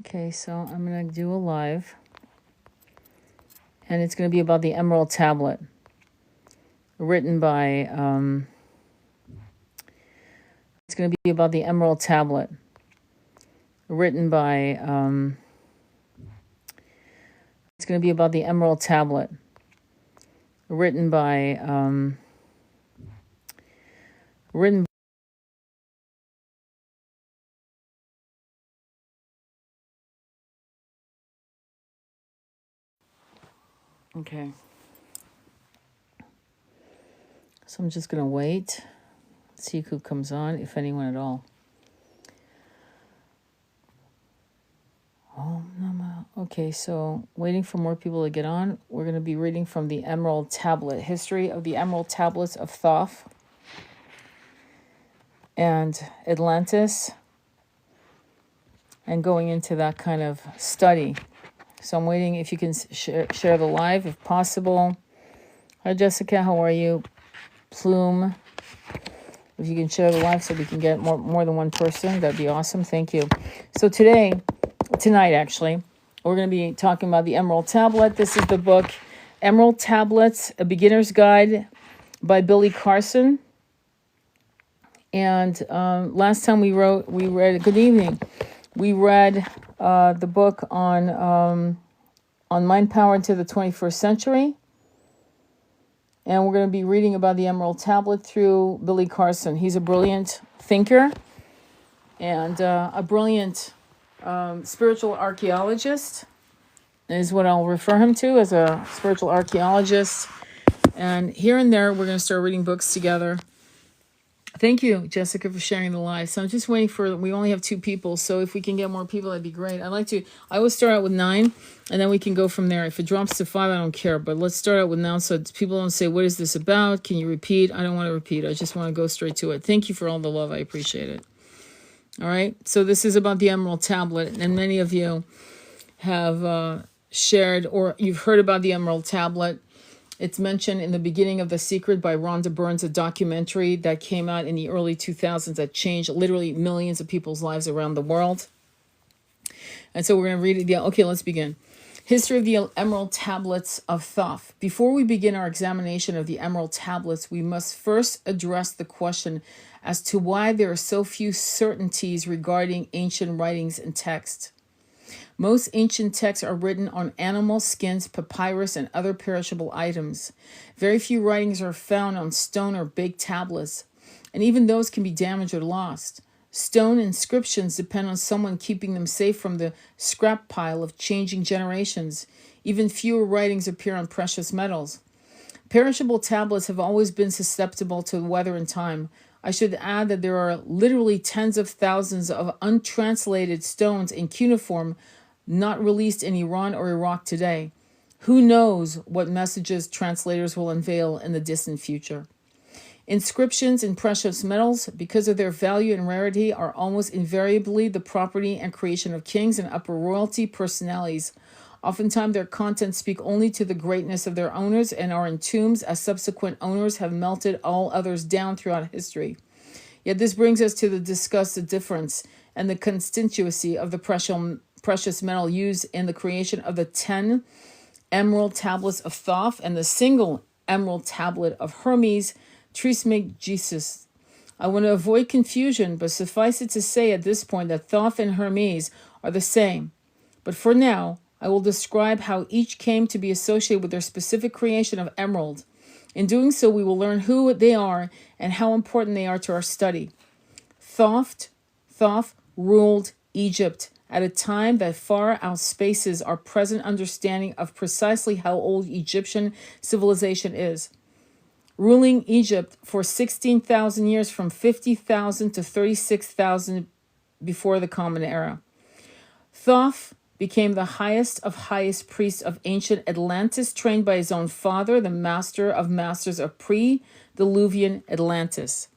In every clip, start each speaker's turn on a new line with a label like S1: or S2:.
S1: Okay, so I'm going to do a live, and it's going to be about the Emerald Tablet, written by, it's going to be about the Emerald Tablet, written by, it's going to be about the Emerald Tablet, written by, written. Okay. So I'm just going to wait, see who comes on, if anyone at all. Okay, so waiting for more people to get on. We're going to be reading from the Emerald Tablet, History of the Emerald Tablets of Thoth and Atlantis, and going into that kind of study. So I'm waiting if you can share the live if possible. Hi, Jessica. How are you? Plume. If you can share the live so we can get more than one person, that'd be awesome. Thank you. So tonight actually, we're going to be talking about the Emerald Tablet. This is the book Emerald Tablets, A Beginner's Guide by Billy Carson. And last time we read, good evening. We read the book on mind power into the 21st century. And we're going to be reading about the Emerald Tablet through Billy Carson. He's a brilliant thinker and a brilliant spiritual archaeologist is what I'll refer him to, as a spiritual archaeologist. And here and there, we're going to start reading books together. Thank you, Jessica, for sharing the live. So I'm just waiting we only have 2 people. So if we can get more people, that'd be great. I always start out with 9 and then we can go from there. If it drops to 5, I don't care. But let's start out with 9 so people don't say, what is this about? Can you repeat? I don't want to repeat. I just want to go straight to it. Thank you for all the love. I appreciate it. All right. So this is about the Emerald Tablet. And many of you have shared or you've heard about the Emerald Tablet. It's mentioned in The Beginning of the Secret by Rhonda Byrne's, a documentary that came out in the early 2000s that changed literally millions of people's lives around the world. And so we're going to read it. Yeah, okay, let's begin. History of the Emerald Tablets of Thoth. Before we begin our examination of the Emerald Tablets, we must first address the question as to why there are so few certainties regarding ancient writings and texts. Most ancient texts are written on animal skins, papyrus, and other perishable items. Very few writings are found on stone or baked tablets, and even those can be damaged or lost. Stone inscriptions depend on someone keeping them safe from the scrap pile of changing generations. Even fewer writings appear on precious metals. Perishable tablets have always been susceptible to weather and time. I should add that there are literally tens of thousands of untranslated stones in cuneiform not released in Iran or Iraq today. Who knows what messages translators will unveil in the distant future? Inscriptions in precious metals, because of their value and rarity, are almost invariably the property and creation of kings and upper royalty personalities. Oftentimes their contents speak only to the greatness of their owners and are in tombs, as subsequent owners have melted all others down throughout history. Yet this brings us to discuss the difference and the constituency of the precious metal used in the creation of the 10 Emerald Tablets of Thoth and the single Emerald Tablet of Hermes Trismegistus. I want to avoid confusion, but suffice it to say at this point that Thoth and Hermes are the same. But for now, I will describe how each came to be associated with their specific creation of emerald. In doing so, we will learn who they are and how important they are to our study. Thoth ruled Egypt at a time that far outspaces our present understanding of precisely how old Egyptian civilization is. Ruling Egypt for 16,000 years, from 50,000 to 36,000 before the Common Era. Thoth became the highest of highest priests of ancient Atlantis, trained by his own father, the master of masters of pre-Diluvian Atlantis.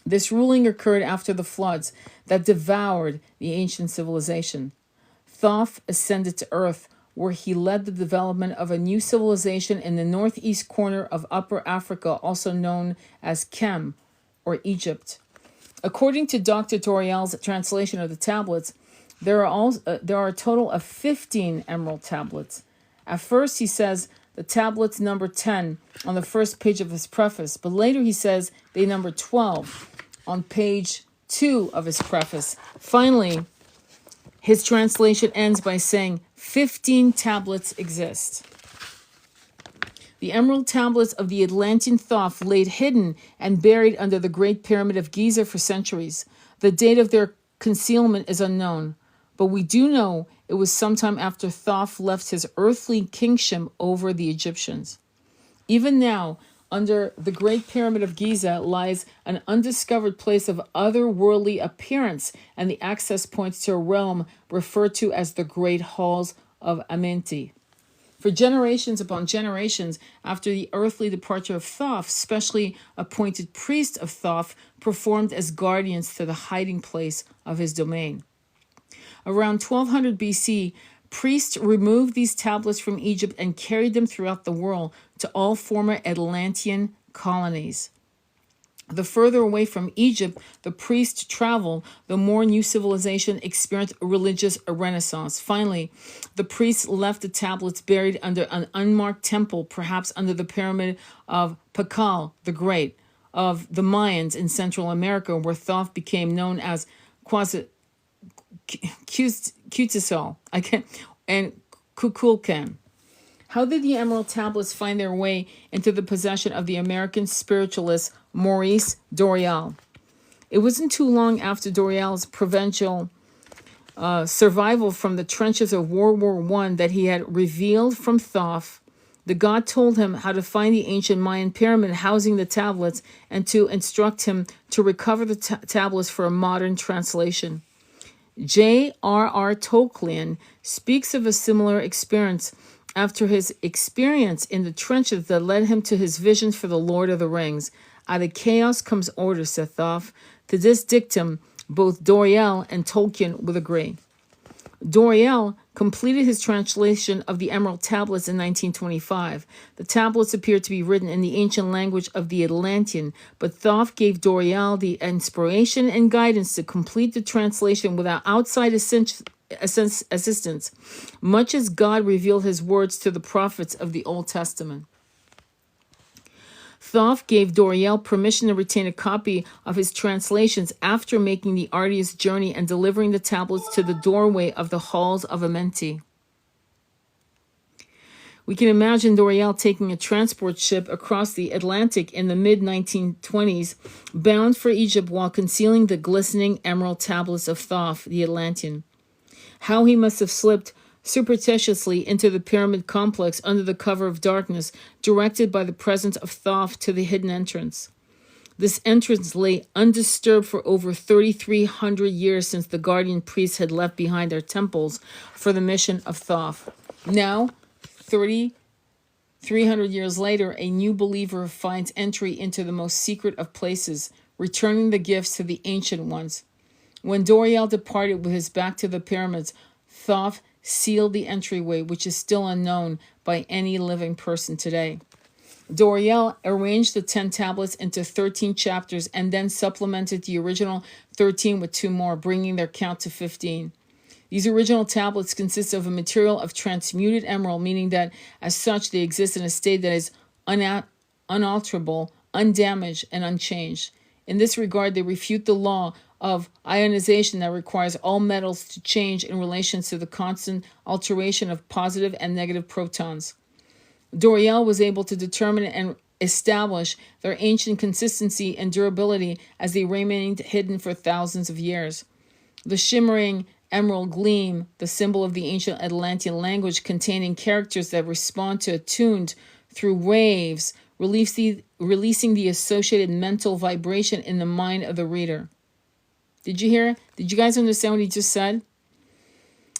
S1: This ruling occurred after the floods that devoured the ancient civilization. Thoth ascended to Earth, where he led the development of a new civilization in the northeast corner of Upper Africa, also known as Kem, or Egypt. According to Dr. Doriel's translation of the tablets, There are a total of 15 emerald tablets. At first, he says the tablets number 10 on the first page of his preface, but later he says they number 12 on page 2 of his preface. Finally, his translation ends by saying 15 tablets exist. The emerald tablets of the Atlantean Thoth laid hidden and buried under the Great Pyramid of Giza for centuries. The date of their concealment is unknown, but we do know it was sometime after Thoth left his earthly kingship over the Egyptians. Even now, under the Great Pyramid of Giza lies an undiscovered place of otherworldly appearance and the access points to a realm referred to as the Great Halls of Amenti. For generations upon generations after the earthly departure of Thoth, specially appointed priests of Thoth performed as guardians to the hiding place of his domain. Around 1200 BC, priests removed these tablets from Egypt and carried them throughout the world to all former Atlantean colonies. The further away from Egypt the priests traveled, the more new civilization experienced a religious renaissance. Finally, the priests left the tablets buried under an unmarked temple, perhaps under the pyramid of Pakal the Great, of the Mayans in Central America, where Thoth became known as Quetzal and Kukulkan. How did the emerald tablets find their way into the possession of the American spiritualist Maurice Doreal? It wasn't too long after Doreal's provincial survival from the trenches of World War I that he had revealed from Thoth. The god told him how to find the ancient Mayan pyramid housing the tablets and to instruct him to recover the tablets for a modern translation. J.R.R. Tolkien speaks of a similar experience after his experience in the trenches that led him to his visions for the Lord of the Rings. Out of chaos comes order, said Thoth. To this dictum, both Doreal and Tolkien would agree. Doreal completed his translation of the Emerald Tablets in 1925. The tablets appear to be written in the ancient language of the Atlantean, but Thoth gave Doreal the inspiration and guidance to complete the translation without outside assistance, much as God revealed his words to the prophets of the Old Testament. Thoth gave Doreal permission to retain a copy of his translations after making the arduous journey and delivering the tablets to the doorway of the halls of Amenti. We can imagine Doreal taking a transport ship across the Atlantic in the mid-1920s, bound for Egypt while concealing the glistening emerald tablets of Thoth, the Atlantean. How he must have slipped surreptitiously into the pyramid complex under the cover of darkness, directed by the presence of Thoth to the hidden entrance. This entrance lay undisturbed for over 3,300 years since the guardian priests had left behind their temples for the mission of Thoth. Now, 3,300 years later, a new believer finds entry into the most secret of places, returning the gifts to the ancient ones. When Doreal departed with his back to the pyramids, Thoth sealed the entryway, which is still unknown by any living person today. Doreal arranged the 10 tablets into 13 chapters and then supplemented the original 13 with 2 more, bringing their count to 15. These original tablets consist of a material of transmuted emerald, meaning that as such they exist in a state that is unalterable, undamaged, and unchanged. In this regard, they refute the law of ionization that requires all metals to change in relation to the constant alteration of positive and negative protons. Doreal was able to determine and establish their ancient consistency and durability as they remained hidden for thousands of years. The shimmering emerald gleam, the symbol of the ancient Atlantean language containing characters that respond to attuned through waves, releasing the associated mental vibration in the mind of the reader. Did you hear? Did you guys understand what he just said?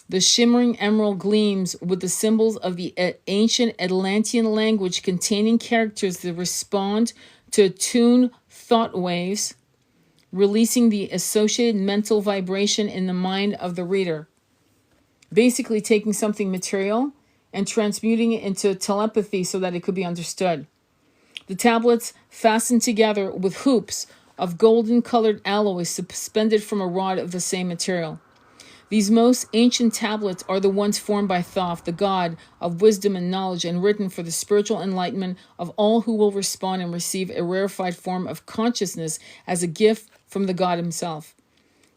S1: The shimmering emerald gleams with the symbols of the ancient Atlantean language containing characters that respond to attuned thought waves, releasing the associated mental vibration in the mind of the reader. Basically taking something material and transmuting it into telepathy so that it could be understood. The tablets fastened together with hoops of golden-colored alloy suspended from a rod of the same material. These most ancient tablets are the ones formed by Thoth, the god of wisdom and knowledge, and written for the spiritual enlightenment of all who will respond and receive a rarefied form of consciousness as a gift from the god himself.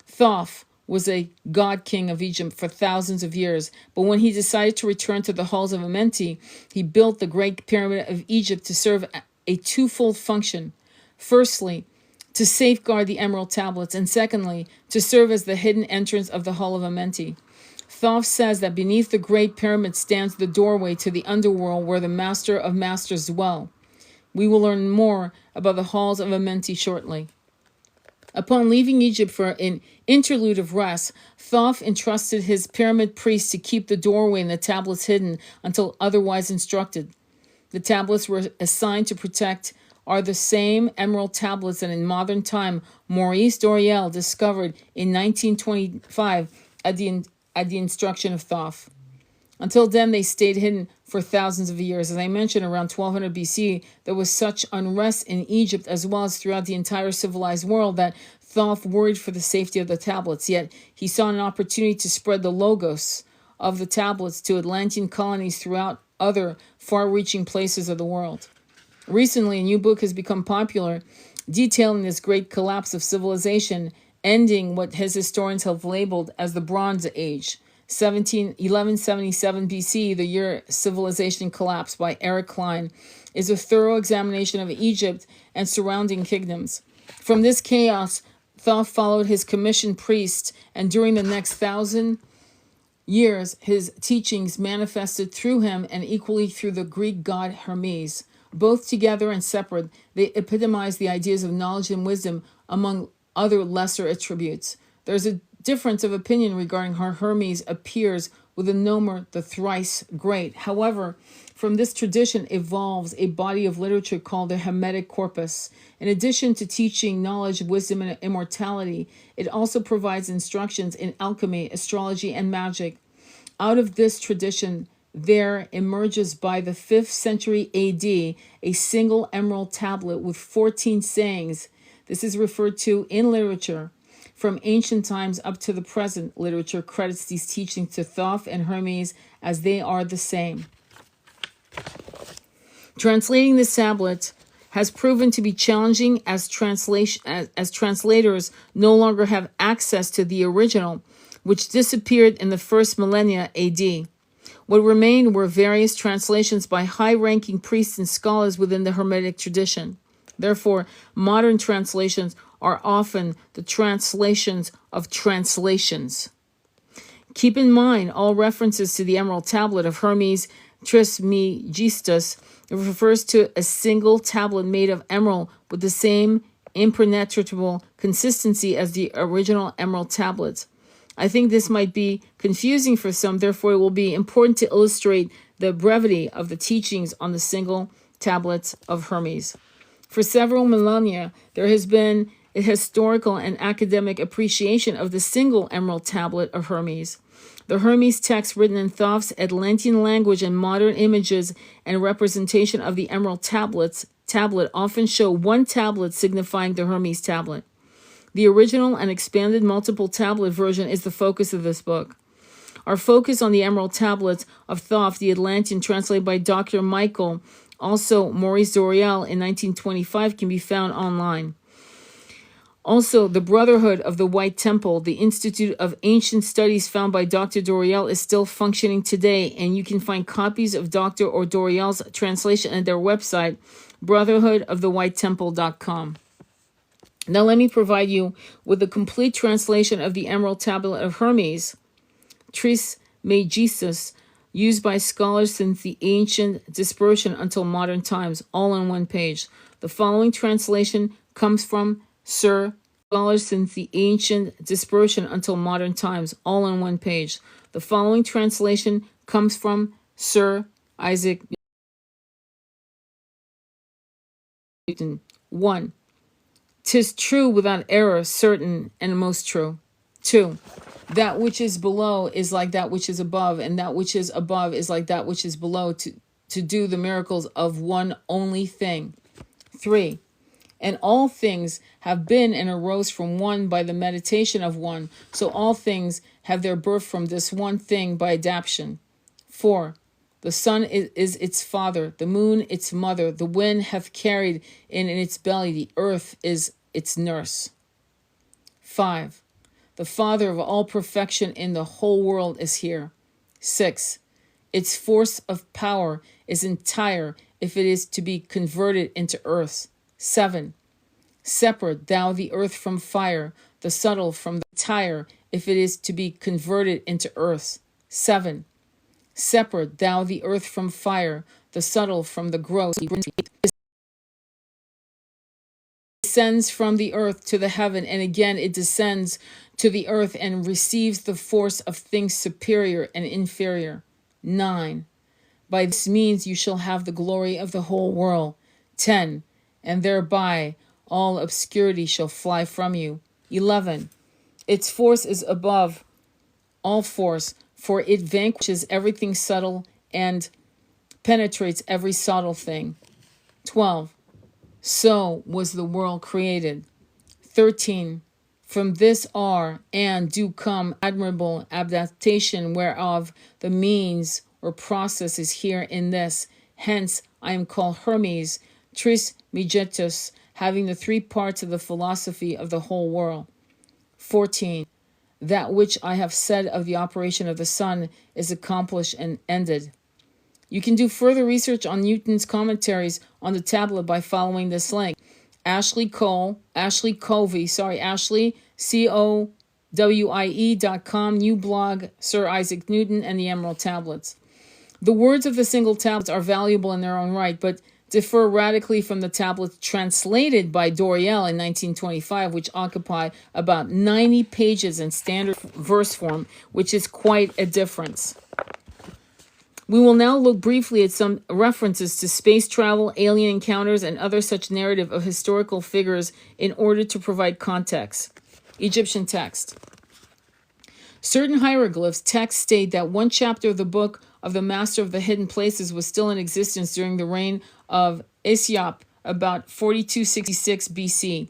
S1: Thoth was a god king of Egypt for thousands of years, but when he decided to return to the halls of Amenti, he built the Great Pyramid of Egypt to serve a twofold function. Firstly, to safeguard the emerald tablets, and secondly, to serve as the hidden entrance of the Hall of Amenti. Thoth says that beneath the Great Pyramid stands the doorway to the underworld where the Master of Masters dwell. We will learn more about the halls of Amenti shortly. Upon leaving Egypt for an interlude of rest, Thoth entrusted his pyramid priests to keep the doorway and the tablets hidden until otherwise instructed. The tablets were assigned to protect are the same emerald tablets that in modern time Maurice Doreal discovered in 1925 at the instruction of Thoth. Until then, they stayed hidden for thousands of years. As I mentioned, around 1200 BC, there was such unrest in Egypt as well as throughout the entire civilized world that Thoth worried for the safety of the tablets. Yet he saw an opportunity to spread the logos of the tablets to Atlantean colonies throughout other far-reaching places of the world. Recently, a new book has become popular detailing this great collapse of civilization, ending what his historians have labeled as the Bronze Age. 1177 BC, the year civilization collapsed, by Eric Klein, is a thorough examination of Egypt and surrounding kingdoms. From this chaos, Thoth followed his commissioned priest, and during the next 1,000 years, his teachings manifested through him and equally through the Greek god Hermes. Both together and separate, they epitomize the ideas of knowledge and wisdom among other lesser attributes. There's a difference of opinion regarding how Hermes appears with the nomer the thrice great. However, from this tradition evolves a body of literature called the Hermetic corpus. In addition to teaching knowledge, wisdom, and immortality, it also provides instructions in alchemy, astrology, and magic. Out of this tradition, there emerges by the 5th century AD a single emerald tablet with 14 sayings. This is referred to in literature. From ancient times up to the present, literature credits these teachings to Thoth and Hermes as they are the same. Translating this tablet has proven to be challenging as translators no longer have access to the original, which disappeared in the first millennia AD. What remained were various translations by high-ranking priests and scholars within the Hermetic tradition. Therefore, modern translations are often the translations of translations. Keep in mind all references to the Emerald Tablet of Hermes Trismegistus. It refers to a single tablet made of emerald with the same impenetrable consistency as the original emerald tablets. I think this might be confusing for some, therefore it will be important to illustrate the brevity of the teachings on the single tablets of Hermes. For several millennia, there has been a historical and academic appreciation of the single emerald tablet of Hermes. The Hermes text written in Thoth's Atlantean language and modern images and representation of the emerald tablet often show one tablet signifying the Hermes tablet. The original and expanded multiple tablet version is the focus of this book. Our focus on the emerald tablets of Thoth, the Atlantean, translated by Dr. Michael, also Maurice Doreal in 1925, can be found online. Also, the Brotherhood of the White Temple, the Institute of Ancient Studies found by Dr. Doreal, is still functioning today, and you can find copies of Dr. or Doreal's translation at their website, brotherhoodofthewhitetemple.com. Now let me provide you with a complete translation of the Emerald Tablet of Hermes, Trismegistus, used by scholars since the ancient dispersion until modern times, all on one page. The following translation comes from Sir Scholars since the ancient dispersion until modern times, all on one page. The following translation comes from Sir Isaac Newton. 1. 'Tis true without error, certain and most true. 2. That which is below is like that which is above, and that which is above is like that which is below, to do the miracles of one only thing. 3. And all things have been and arose from one by the meditation of one. So all things have their birth from this one thing by adaptation. 4. The sun is its father, the moon its mother, the wind hath carried in its belly, the earth is its nurse. 5. The father of all perfection in the whole world is here. 6. Its force of power is entire if it is to be converted into earth. 7. Separate thou the earth from fire, the subtle from the entire if it is to be converted into earth. 7. Separate thou the earth from fire, the subtle from the gross. It descends from the earth to the heaven, and again it descends to the earth and receives the force of things superior and inferior. 9. By this means you shall have the glory of the whole world. 10. And thereby all obscurity shall fly from you. 11. Its force is above all force, for it vanquishes everything subtle and penetrates every subtle thing. 12. So was the world created. 13. From this are and do come admirable adaptation, whereof the means or process is here in this. Hence I am called Hermes Trismegistus, having the three parts of the philosophy of the whole world. 14. That which I have said of the operation of the sun is accomplished and ended. You can do further research on Newton's commentaries on the tablet by following this link. Ashley COWIE.com, new blog, Sir Isaac Newton and the Emerald Tablets. The words of the single tablets are valuable in their own right, but differ radically from the tablets translated by Doriel in 1925, which occupy about 90 pages in standard verse form, which is quite a difference. We will now look briefly at some references to space travel, alien encounters, and other such narrative of historical figures in order to provide context. Egyptian text. Certain hieroglyphs texts state that one chapter of the book of the Master of the Hidden Places was still in existence during the reign of Asiop, about 4266 BC.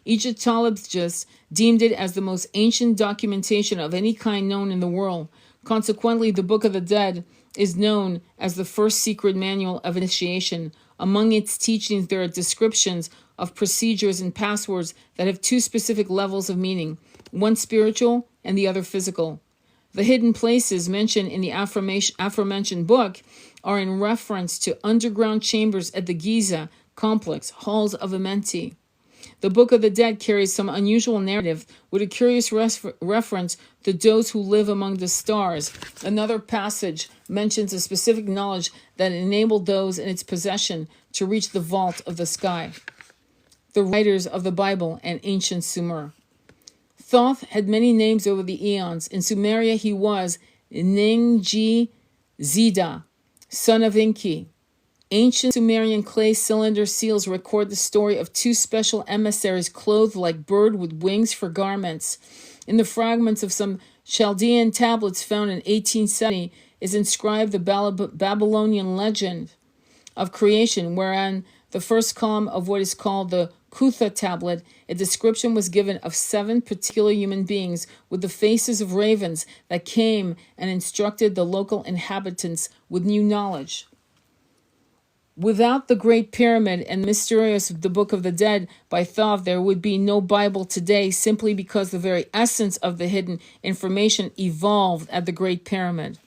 S1: Egyptologists deemed it as the most ancient documentation of any kind known in the world. Consequently, the Book of the Dead is known as the first secret manual of initiation. Among its teachings, there are descriptions of procedures and passwords that have two specific levels of meaning, one spiritual and the other physical. The hidden places mentioned in the aforementioned book are in reference to underground chambers at the Giza complex, halls of Amenti. The Book of the Dead carries some unusual narrative with a curious reference to those who live among the stars. Another passage mentions a specific knowledge that enabled those in its possession to reach the vault of the sky. The writers of the Bible and ancient Sumer. Thoth had many names over the eons. In Sumeria he was Ningji Zida, son of Enki. Ancient Sumerian clay cylinder seals record the story of two special emissaries clothed like bird with wings for garments. In the fragments of some Chaldean tablets found in 1870 is inscribed the Babylonian legend of creation, wherein the first column of what is called the Kutha tablet, a description was given of 7 particular human beings with the faces of ravens that came and instructed the local inhabitants with new knowledge. Without the Great Pyramid and mysterious the Book of the Dead by Thoth, there would be no Bible today, simply because the very essence of the hidden information evolved at the Great Pyramid.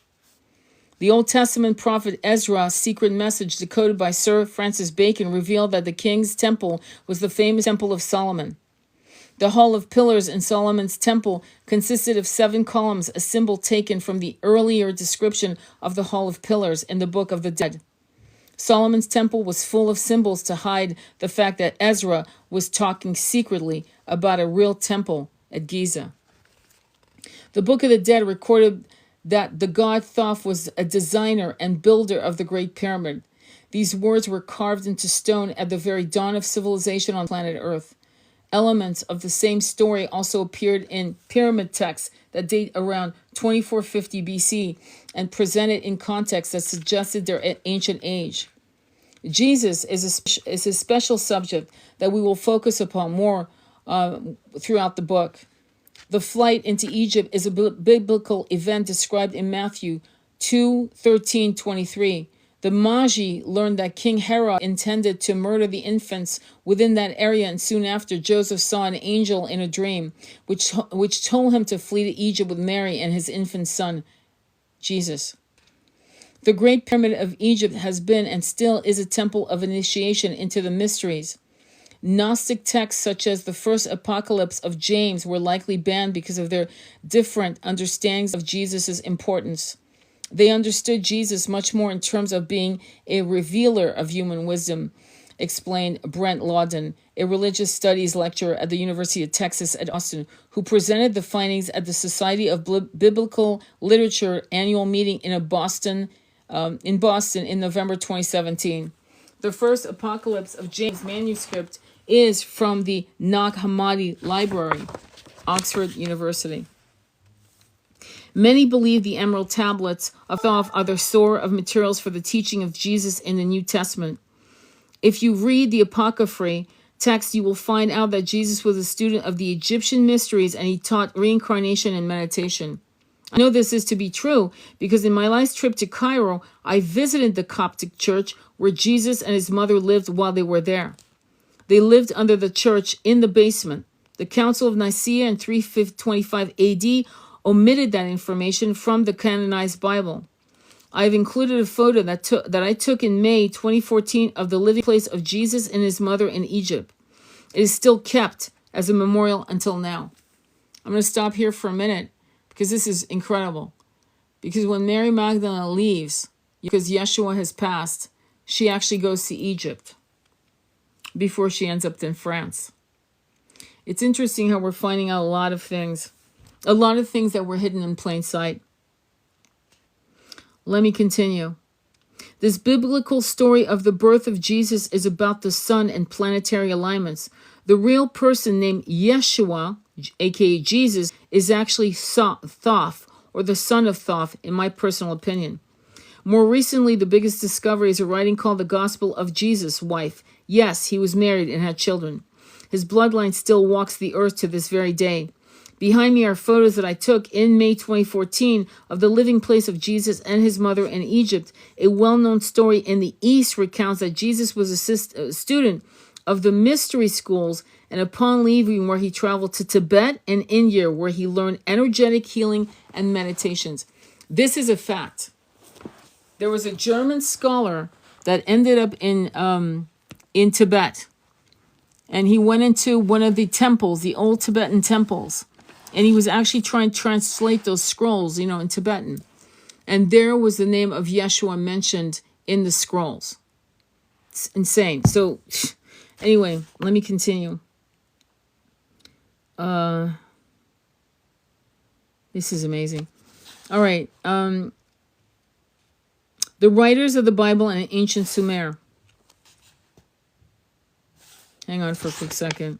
S1: The Old Testament prophet Ezra's secret message, decoded by Sir Francis Bacon, revealed that the king's temple was the famous Temple of Solomon. The Hall of Pillars in Solomon's temple consisted of 7 columns, a symbol taken from the earlier description of the Hall of Pillars in the Book of the Dead. Solomon's temple was full of symbols to hide the fact that Ezra was talking secretly about a real temple at Giza. The Book of the Dead recorded that the god Thoth was a designer and builder of the Great Pyramid. These words were carved into stone at the very dawn of civilization on planet Earth. Elements of the same story also appeared in pyramid texts that date around 2450 BC and presented in context that suggested their ancient age. Jesus is a special subject that we will focus upon more throughout the book. The flight into Egypt is a biblical event described in Matthew 2:13-23. The Magi learned that King Herod intended to murder the infants within that area, and soon after, Joseph saw an angel in a dream, which told him to flee to Egypt with Mary and his infant son, Jesus. The Great Pyramid of Egypt has been and still is a temple of initiation into the mysteries. Gnostic texts such as the first Apocalypse of James were likely banned because of their different understandings of Jesus' importance. They understood Jesus much more in terms of being a revealer of human wisdom, explained Brent Lawden, a religious studies lecturer at the University of Texas at Austin, who presented the findings at the Society of Biblical Literature annual meeting in Boston in November 2017. The first Apocalypse of James manuscript is from the Nag Hammadi Library, Oxford University. Many believe the emerald tablets of Thoth are the source of materials for the teaching of Jesus in the New Testament. If you read the Apocryphy text, you will find out that Jesus was a student of the Egyptian mysteries and he taught reincarnation and meditation. I know this is to be true because in my last trip to Cairo, I visited the Coptic church where Jesus and his mother lived while they were there. They lived under the church in the basement. The Council of Nicaea in 325 AD omitted that information from the canonized Bible. I have included a photo that I took in May 2014 of the living place of Jesus and his mother in Egypt. It is still kept as a memorial until now. I'm going to stop here for a minute because this is incredible. Because when Mary Magdalene leaves, because Yeshua has passed, she actually goes to Egypt before she ends up in France. It's interesting how we're finding out a lot of things that were hidden in plain sight. Let me continue. This biblical story of the birth of Jesus is about the sun and planetary alignments. The real person named Yeshua, aka Jesus, is actually Thoth, or the son of Thoth, in my personal opinion. More recently, the biggest discovery is a writing called the Gospel of Jesus' wife. Yes, he was married and had children. His bloodline still walks the earth to this very day. Behind me are photos that I took in May 2014 of the living place of Jesus and his mother in Egypt. A well-known story in the East recounts that Jesus was a student of the mystery schools, and upon leaving where he traveled to Tibet and India, where he learned energetic healing and meditations. This is a fact. There was a German scholar that ended up in Tibet, and he went into one of the temples, the old Tibetan temples. And he was actually trying to translate those scrolls, in Tibetan. And there was the name of Yeshua mentioned in the scrolls. It's insane. So, anyway, let me continue. This is amazing. All right. The writers of the Bible in ancient Sumer. Hang on for a quick second.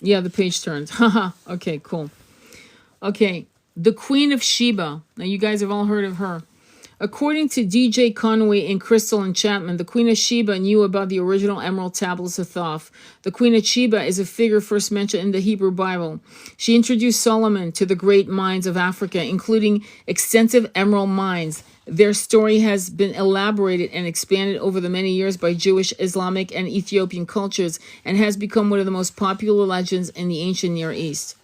S1: Yeah, the page turns. Haha. Okay, cool. Okay, the Queen of Sheba. Now, you guys have all heard of her. According to D.J. Conway in Crystal Enchantment, the Queen of Sheba knew about the original emerald tablets of Thoth. The Queen of Sheba is a figure first mentioned in the Hebrew Bible. She introduced Solomon to the great mines of Africa, including extensive emerald mines. Their story has been elaborated and expanded over the many years by Jewish, Islamic, and Ethiopian cultures and has become one of the most popular legends in the ancient Near East.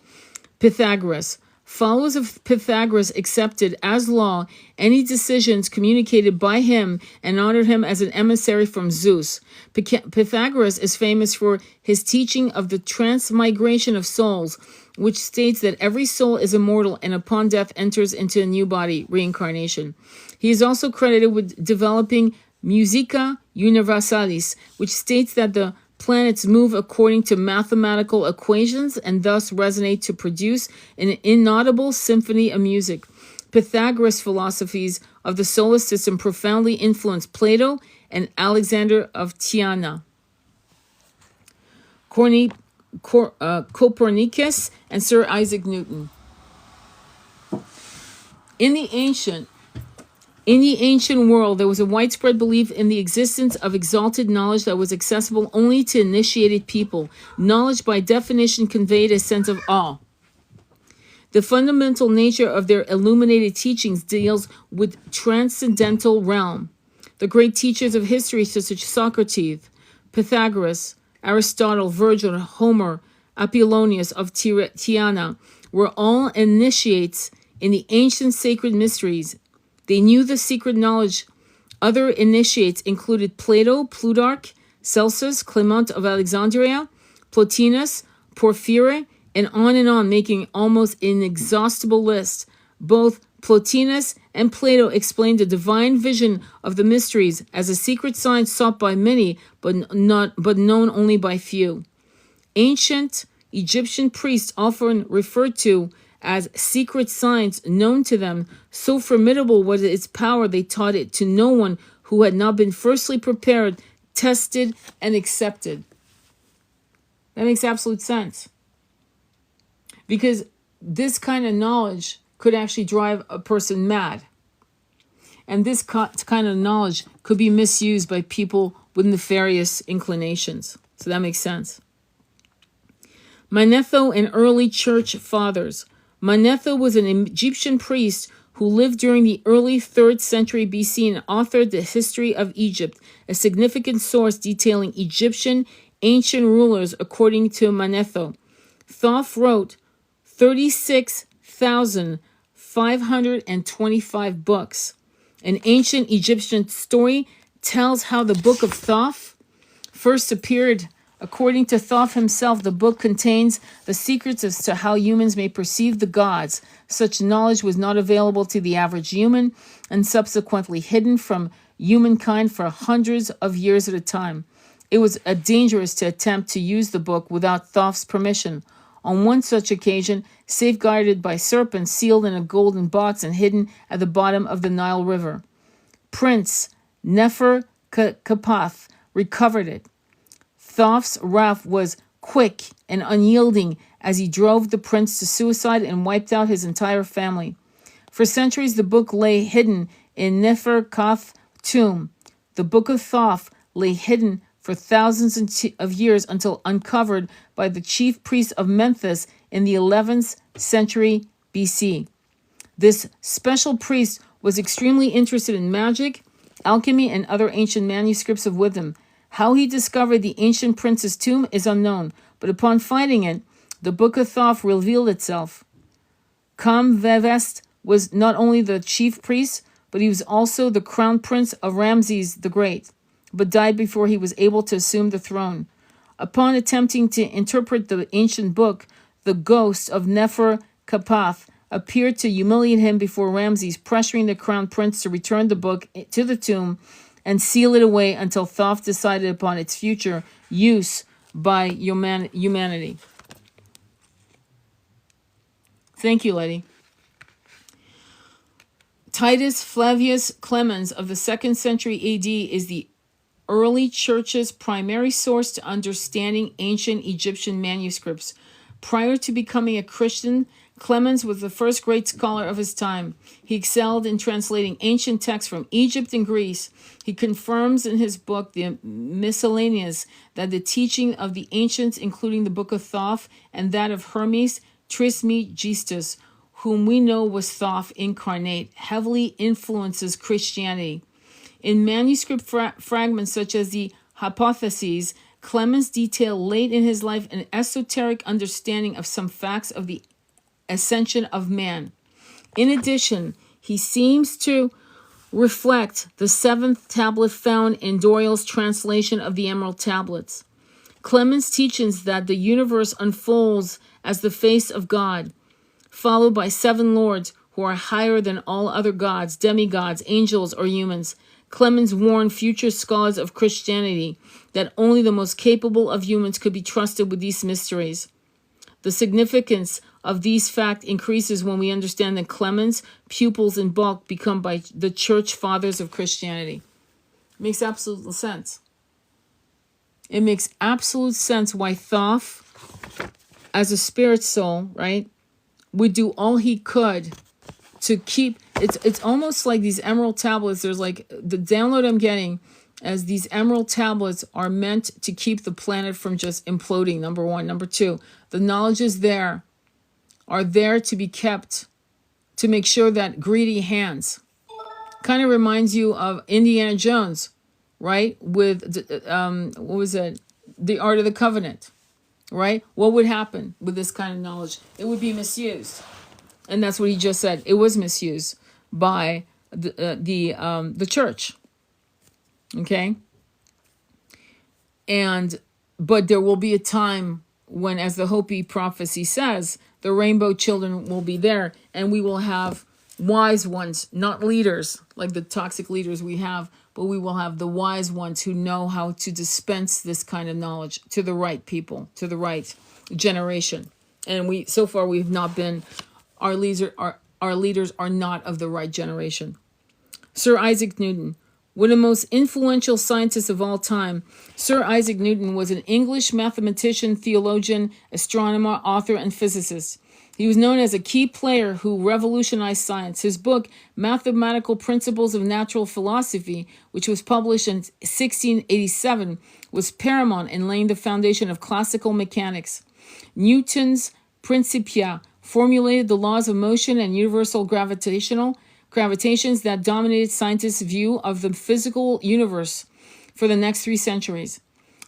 S1: Pythagoras. Followers of Pythagoras accepted as law any decisions communicated by him and honored him as an emissary from Zeus. Pythagoras is famous for his teaching of the transmigration of souls, which states that every soul is immortal and upon death enters into a new body, reincarnation. He is also credited with developing Musica Universalis, which states that the planets move according to mathematical equations and thus resonate to produce an inaudible symphony of music. Pythagoras' philosophies of the solar system profoundly influenced Plato and Alexander of Tyana. Copernicus and Sir Isaac Newton. In the ancient world, there was a widespread belief in the existence of exalted knowledge that was accessible only to initiated people. Knowledge, by definition, conveyed a sense of awe. The fundamental nature of their illuminated teachings deals with transcendental realm. The great teachers of history such as Socrates, Pythagoras, Aristotle, Virgil, Homer, Apollonius of Tyana were all initiates in the ancient sacred mysteries. They knew the secret knowledge. Other initiates included Plato, Plutarch, Celsus, Clement of Alexandria, Plotinus, Porphyry, and on, making almost an inexhaustible list. Both Plotinus and Plato explained the divine vision of the mysteries as a secret science sought by many, but known only by few. Ancient Egyptian priests, often referred to as secret science known to them, so formidable was its power they taught it to no one who had not been firstly prepared, tested, and accepted. That makes absolute sense. Because this kind of knowledge could actually drive a person mad. And this kind of knowledge could be misused by people with nefarious inclinations. So that makes sense. Manetho and early church fathers. Manetho was an Egyptian priest who lived during the early 3rd century BC and authored the History of Egypt, a significant source detailing Egyptian ancient rulers according to Manetho. Thoth wrote 36,525 books. An ancient Egyptian story tells how the Book of Thoth first appeared. According to Thoth himself, the book contains the secrets as to how humans may perceive the gods. Such knowledge was not available to the average human and subsequently hidden from humankind for hundreds of years at a time. It was dangerous to attempt to use the book without Thoth's permission. On one such occasion, safeguarded by serpents, sealed in a golden box and hidden at the bottom of the Nile River, Prince Nefer-Kapath recovered it. Thoth's wrath was quick and unyielding as he drove the prince to suicide and wiped out his entire family. For centuries, the book lay hidden in Nefer-Kapath's tomb. The Book of Thoth lay hidden for thousands of years until uncovered by the chief priest of Memphis in the 11th century BC. This special priest was extremely interested in magic, alchemy, and other ancient manuscripts of wisdom. How he discovered the ancient prince's tomb is unknown, but upon finding it, the Book of Thoth revealed itself. Kamvevest was not only the chief priest, but he was also the crown prince of Ramses the Great, but died before he was able to assume the throne. Upon attempting to interpret the ancient book, the ghost of Nefer-Kapath appeared to humiliate him before Ramses, pressuring the crown prince to return the book to the tomb and seal it away until Thoth decided upon its future use by humanity. Thank you, Letty. Titus Flavius Clemens of the 2nd century AD is the early church's primary source to understanding ancient Egyptian manuscripts. Prior to becoming a Christian, Clemens was the first great scholar of his time. He excelled in translating ancient texts from Egypt and Greece. He confirms in his book, The Miscellaneous, that the teaching of the ancients, including the Book of Thoth and that of Hermes Trismegistus, whom we know was Thoth incarnate, heavily influences Christianity. In manuscript fragments such as the Hypotheses, Clemens detailed late in his life an esoteric understanding of some facts of the ascension of man. In addition, he seems to reflect the 7th tablet found in Doyle's translation of the Emerald Tablets. Clemens teaches that the universe unfolds as the face of God, followed by 7 lords who are higher than all other gods, demigods, angels, or humans. Clemens warned future scholars of Christianity that only the most capable of humans could be trusted with these mysteries. The significance of these facts increases when we understand that Clemens' pupils in bulk become by the church fathers of Christianity. It makes absolute sense. It makes absolute sense why Thoth, as a spirit soul, right, would do all he could to keep. It's almost like these emerald tablets. There's like the download I'm getting as these emerald tablets are meant to keep the planet from just imploding, number one. Number two, the knowledge is there are there to be kept to make sure that greedy hands. Kind of reminds you of Indiana Jones, right? With, what was it? The Art of the Covenant, right? What would happen with this kind of knowledge? It would be misused. And that's what he just said. It was misused by the church. Okay? But there will be a time when, as the Hopi prophecy says, the rainbow children will be there, and we will have wise ones, not leaders like the toxic leaders we have, but we will have the wise ones who know how to dispense this kind of knowledge to the right people, to the right generation. And so far we've not been, our leaders are not of the right generation. Sir Isaac Newton, one of the most influential scientists of all time, Sir Isaac Newton was an English mathematician, theologian, astronomer, author, and physicist. He was known as a key player who revolutionized science. His book, Mathematical Principles of Natural Philosophy, which was published in 1687, was paramount in laying the foundation of classical mechanics. Newton's Principia formulated the laws of motion and universal gravitations that dominated scientists' view of the physical universe for the next 3 centuries.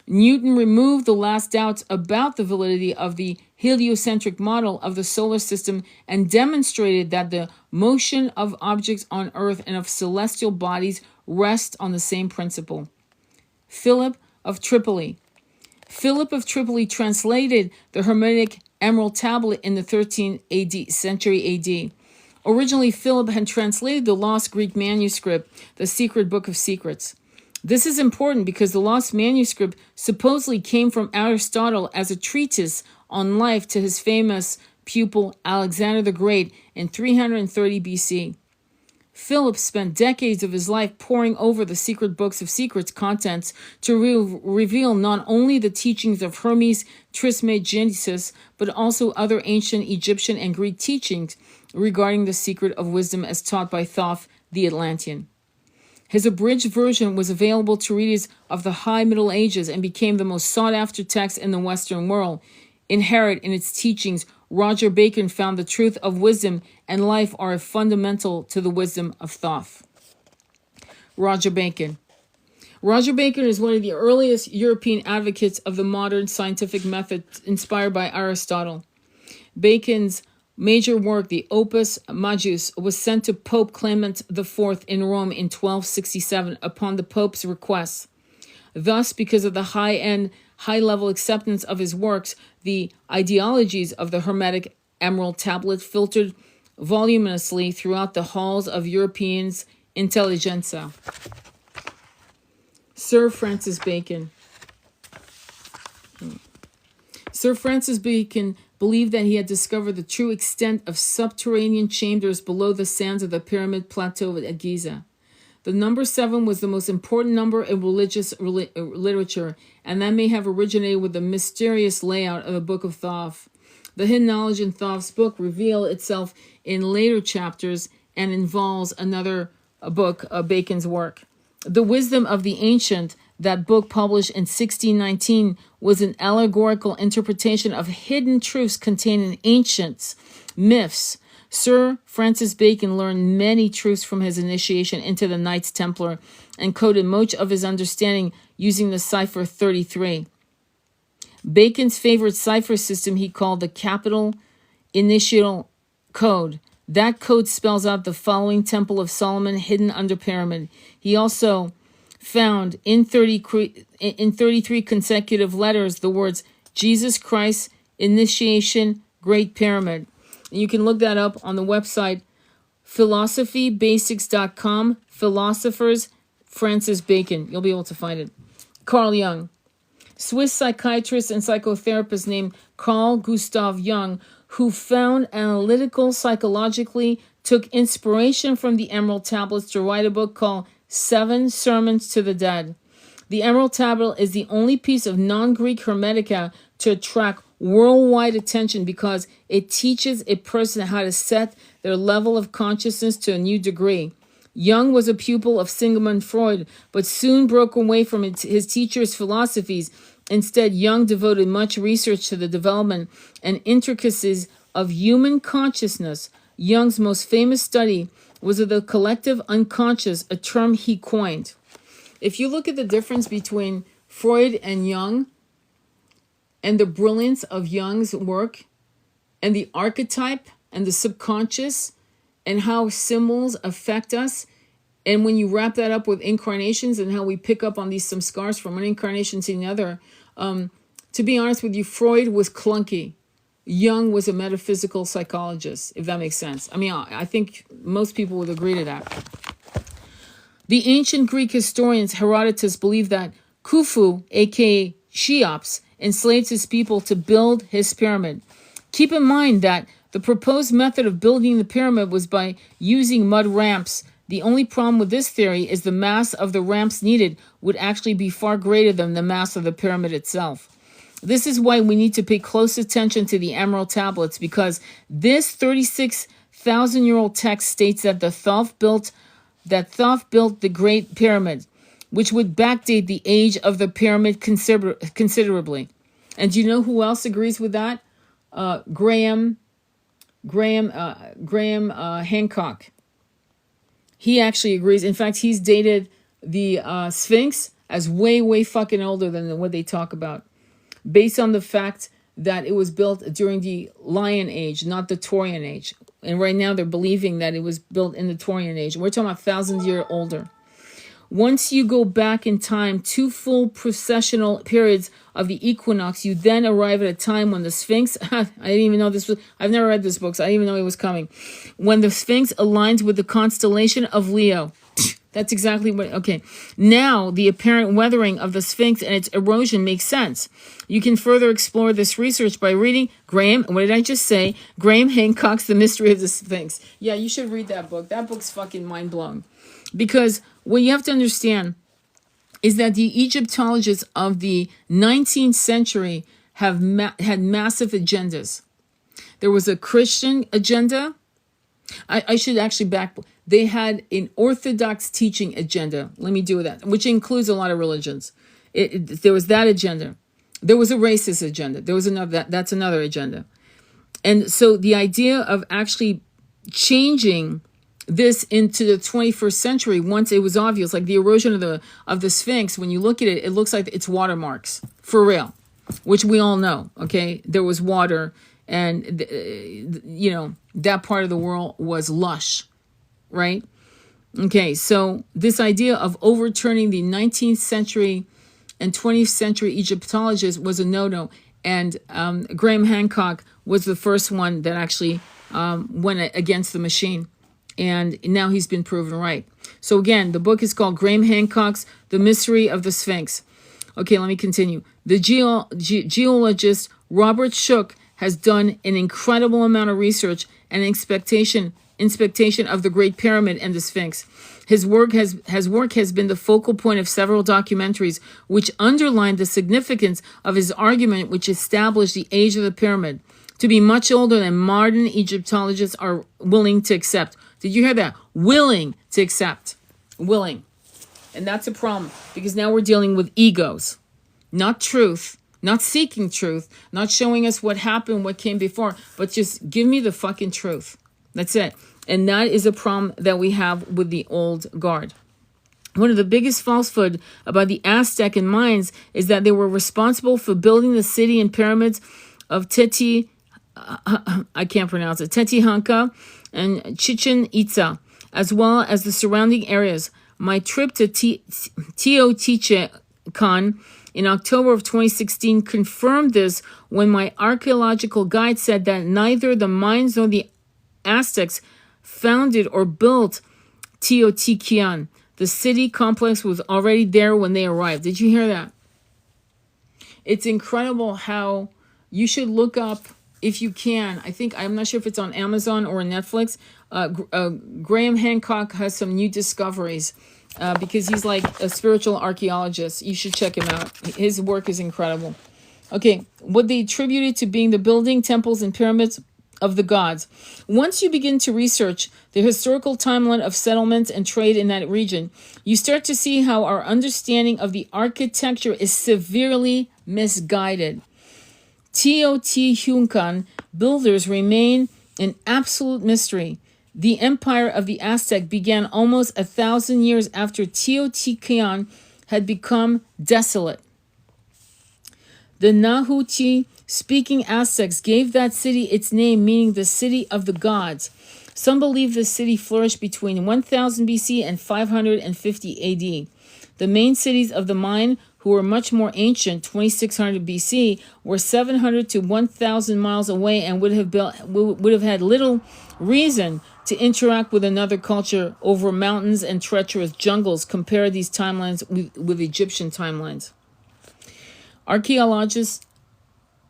S1: Newton removed the last doubts about the validity of the heliocentric model of the solar system and demonstrated that the motion of objects on Earth and of celestial bodies rests on the same principle. Philip of Tripoli. Philip of Tripoli translated the Hermetic Emerald Tablet in the 13th century AD. Originally, Philip had translated the lost Greek manuscript, the Secret Book of Secrets. This is important because the lost manuscript supposedly came from Aristotle as a treatise on life to his famous pupil Alexander the Great in 330 BC. Philip spent decades of his life poring over the Secret Books of Secrets contents to reveal not only the teachings of Hermes Trismegistus, but also other ancient Egyptian and Greek teachings regarding the secret of wisdom as taught by Thoth the Atlantean. His abridged version was available to readers of the High Middle Ages and became the most sought-after text in the Western world. Inherent in its teachings, Roger Bacon found the truth of wisdom and life are fundamental to the wisdom of Thoth. Roger Bacon. Roger Bacon is one of the earliest European advocates of the modern scientific method inspired by Aristotle. Bacon's major work, the Opus Majus, was sent to Pope Clement IV in Rome in 1267 upon the Pope's request. Thus, because of the high-level acceptance of his works, the ideologies of the Hermetic Emerald Tablet filtered voluminously throughout the halls of Europeans' intelligentsia. Sir Francis Bacon. Sir Francis Bacon believed that he had discovered the true extent of subterranean chambers below the sands of the Pyramid Plateau at Giza. The number 7 was the most important number in religious literature, and that may have originated with the mysterious layout of the Book of Thoth. The hidden knowledge in Thoth's book reveals itself in later chapters and involves another book of Bacon's work. The Wisdom of the Ancient, that book published in 1619, was an allegorical interpretation of hidden truths contained in ancient myths. Sir Francis Bacon learned many truths from his initiation into the Knights Templar and coded much of his understanding using the cipher 33. Bacon's favorite cipher system he called the Capital Initial Code. That code spells out the following Temple of Solomon hidden under pyramid. He also found in 33 consecutive letters the words Jesus Christ, Initiation, Great Pyramid. And you can look that up on the website philosophybasics.com, Philosophers Francis Bacon. You'll be able to find it. Carl Jung. Swiss psychiatrist and psychotherapist named Carl Gustav Jung, who found analytical psychologically, took inspiration from the Emerald Tablets to write a book called 7 Sermons to the Dead. The Emerald Tablet is the only piece of non-Greek Hermetica to attract worldwide attention because it teaches a person how to set their level of consciousness to a new degree. Jung was a pupil of Sigmund Freud, but soon broke away from his teacher's philosophies. Instead, Jung devoted much research to the development and intricacies of human consciousness. Jung's most famous study was of the collective unconscious, a term he coined. If you look at the difference between Freud and Jung and the brilliance of Jung's work and the archetype and the subconscious and how symbols affect us, and when you wrap that up with incarnations and how we pick up on these some scars from one incarnation to another, to be honest with you, Freud was clunky. Jung was a metaphysical psychologist, if that makes sense. I mean, I think most people would agree to that. The ancient Greek historians Herodotus believed that Khufu, aka Cheops, enslaved his people to build his pyramid. Keep in mind that the proposed method of building the pyramid was by using mud ramps. The only problem with this theory is the mass of the ramps needed would actually be far greater than the mass of the pyramid itself. This is why we need to pay close attention to the Emerald Tablets, because this 36,000-year-old text states that Thoth built the Great Pyramid, which would backdate the age of the pyramid considerably. And do you know who else agrees with that? Graham Hancock. He actually agrees. In fact, he's dated the Sphinx as way fucking older than what they talk about, based on the fact that it was built during the Lion Age, not the Taurian Age. And right now they're believing that it was built in the Taurian Age. We're talking about thousands years older. Once you go back in time 2 full precessional periods of the equinox, you then arrive at a time when the Sphinx, I didn't even know this was, I've never read this book, so I didn't even know it was coming. When the Sphinx aligns with the constellation of Leo. That's exactly what, okay. Now, the apparent weathering of the Sphinx and its erosion makes sense. You can further explore this research by reading Graham Hancock's The Mystery of the Sphinx. Yeah, you should read that book. That book's fucking mind-blowing. Because what you have to understand is that the Egyptologists of the 19th century had massive agendas. There was a Christian agenda. I should actually they had an Orthodox teaching agenda. Let me do that, which includes a lot of religions. There was that agenda. There was a racist agenda. There was another, that's another agenda. And so the idea of actually changing this into the 21st century, once it was obvious, like the erosion of the Sphinx, when you look at it, it looks like it's watermarks, for real, which we all know, okay? There was water, and, that part of the world was lush, right? Okay, so this idea of overturning the 19th century and 20th century Egyptologists was a no-no, and Graham Hancock was the first one that actually went against the machine. And now he's been proven right. So again, the book is called Graham Hancock's The Mystery of the Sphinx. Okay, let me continue. The geologist Robert Shook has done an incredible amount of research and inspection of the Great Pyramid and the Sphinx. His work has been the focal point of several documentaries which underline the significance of his argument, which established the age of the pyramid to be much older than modern Egyptologists are willing to accept. Did you hear that? Willing to accept. Willing. And that's a problem, because now we're dealing with egos, not truth, not seeking truth, not showing us what happened, what came before, but just give me the fucking truth. That's it. And that is a problem that we have with the old guard. One of the biggest falsehood about the Aztec and Mayans is that they were responsible for building the city and pyramids of Tetihanka and Chichen Itza, as well as the surrounding areas. My trip to Teotihuacan in October of 2016 confirmed this when my archaeological guide said that neither the Mayans nor the Aztecs founded or built Teotihuacan. The city complex was already there when they arrived. Did you hear that? It's incredible how you should look up, if you can, I'm not sure if it's on Amazon or on Netflix. Graham Hancock has some new discoveries because he's like a spiritual archaeologist. You should check him out. His work is incredible. Okay, what they attributed to being the building, temples, and pyramids of the gods. Once you begin to research the historical timeline of settlements and trade in that region, you start to see how our understanding of the architecture is severely misguided. Teotihuacan builders remain an absolute mystery. The empire of the Aztec began almost 1,000 years after Teotihuacan had become desolate. The Nahuatl-speaking Aztecs gave that city its name, meaning the city of the gods. Some believe the city flourished between 1000 BC and 550 AD. The main cities of the Mayan, who were much more ancient, 2600 BC, were 700 to 1000 miles away and would have had little reason to interact with another culture over mountains and treacherous jungles. Compare these timelines with Egyptian timelines. Archaeologists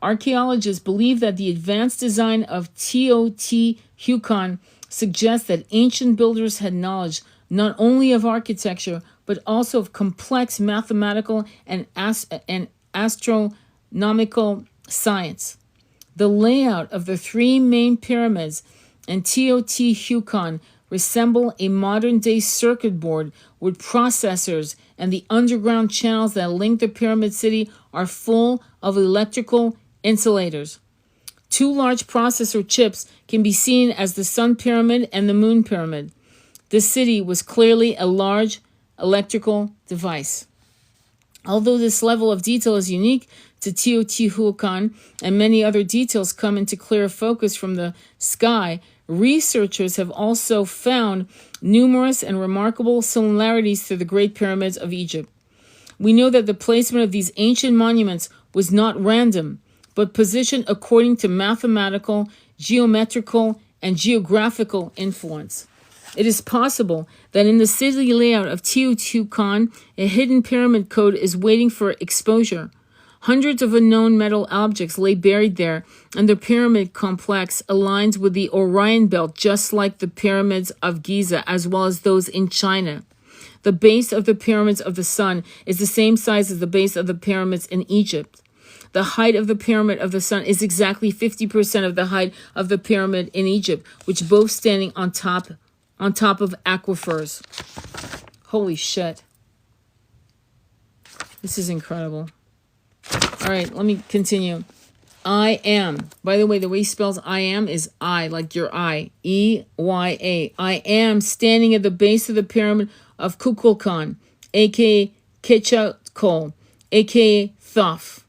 S1: believe that the advanced design of Teotihuacan suggests that ancient builders had knowledge not only of architecture, but also of complex mathematical and astronomical science. The layout of the three main pyramids in Teotihuacan resemble a modern-day circuit board with processors, and the underground channels that link the pyramid city are full of electrical insulators. Two large processor chips can be seen as the Sun Pyramid and the Moon Pyramid. The city was clearly a large electrical device. Although this level of detail is unique to Teotihuacan and many other details come into clear focus from the sky, researchers have also found numerous and remarkable similarities to the Great Pyramids of Egypt. We know that the placement of these ancient monuments was not random, but positioned according to mathematical, geometrical, and geographical influence. It is possible that in the city layout of Teotihuacan, a hidden pyramid code is waiting for exposure. Hundreds of unknown metal objects lay buried there, and the pyramid complex aligns with the Orion Belt, just like the pyramids of Giza, as well as those in China. The base of the pyramids of the sun is the same size as the base of the pyramids in Egypt. The height of the pyramid of the sun is exactly 50% of the height of the pyramid in Egypt, which both standing on top of aquifers. Holy shit. This is incredible. All right, let me continue. I am. By the way he spells I am is I, like your eye. E-Y-A. I am standing at the base of the pyramid of Kukulkan, a.k.a. Quetzalcoatl, a.k.a. Thoth.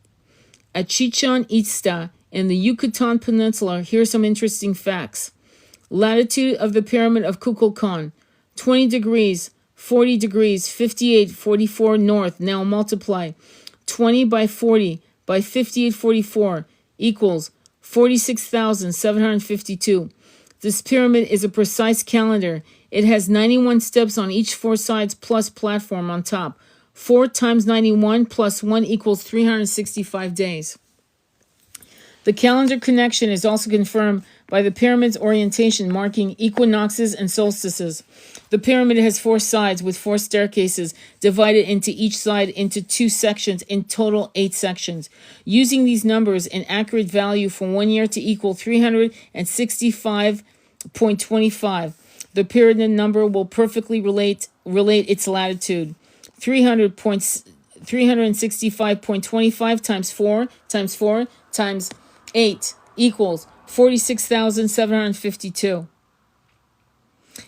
S1: At Chichen Itza in the Yucatan Peninsula, here are some interesting facts. Latitude of the pyramid of Kukulkan, 20 degrees, 40 degrees, 58, 44 north. Now multiply. 20 by 40 by 5844 equals 46,752. This pyramid is a precise calendar. It has 91 steps on each four sides plus platform on top. 4 times 91 plus 1 equals 365 days. The calendar connection is also confirmed by the pyramid's orientation marking equinoxes and solstices. The pyramid has 4 sides with 4 staircases divided into each side into 2 sections, in total 8 sections. Using these numbers, an accurate value for 1 year to equal 365.25. The pyramid number will perfectly relate its latitude. 365.25 times 4 times 4 times 8 equals 46,752.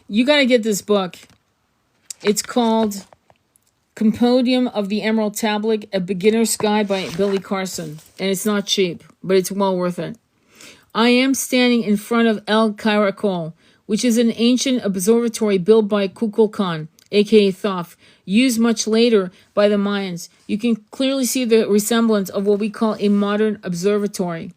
S1: You got to get this book. It's called Compendium of the Emerald Tablet, A Beginner's Guide by Billy Carson. And it's not cheap, but it's well worth it. I am standing in front of El Caracol, which is an ancient observatory built by Kukulkan, a.k.a. Thoth, used much later by the Mayans. You can clearly see the resemblance of what we call a modern observatory.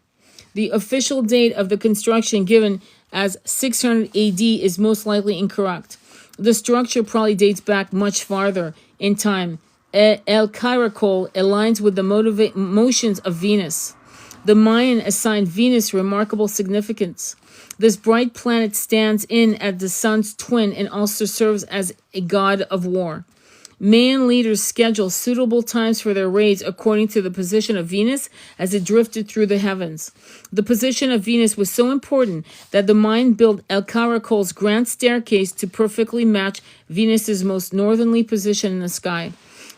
S1: The official date of the construction given as 600 AD is most likely incorrect. The structure probably dates back much farther in time. El Caracol aligns with the motions of Venus. The Mayan assigned Venus remarkable significance. This bright planet stands in as the sun's twin and also serves as a god of war. Mayan leaders scheduled suitable times for their raids according to the position of Venus as it drifted through the heavens. The position of Venus was so important that the Mayan built El Caracol's grand staircase to perfectly match Venus's most northerly position in the sky.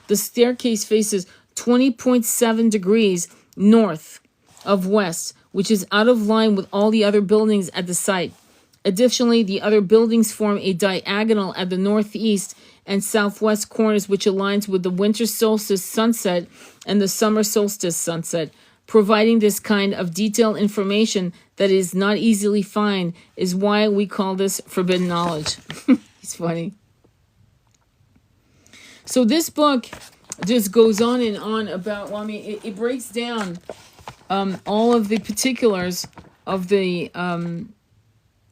S1: The staircase faces 20.7 degrees north of west, which is out of line with all the other buildings at the site. Additionally, the other buildings form a diagonal at the northeast and southwest corners, which aligns with the winter solstice sunset and the summer solstice sunset. Providing this kind of detailed information that is not easily found is why we call this forbidden knowledge. It's funny. So this book just goes on and on about, well, I mean, it breaks down all of the particulars of the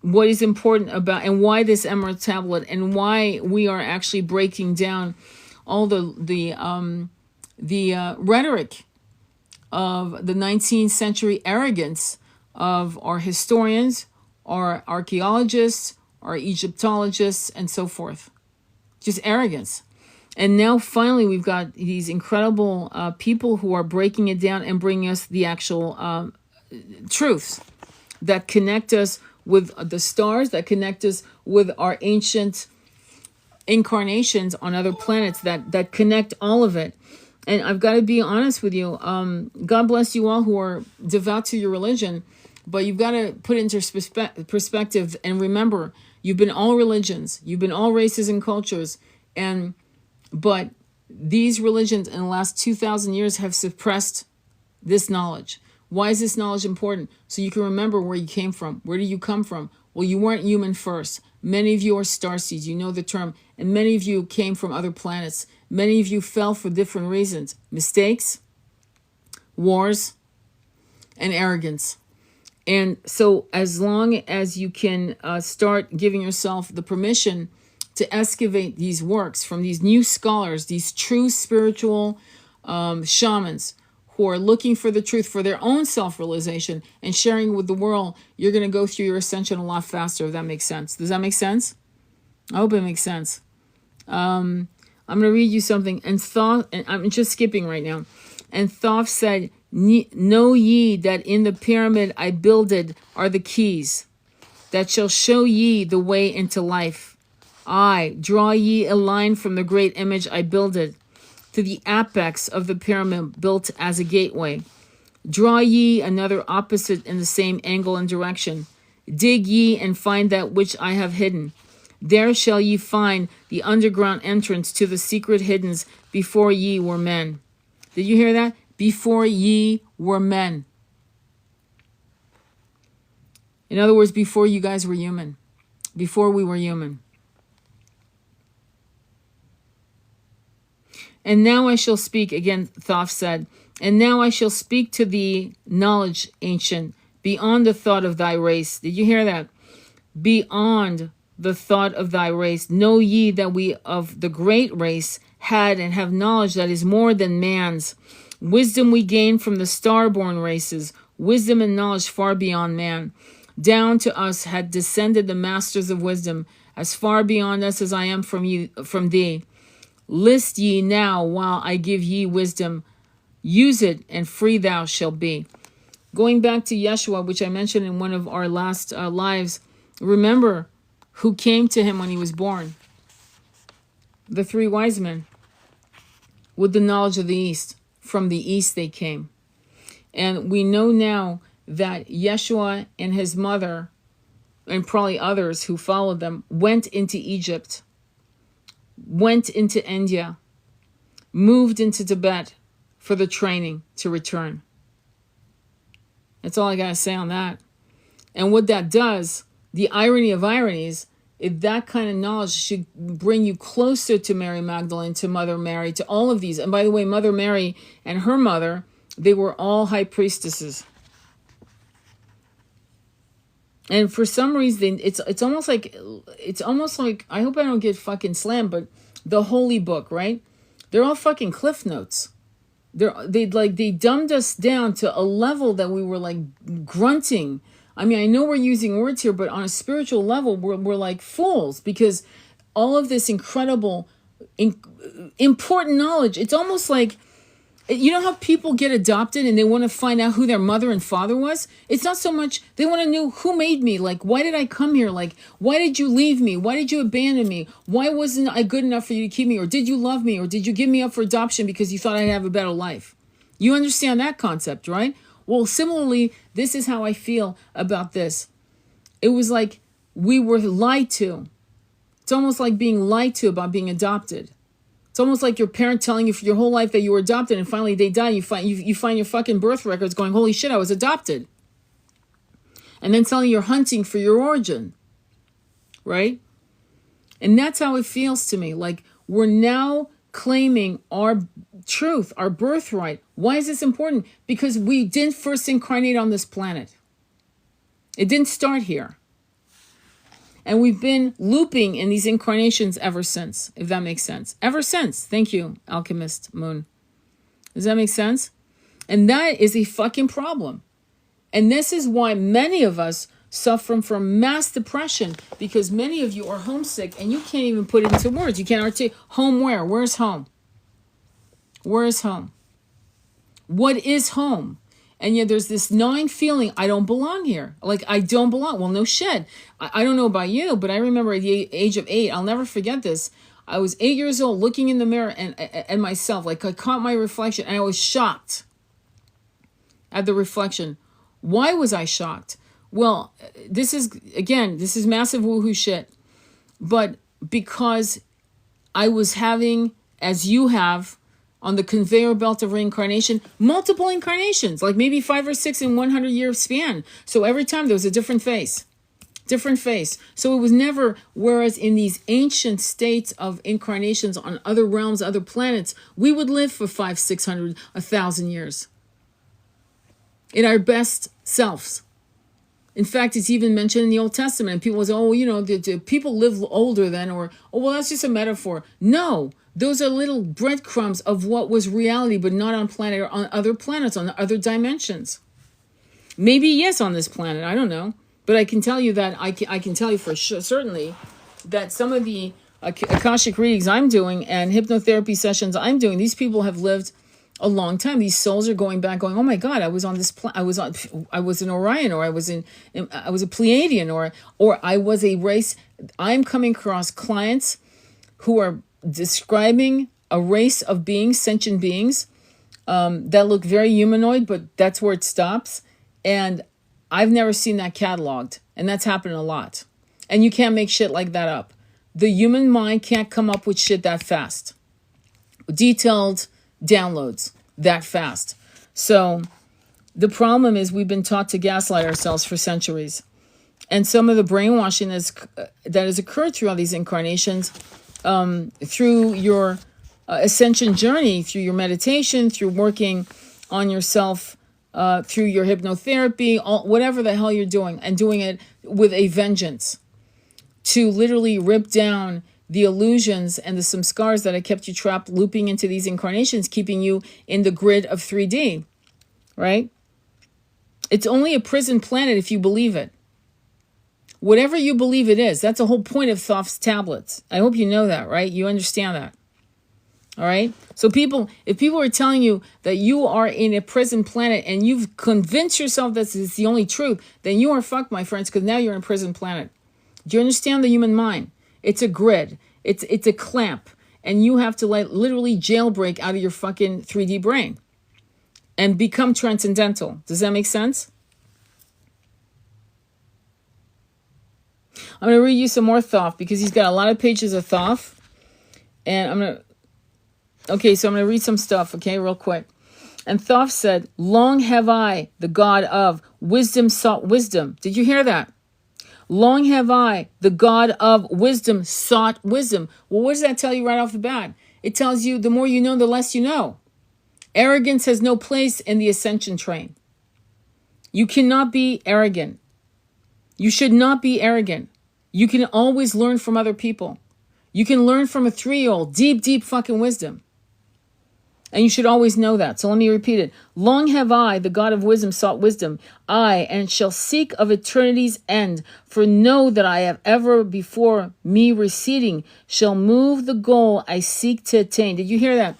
S1: what is important about and why this emerald tablet and why we are actually breaking down all the rhetoric of the 19th century arrogance of our historians, our archaeologists, our Egyptologists, and so forth. Just arrogance. And now finally we've got these incredible people who are breaking it down and bringing us the actual truths that connect us with the stars, that connect us with our ancient incarnations on other planets, that connect all of it. And I've got to be honest with you. God bless you all who are devout to your religion, but you've got to put it into perspective and remember, you've been all religions, you've been all races and cultures, but these religions in the last 2,000 years have suppressed this knowledge. Why is this knowledge important? So you can remember where you came from. Where do you come from? Well, you weren't human first. Many of you are starseeds. You know the term. And many of you came from other planets. Many of you fell for different reasons. Mistakes, wars, and arrogance. And so as long as you can start giving yourself the permission to excavate these works from these new scholars, these true spiritual shamans who are looking for the truth for their own self-realization and sharing with the world, you're going to go through your ascension a lot faster, if that makes sense. Does that make sense? I hope it makes sense. I'm going to read you something. And Thoth, and I'm just skipping right now. And Thoth said, know ye that in the pyramid I builded are the keys that shall show ye the way into life. I draw ye a line from the great image I builded to the apex of the pyramid built as a gateway. Draw ye another opposite in the same angle and direction. Dig ye and find that which I have hidden. There shall ye find the underground entrance to the secret hiddens before ye were men. Did you hear that? Before ye were men. In other words, before you guys were human. Before we were human. And now I shall speak, again, Thoth said, and now I shall speak to thee, knowledge ancient, beyond the thought of thy race. Did you hear that? Beyond the thought of thy race. Know ye that we of the great race had and have knowledge that is more than man's. Wisdom we gain from the star-born races, wisdom and knowledge far beyond man. Down to us had descended the masters of wisdom, as far beyond us as I am from thee. List ye now while I give ye wisdom. Use it, and free thou shalt be. Going back to Yeshua, which I mentioned in one of our last lives, remember who came to him when he was born. The three wise men with the knowledge of the East. From the East they came. And we know now that Yeshua and his mother, and probably others who followed them, went into Egypt, went into India, moved into Tibet for the training to return. That's all I got to say on that. And what that does, the irony of ironies, if that kind of knowledge should bring you closer to Mary Magdalene, to Mother Mary, to all of these. And by the way, Mother Mary and her mother, they were all high priestesses. And for some reason, it's almost like I hope I don't get fucking slammed, but the holy book, right? They're all fucking cliff notes. They dumbed us down to a level that we were like grunting. I mean, I know we're using words here, but on a spiritual level, we're like fools because all of this incredible, important knowledge. It's almost like, you know how people get adopted and they want to find out who their mother and father was? It's not so much, they want to know who made me. Like, why did I come here? Like, why did you leave me? Why did you abandon me? Why wasn't I good enough for you to keep me? Or did you love me? Or did you give me up for adoption because you thought I'd have a better life? You understand that concept, right? Well, similarly, this is how I feel about this. It was like we were lied to. It's almost like being lied to about being adopted. It's almost like your parent telling you for your whole life that you were adopted, and finally they die. You find your fucking birth records going, holy shit, I was adopted. And then telling you're hunting for your origin, right? And that's how it feels to me. Like we're now claiming our truth, our birthright. Why is this important? Because we didn't first incarnate on this planet. It didn't start here. And we've been looping in these incarnations ever since, if that makes sense. Ever since. Thank you, Alchemist Moon. Does that make sense? And that is a fucking problem. And this is why many of us suffer from mass depression, because many of you are homesick and you can't even put it into words. You can't articulate. Home where? Where's home? Where is home? What is home? And yet there's this gnawing feeling, I don't belong here. Like, I don't belong. Well, no shit. I don't know about you, but I remember at the age of 8, I'll never forget this. I was 8 years old looking in the mirror and myself, like I caught my reflection and I was shocked at the reflection. Why was I shocked? Well, this is massive woohoo shit. But because I was having, as you have, on the conveyor belt of reincarnation, multiple incarnations, like maybe 5 or 6 in 100-year span. So every time there was a different face. So it was never, whereas in these ancient states of incarnations on other realms, other planets, we would live for 500, 600, 1,000 years. In our best selves. In fact, it's even mentioned in the Old Testament. And people say, oh, do people live older then? Or, oh, well, that's just a metaphor. No, those are little breadcrumbs of what was reality, but not on planet or on other planets, on other dimensions. Maybe yes, on this planet. I don't know. But I can tell you that, I can tell you for sure, certainly, that some of the Akashic readings I'm doing and hypnotherapy sessions I'm doing, these people have lived a long time. These souls are going back, going, oh my God, I was on this. I was an Orion, or I was a Pleiadian, or I was a race. I'm coming across clients who are describing a race of beings, sentient beings, that look very humanoid, but that's where it stops. And I've never seen that cataloged, and that's happening a lot. And you can't make shit like that up. The human mind can't come up with shit that fast. Detailed downloads that fast. So the problem is we've been taught to gaslight ourselves for centuries. And some of the brainwashing that has occurred through all these incarnations, through your ascension journey, through your meditation, through working on yourself, through your hypnotherapy, whatever the hell you're doing, and doing it with a vengeance to literally rip down the illusions and the samskars that have kept you trapped, looping into these incarnations, keeping you in the grid of 3D, right? It's only a prison planet if you believe it. Whatever you believe it is, that's the whole point of Thoth's tablets. I hope you know that, right? You understand that. All right? So if people are telling you that you are in a prison planet and you've convinced yourself that it's the only truth, then you are fucked, my friends, because now you're in a prison planet. Do you understand the human mind? It's a grid. It's a clamp. And you have to literally jailbreak out of your fucking 3D brain and become transcendental. Does that make sense? I'm going to read you some more Thoth because he's got a lot of pages of Thoth. And I'm going to read some stuff, okay, real quick. And Thoth said, long have I, the God of wisdom, sought wisdom. Did you hear that? Long have I, the God of wisdom, sought wisdom. Well, what does that tell you right off the bat? It tells you the more you know, the less you know. Arrogance has no place in the ascension train. You cannot be arrogant. You should not be arrogant. You can always learn from other people. You can learn from a 3-year-old, deep fucking wisdom. And you should always know that. So let me repeat it. Long have I, the God of wisdom, sought wisdom. I, and shall seek of eternity's end. For know that I have ever before me receding, shall move the goal I seek to attain. Did you hear that?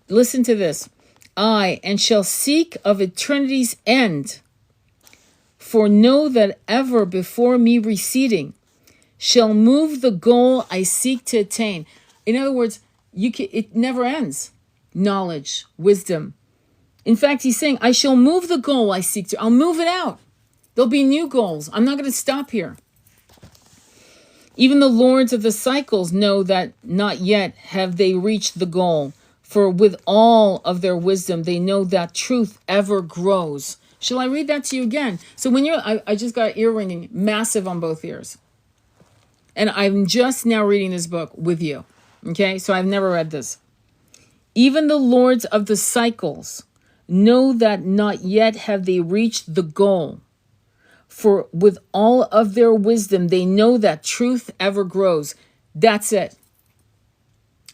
S1: Listen to this. I, and shall seek of eternity's end. For know that ever before me receding, shall move the goal I seek to attain. In other words, it never ends. Knowledge, wisdom, In fact, he's saying, I shall move the goal I seek to. I'll move it out. There'll be new goals. I'm not going to stop here. Even the lords of the cycles know that not yet have they reached the goal. For with all of their wisdom, they know that truth ever grows. Shall I read that to you again? So when I just got ear ringing, massive on both ears. And I'm just now reading this book with you. Okay, so I've never read this. Even the lords of the cycles know that not yet have they reached the goal. For with all of their wisdom, they know that truth ever grows. That's it.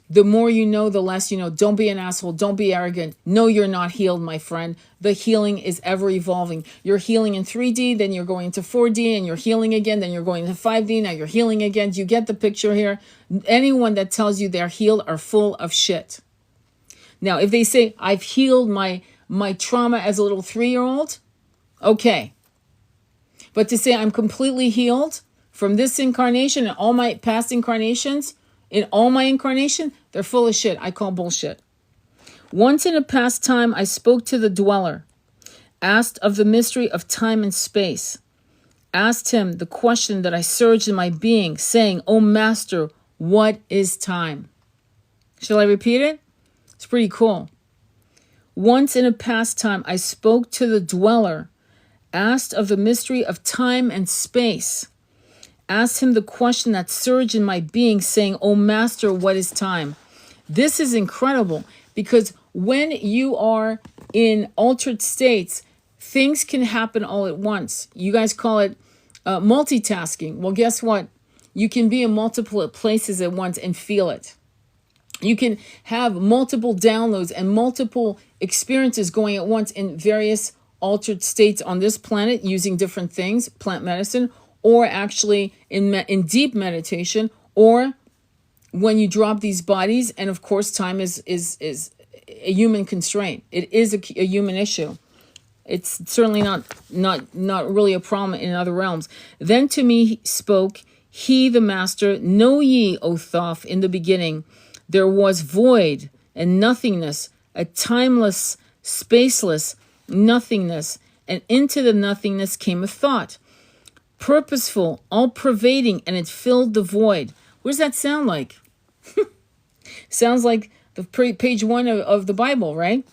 S1: The more you know, the less you know. Don't be an asshole. Don't be arrogant. No, you're not healed, my friend. The healing is ever evolving. You're healing in 3D, then you're going to 4D, and you're healing again, then you're going to 5D, now you're healing again. Do you get the picture here? Anyone that tells you they're healed are full of shit. Now, if they say, I've healed my trauma as a little 3-year-old, okay. But to say I'm completely healed from this incarnation and all my past incarnations, in all my incarnation, they're full of shit. I call bullshit. Once in a past time, I spoke to the dweller, asked of the mystery of time and space, asked him the question that I surged in my being, saying, O Master, what is time? Shall I repeat it? It's pretty cool. Once in a past time, I spoke to the dweller, asked of the mystery of time and space, asked him the question that surged in my being, saying, O Master, what is time? This is incredible because when you are in altered states, things can happen all at once. You guys call it multitasking. Well, guess what? You can be in multiple places at once and feel it. You can have multiple downloads and multiple experiences going at once in various altered states on this planet using different things, plant medicine, or actually in deep meditation, or when you drop these bodies. And of course, time is a human constraint. It is a human issue. It's certainly not really a problem in other realms. Then to me spoke he, the master, know ye, O Thoth, in the beginning, there was void and nothingness, a timeless, spaceless nothingness, and into the nothingness came a thought. Purposeful, all-pervading, and it filled the void. What does that sound like? Sounds like the page 1 of the Bible, right?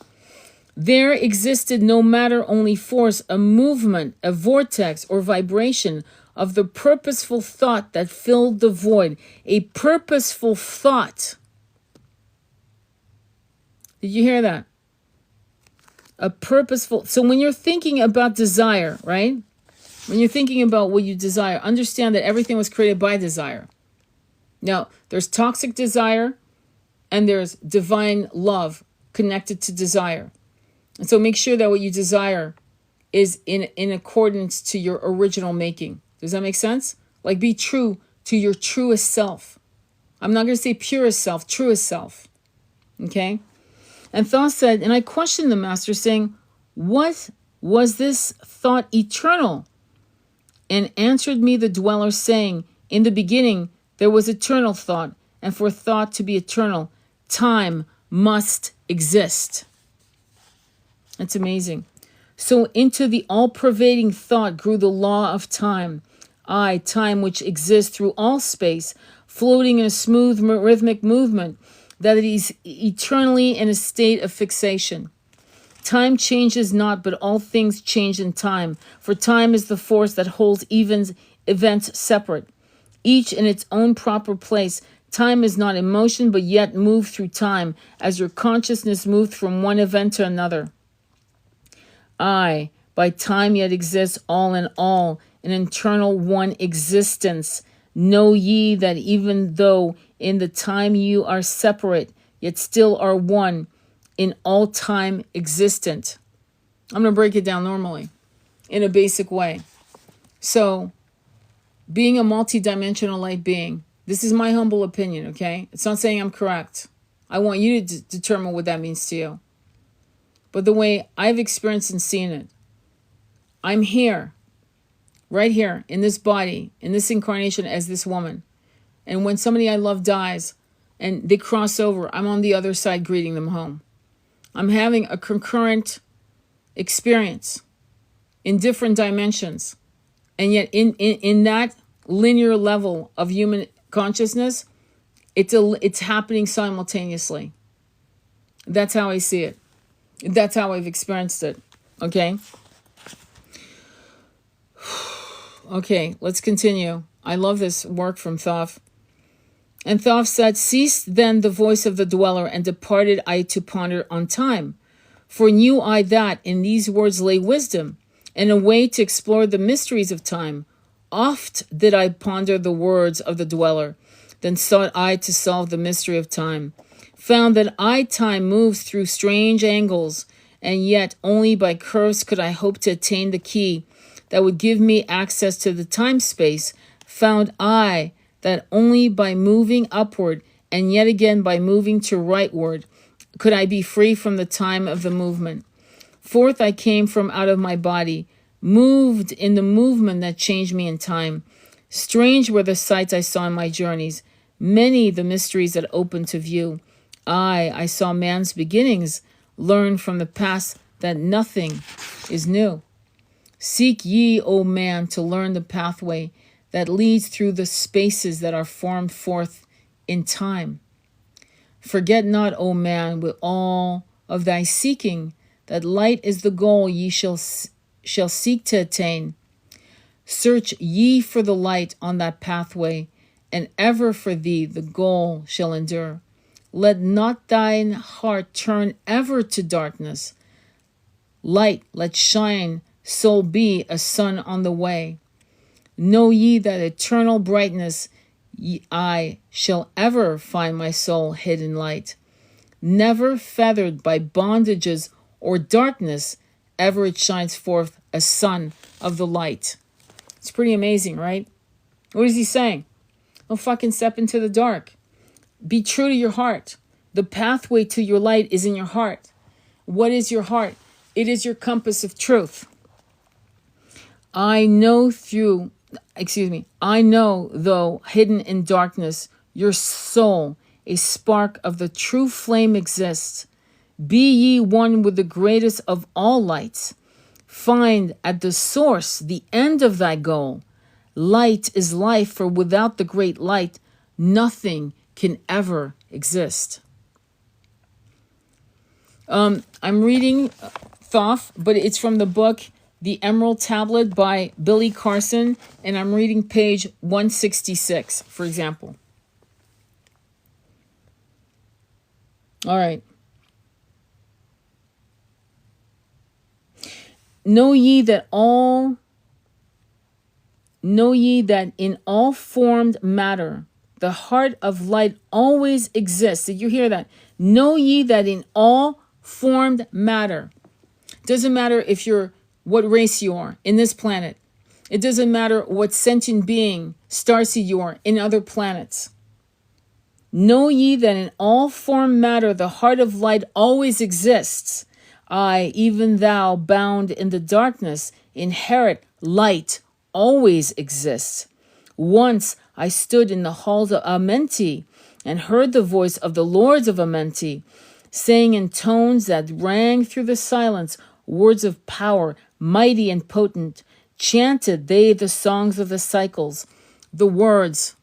S1: There existed no matter, only force, a movement, a vortex, or vibration of the purposeful thought that filled the void. A purposeful thought. Did you hear that? A purposeful... So when you're thinking about desire, right? When you're thinking about what you desire, understand that everything was created by desire. Now, there's toxic desire and there's divine love connected to desire. And so make sure that what you desire is in accordance to your original making. Does that make sense? Like be true to your truest self. I'm not going to say purest self, truest self. Okay? And Thoth said, and I questioned the master saying, what was this thought eternal? And answered me the dweller, saying, in the beginning there was eternal thought, and for thought to be eternal, time must exist. That's amazing. So into the all-pervading thought grew the law of time. Time which exists through all space, floating in a smooth rhythmic movement, that it is eternally in a state of fixation. Time changes not, but all things change in time. For time is the force that holds events separate, each in its own proper place. Time is not in motion, but yet moved through time, as your consciousness moved from one event to another. By time yet exists all in all, an eternal one existence. Know ye that even though in the time you are separate, yet still are one, in all time existent. I'm going to break it down normally, in a basic way. So, being a multidimensional light being, this is my humble opinion, okay? It's not saying I'm correct. I want you to determine what that means to you. But the way I've experienced and seen it, I'm here, right here, in this body, in this incarnation as this woman. And when somebody I love dies and they cross over, I'm on the other side greeting them home. I'm having a concurrent experience in different dimensions. And yet in that linear level of human consciousness, it's happening simultaneously. That's how I see it. That's how I've experienced it. Okay? Okay, let's continue. I love this work from Thoth. And Thoth said, ceased then the voice of the dweller, and departed I to ponder on time. For knew I that in these words lay wisdom, and a way to explore the mysteries of time. Oft did I ponder the words of the dweller, then sought I to solve the mystery of time. Found that time moves through strange angles, and yet only by curves could I hope to attain the key that would give me access to the time-space. Found I that only by moving upward, and yet again by moving to rightward, could I be free from the time of the movement. Forth I came from out of my body, moved in the movement that changed me in time. Strange were the sights I saw in my journeys, many the mysteries that opened to view. I saw man's beginnings, learned from the past that nothing is new. Seek ye, O man, to learn the pathway that leads through the spaces that are formed forth in time. Forget not, O man, with all of thy seeking, that light is the goal ye shall seek to attain. Search ye for the light on that pathway, and ever for thee the goal shall endure. Let not thine heart turn ever to darkness. Light let shine, soul be a sun on the way. Know ye that eternal brightness I shall ever find my soul hid in light. Never feathered by bondages or darkness, ever it shines forth a sun of the light. It's pretty amazing, right? What is he saying? Don't fucking step into the dark. Be true to your heart. The pathway to your light is in your heart. What is your heart? It is your compass of truth. I know, though hidden in darkness, your soul, a spark of the true flame exists. Be ye one with the greatest of all lights. Find at the source the end of thy goal. Light is life, for without the great light, nothing can ever exist. I'm reading Thoth, but it's from the book The Emerald Tablet by Billy Carson, and I'm reading page 166, for example. All right. Know ye that in all formed matter, the heart of light always exists. Did you hear that? Know ye that in all formed matter. Doesn't matter if you're what race you are in this planet. It doesn't matter what sentient being, starseed you are in other planets. Know ye that in all formed matter, the heart of light always exists. I, even thou, bound in the darkness, inherit light always exists. Once I stood in the halls of Amenti and heard the voice of the lords of Amenti, saying in tones that rang through the silence, words of power, mighty and potent. Chanted they the songs of the cycles, the words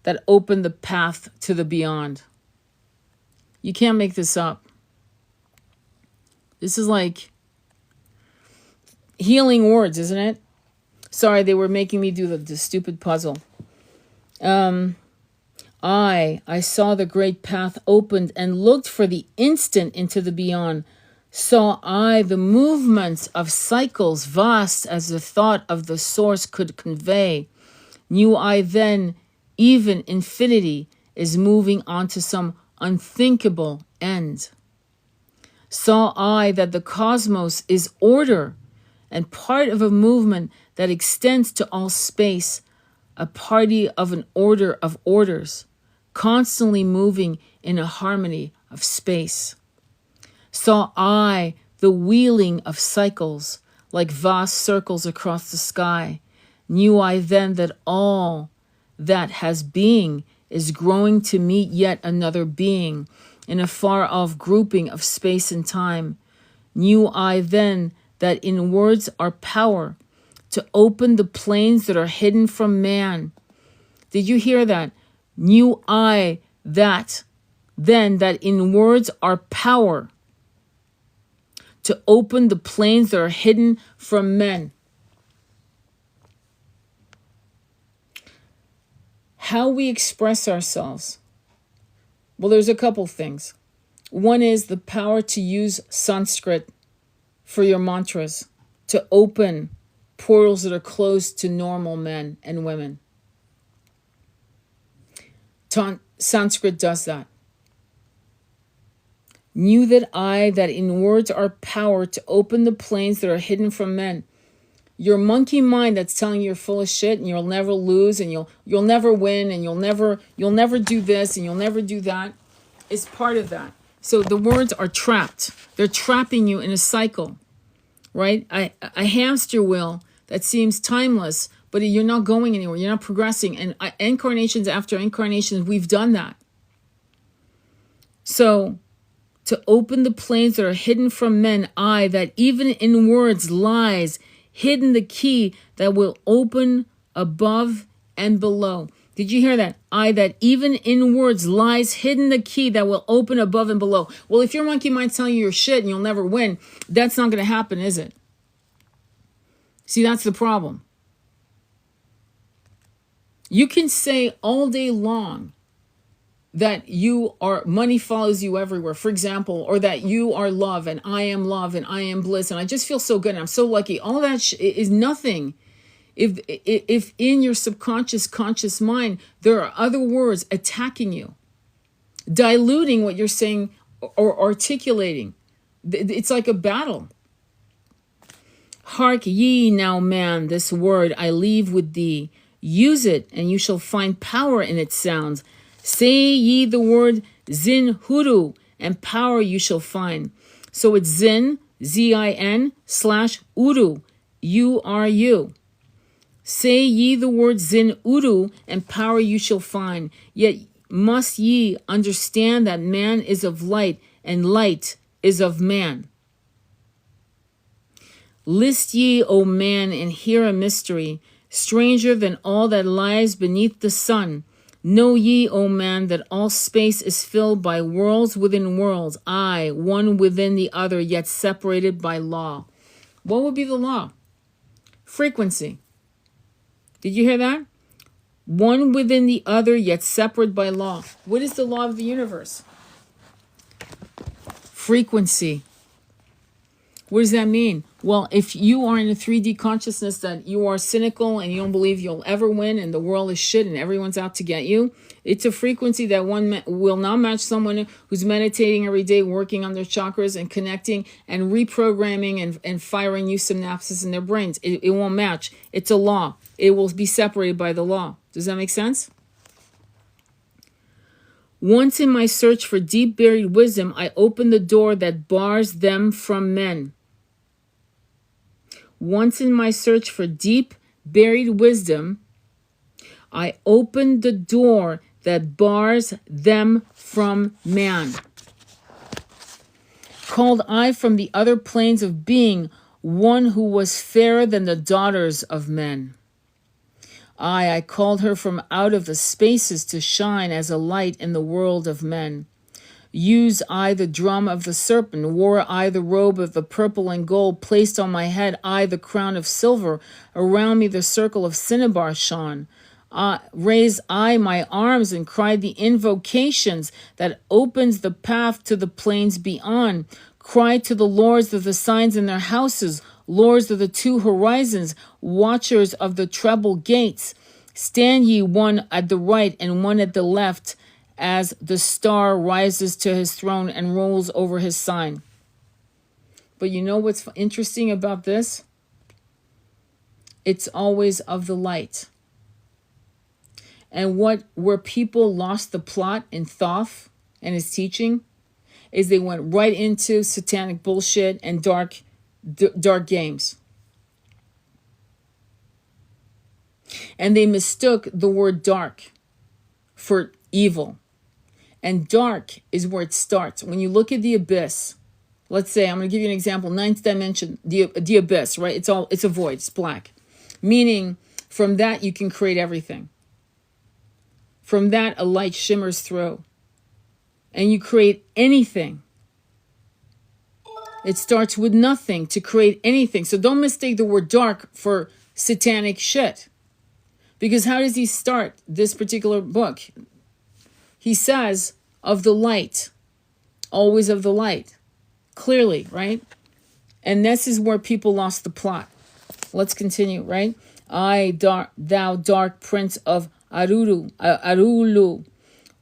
S1: that open the path to the beyond. You can't make this up. This is like healing words, isn't it? Sorry, they were making me do the stupid puzzle. I saw the great path opened and looked for the instant into the beyond. Saw I the movements of cycles vast as the thought of the source could convey. Knew I then even infinity is moving on to some unthinkable end. Saw I that the cosmos is order and part of a movement that extends to all space, a party of an order of orders, constantly moving in a harmony of space. Saw I the wheeling of cycles like vast circles across the sky. Knew I then that all that has being is growing to meet yet another being in a far-off grouping of space and time. Knew I then that in words are power to open the planes that are hidden from man. Did you hear that? Knew I that then that in words are power to open the planes that are hidden from men. How we express ourselves. Well, there's a couple things. One is the power to use Sanskrit for your mantras, to open portals that are closed to normal men and women. Sanskrit does that. Knew that in words are power to open the planes that are hidden from men. Your monkey mind that's telling you you're full of shit and you'll never lose and you'll never win and you'll never do this and you'll never do that is part of that. So the words are trapped. They're trapping you in a cycle, right? A hamster wheel that seems timeless, but you're not going anywhere. You're not progressing. And incarnations after incarnations, we've done that. So to open the planes that are hidden from men, that even in words lies hidden the key that will open above and below. Did you hear that? That even in words lies hidden the key that will open above and below. Well, if your monkey mind's telling you you're shit and you'll never win, that's not going to happen, is it? See, that's the problem. You can say all day long that money follows you everywhere, for example, or that you are love and I am bliss and I just feel so good and I'm so lucky. All that is nothing if in your subconscious conscious mind there are other words attacking you, diluting what you're saying or articulating. It's like a battle. Hark ye now, man, this word I leave with thee. Use it and you shall find power in its sounds. Say ye the word Zin Huru, and power you shall find. So it's Zin, Z-I-N, / Uru, U-R-U. Say ye the word Zin Uru, and power you shall find. Yet must ye understand that man is of light, and light is of man. List ye, O man, and hear a mystery, stranger than all that lies beneath the sun. Know ye, O man, that all space is filled by worlds within worlds, one within the other, yet separated by law. What would be the law? Frequency. Did you hear that? One within the other, yet separate by law. What is the law of the universe? Frequency. What does that mean? Well, if you are in a 3D consciousness that you are cynical and you don't believe you'll ever win and the world is shit and everyone's out to get you, it's a frequency that will not match someone who's meditating every day, working on their chakras and connecting and reprogramming and firing new synapses in their brains. It won't match. It's a law. It will be separated by the law. Does that make sense? Once in my search for deep buried wisdom, I opened the door that bars them from men. Once in my search for deep buried wisdom, I opened the door that bars them from man. Called I from the other planes of being one who was fairer than the daughters of men. I called her from out of the spaces to shine as a light in the world of men. Used I the drum of the serpent, wore I the robe of the purple and gold, placed on my head I the crown of silver, around me the circle of cinnabar shone. Raised I my arms and cried the invocations that opens the path to the plains beyond. Cried to the lords of the signs in their houses, lords of the two horizons, watchers of the treble gates. Stand ye one at the right and one at the left, as the star rises to his throne and rolls over his sign. But you know what's interesting about this? It's always of the light. And where people lost the plot in Thoth and his teaching is they went right into satanic bullshit and dark games. And they mistook the word dark for evil. And dark is where it starts. When you look at the abyss, let's say, I'm going to give you an example, ninth dimension, the abyss, right? It's a void, it's black. Meaning, from that you can create everything. From that, a light shimmers through. And you create anything. It starts with nothing to create anything. So don't mistake the word dark for satanic shit. Because how does he start this particular book? He says, of the light. Always of the light. Clearly, right? And this is where people lost the plot. Let's continue, right? Thou dark prince of Arulu,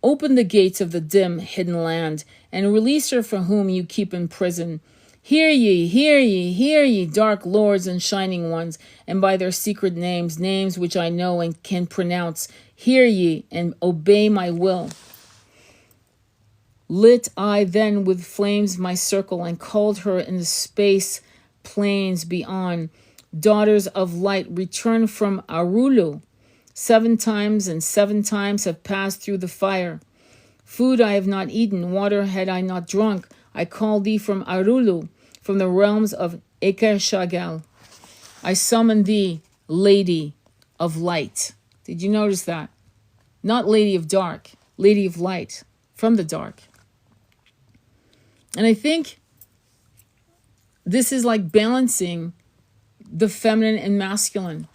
S1: open the gates of the dim, hidden land, and release her for whom you keep in prison. Hear ye, hear ye, hear ye, dark lords and shining ones, and by their secret names, names which I know and can pronounce, hear ye, and obey my will. Lit I then with flames my circle, and called her in the space plains beyond. Daughters of light, return from Arulu. 7 times and 7 times have passed through the fire. Food I have not eaten, water had I not drunk. I call thee from Arulu, from the realms of Eker Shagal. I summon thee, lady of light. Did you notice that? Not lady of dark, lady of light, from the dark. And I think this is like balancing the feminine and masculine,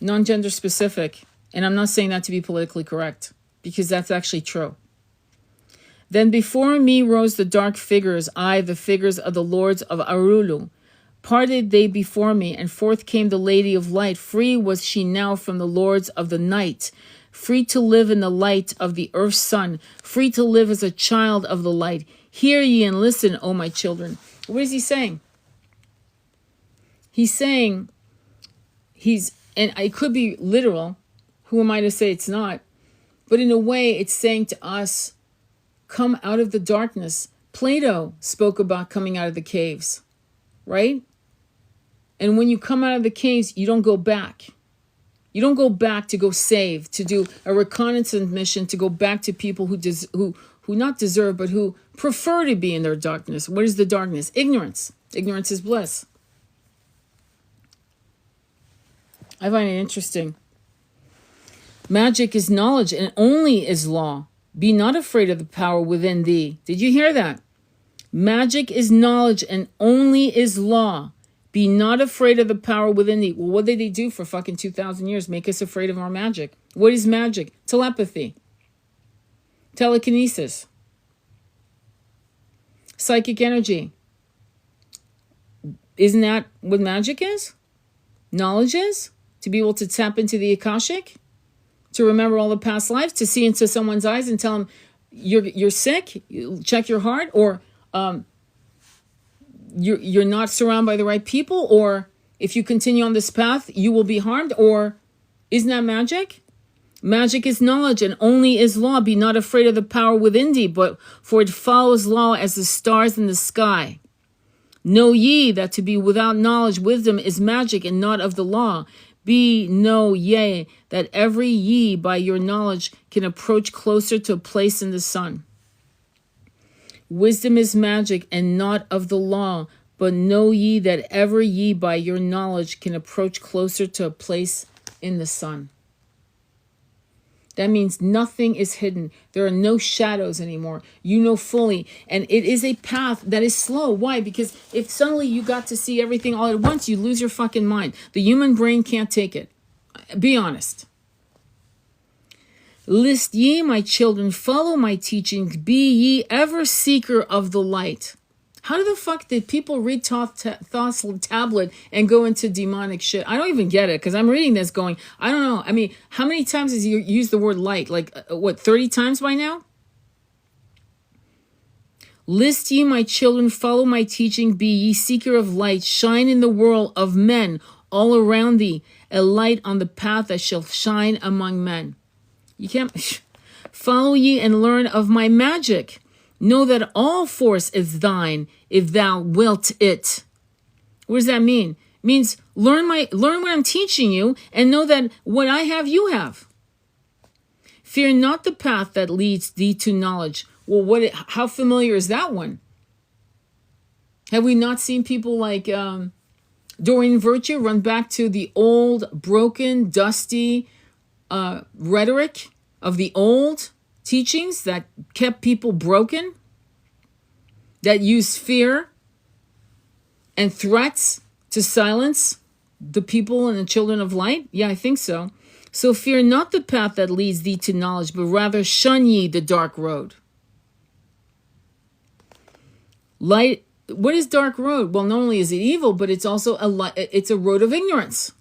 S1: non-gender specific. And I'm not saying that to be politically correct, because that's actually true. Then before me rose the dark figures, the figures of the lords of Arulu. Parted they before me, and forth came the lady of light. Free was she now from the lords of the night, free to live in the light of the earth's sun, free to live as a child of the light. Hear ye and listen, O my children. What is he saying? He's saying, and it could be literal. Who am I to say it's not? But in a way, it's saying to us, come out of the darkness. Plato spoke about coming out of the caves, right? And when you come out of the caves, you don't go back. You don't go back to go save, to do a reconnaissance mission, to go back to people who not deserve, but who prefer to be in their darkness. What is the darkness? Ignorance. Ignorance is bliss. I find it interesting. Magic is knowledge and only is law. Be not afraid of the power within thee. Did you hear that? Magic is knowledge and only is law. Be not afraid of the power within thee. Well, what did they do for fucking 2,000 years? Make us afraid of our magic. What is magic? Telepathy. Telekinesis. Psychic energy. Isn't that what magic is? Knowledge is? To be able to tap into the Akashic? To remember all the past lives? To see into someone's eyes and tell them you're sick? Check your heart? Or you're not surrounded by the right people? Or if you continue on this path, you will be harmed? Or isn't that magic? Magic is knowledge and only is law. Be not afraid of the power within thee, but for it follows law as the stars in the sky. Know ye that to be without knowledge, wisdom is magic and not of the law. Know ye that every ye by your knowledge can approach closer to a place in the sun. Wisdom is magic and not of the law, but know ye that every ye by your knowledge can approach closer to a place in the sun. That means nothing is hidden. There are no shadows anymore. You know fully. And it is a path that is slow. Why? Because if suddenly you got to see everything all at once, you lose your fucking mind. The human brain can't take it. Be honest. List ye, my children, follow my teachings. Be ye ever seeker of the light. How the fuck did people read Thoth's tablet and go into demonic shit? I don't even get it, because I'm reading this going, I don't know. I mean, how many times has he used the word light? Like, 30 times by now? List ye, my children, follow my teaching. Be ye seeker of light. Shine in the world of men all around thee. A light on the path that shall shine among men. You can't... Follow ye and learn of my magic. Know that all force is thine if thou wilt it. What does that mean? It means learn what I'm teaching you and know that what I have, you have. Fear not the path that leads thee to knowledge. Well, how familiar is that one? Have we not seen people like Doreen Virtue run back to the old, broken, dusty rhetoric of the old teachings that kept people broken, that used fear and threats to silence the people and the children of light? Yeah, I think so. So fear not the path that leads thee to knowledge, but rather shun ye the dark road. Light. What is dark road? Well, not only is it evil, but it's also it's a road of ignorance.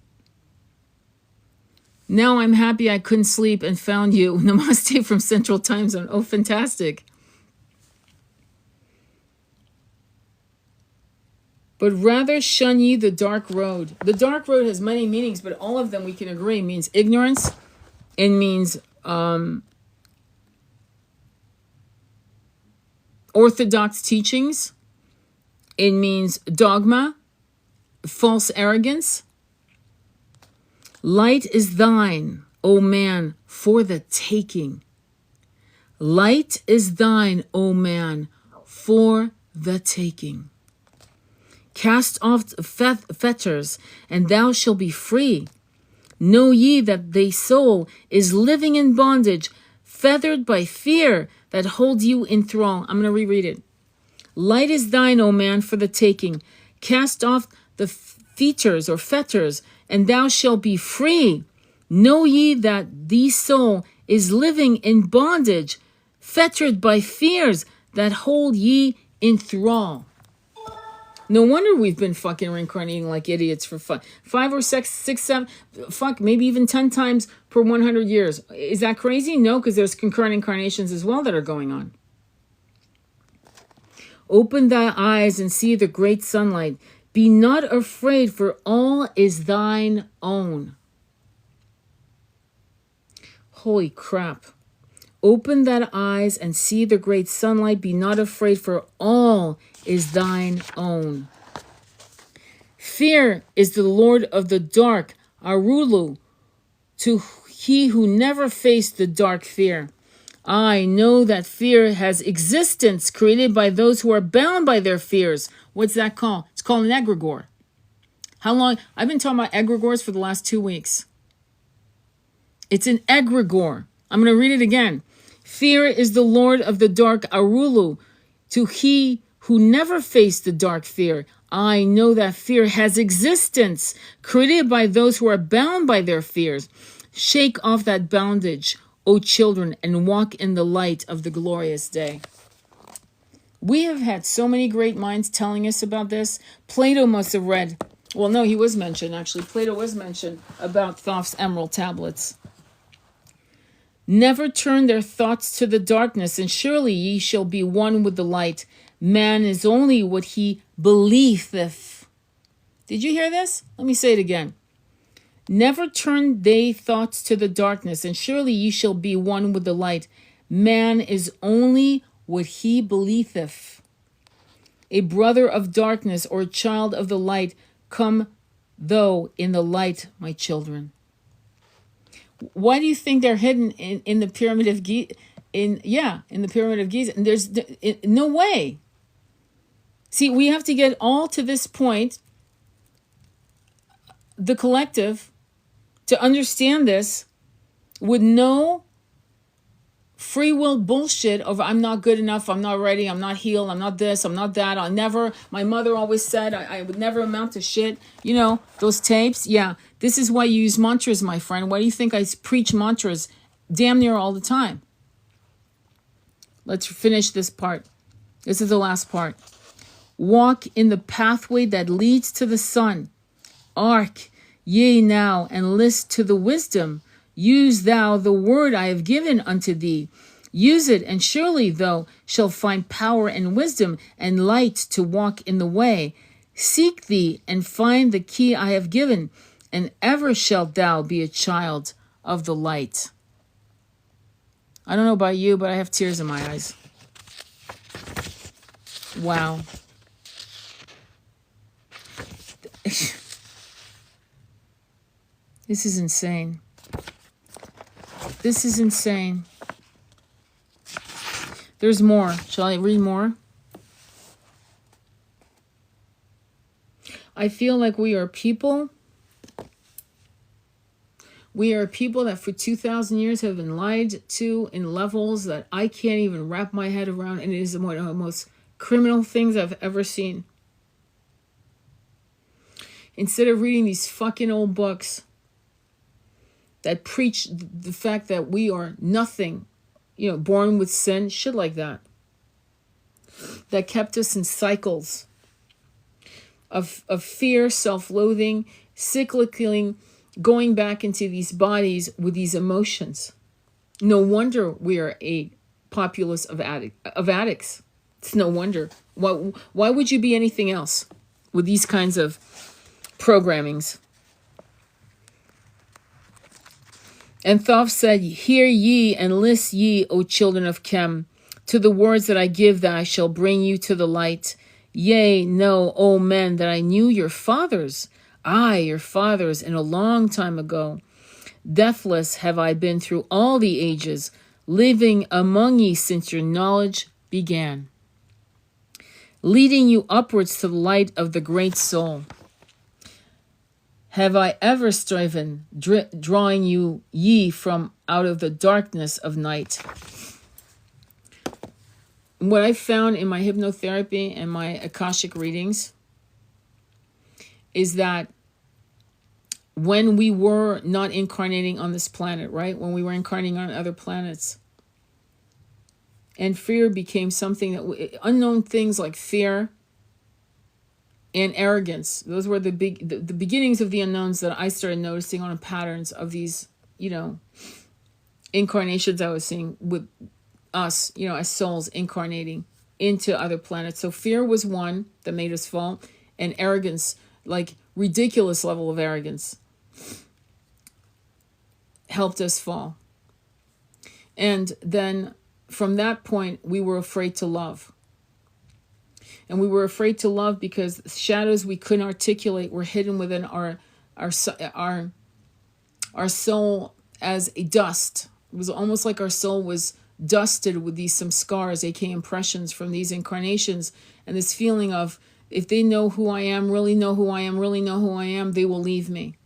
S1: Now I'm happy I couldn't sleep and found you. Namaste from Central Time Zone. Oh, fantastic. But rather shun ye the dark road. The dark road has many meanings, but all of them we can agree means ignorance. It means orthodox teachings. It means dogma, false arrogance. Light is thine, O man, for the taking. Light is thine, O man, for the taking. Cast off fetters, and thou shalt be free. Know ye that thy soul is living in bondage, feathered by fear that holds you in thrall. I'm going to reread it. Light is thine, O man, for the taking. Cast off the fetters, and thou shalt be free. Know ye that thy soul is living in bondage, fettered by fears that hold ye in thrall. No wonder we've been fucking reincarnating like idiots for 5 or 6, 7, maybe even 10 times per 100 years. Is that crazy? No, because there's concurrent incarnations as well that are going on. Open thy eyes and see the great sunlight. Be not afraid, for all is thine own. Holy crap. Open that eyes and see the great sunlight. Be not afraid, for all is thine own. Fear is the lord of the dark, Arulu, to he who never faced the dark fear. I know that fear has existence created by those who are bound by their fears. What's that called? It's called an egregore. How long? I've been talking about egregores for the last 2 weeks. It's an egregore. I'm going to read it again. Fear is the lord of the dark, Arulu, to he who never faced the dark fear. I know that fear has existence created by those who are bound by their fears. Shake off that bondage, O children, and walk in the light of the glorious day. We have had so many great minds telling us about this. Plato must have read, well, no, he was mentioned, actually. Plato was mentioned about Thoth's emerald tablets. Never turn their thoughts to the darkness, and surely ye shall be one with the light. Man is only what he believeth. Did you hear this? Let me say it again. Never turn they thoughts to the darkness, and surely ye shall be one with the light. Man is only what he believeth. A brother of darkness or a child of the light, come thou in the light, my children. Why do you think they're hidden in the pyramid of Giza? In the pyramid of Giza. And there's no way. See, we have to get all to this point, the collective, to understand this with no free will bullshit of I'm not good enough, I'm not ready, I'm not healed, I'm not this, I'm not that, I'll never, my mother always said I would never amount to shit. You know, those tapes. Yeah, this is why you use mantras, my friend. Why do you think I preach mantras damn near all the time? Let's finish this part. This is the last part. Walk in the pathway that leads to the sun. Ark ye now, and list to the wisdom. Use thou the word I have given unto thee. Use it, and surely thou shalt find power and wisdom and light to walk in the way. Seek thee and find the key I have given, and ever shalt thou be a child of the light. I don't know about you, but I have tears in my eyes. Wow. This is insane. This is insane. There's more. Shall I read more? I feel like we are people. We are people that for 2,000 years have been lied to in levels that I can't even wrap my head around. And it is one of the most criminal things I've ever seen. Instead of reading these fucking old books that preach the fact that we are nothing, born with sin, shit like that kept us in cycles of fear, self-loathing, cyclically going back into these bodies with these emotions. No wonder we are a populace of addicts. It's no wonder. Why would you be anything else with these kinds of programmings? And Thoth said, hear ye and list ye, O children of Chem, to the words that I give, that I shall bring you to the light. Yea, know, O men, that I knew your fathers, your fathers, in a long time ago. Deathless have I been through all the ages, living among ye since your knowledge began, leading you upwards to the light of the great soul. Have I ever striven, drawing you ye from out of the darkness of night? What I found in my hypnotherapy and my Akashic readings is that when we were not incarnating on this planet, right? When we were incarnating on other planets, and fear became something that unknown things like fear and arrogance. Those were the beginnings of the unknowns that I started noticing on patterns of these, incarnations I was seeing with us, as souls incarnating into other planets. So fear was one that made us fall, and arrogance, like ridiculous level of arrogance, helped us fall. And then from that point, we were afraid to love. And we were afraid to love because shadows we couldn't articulate were hidden within our soul as a dust. It was almost like our soul was dusted with some scars, aka impressions from these incarnations, and this feeling of, if they know who I am, really know who I am, really know who I am, they will leave me.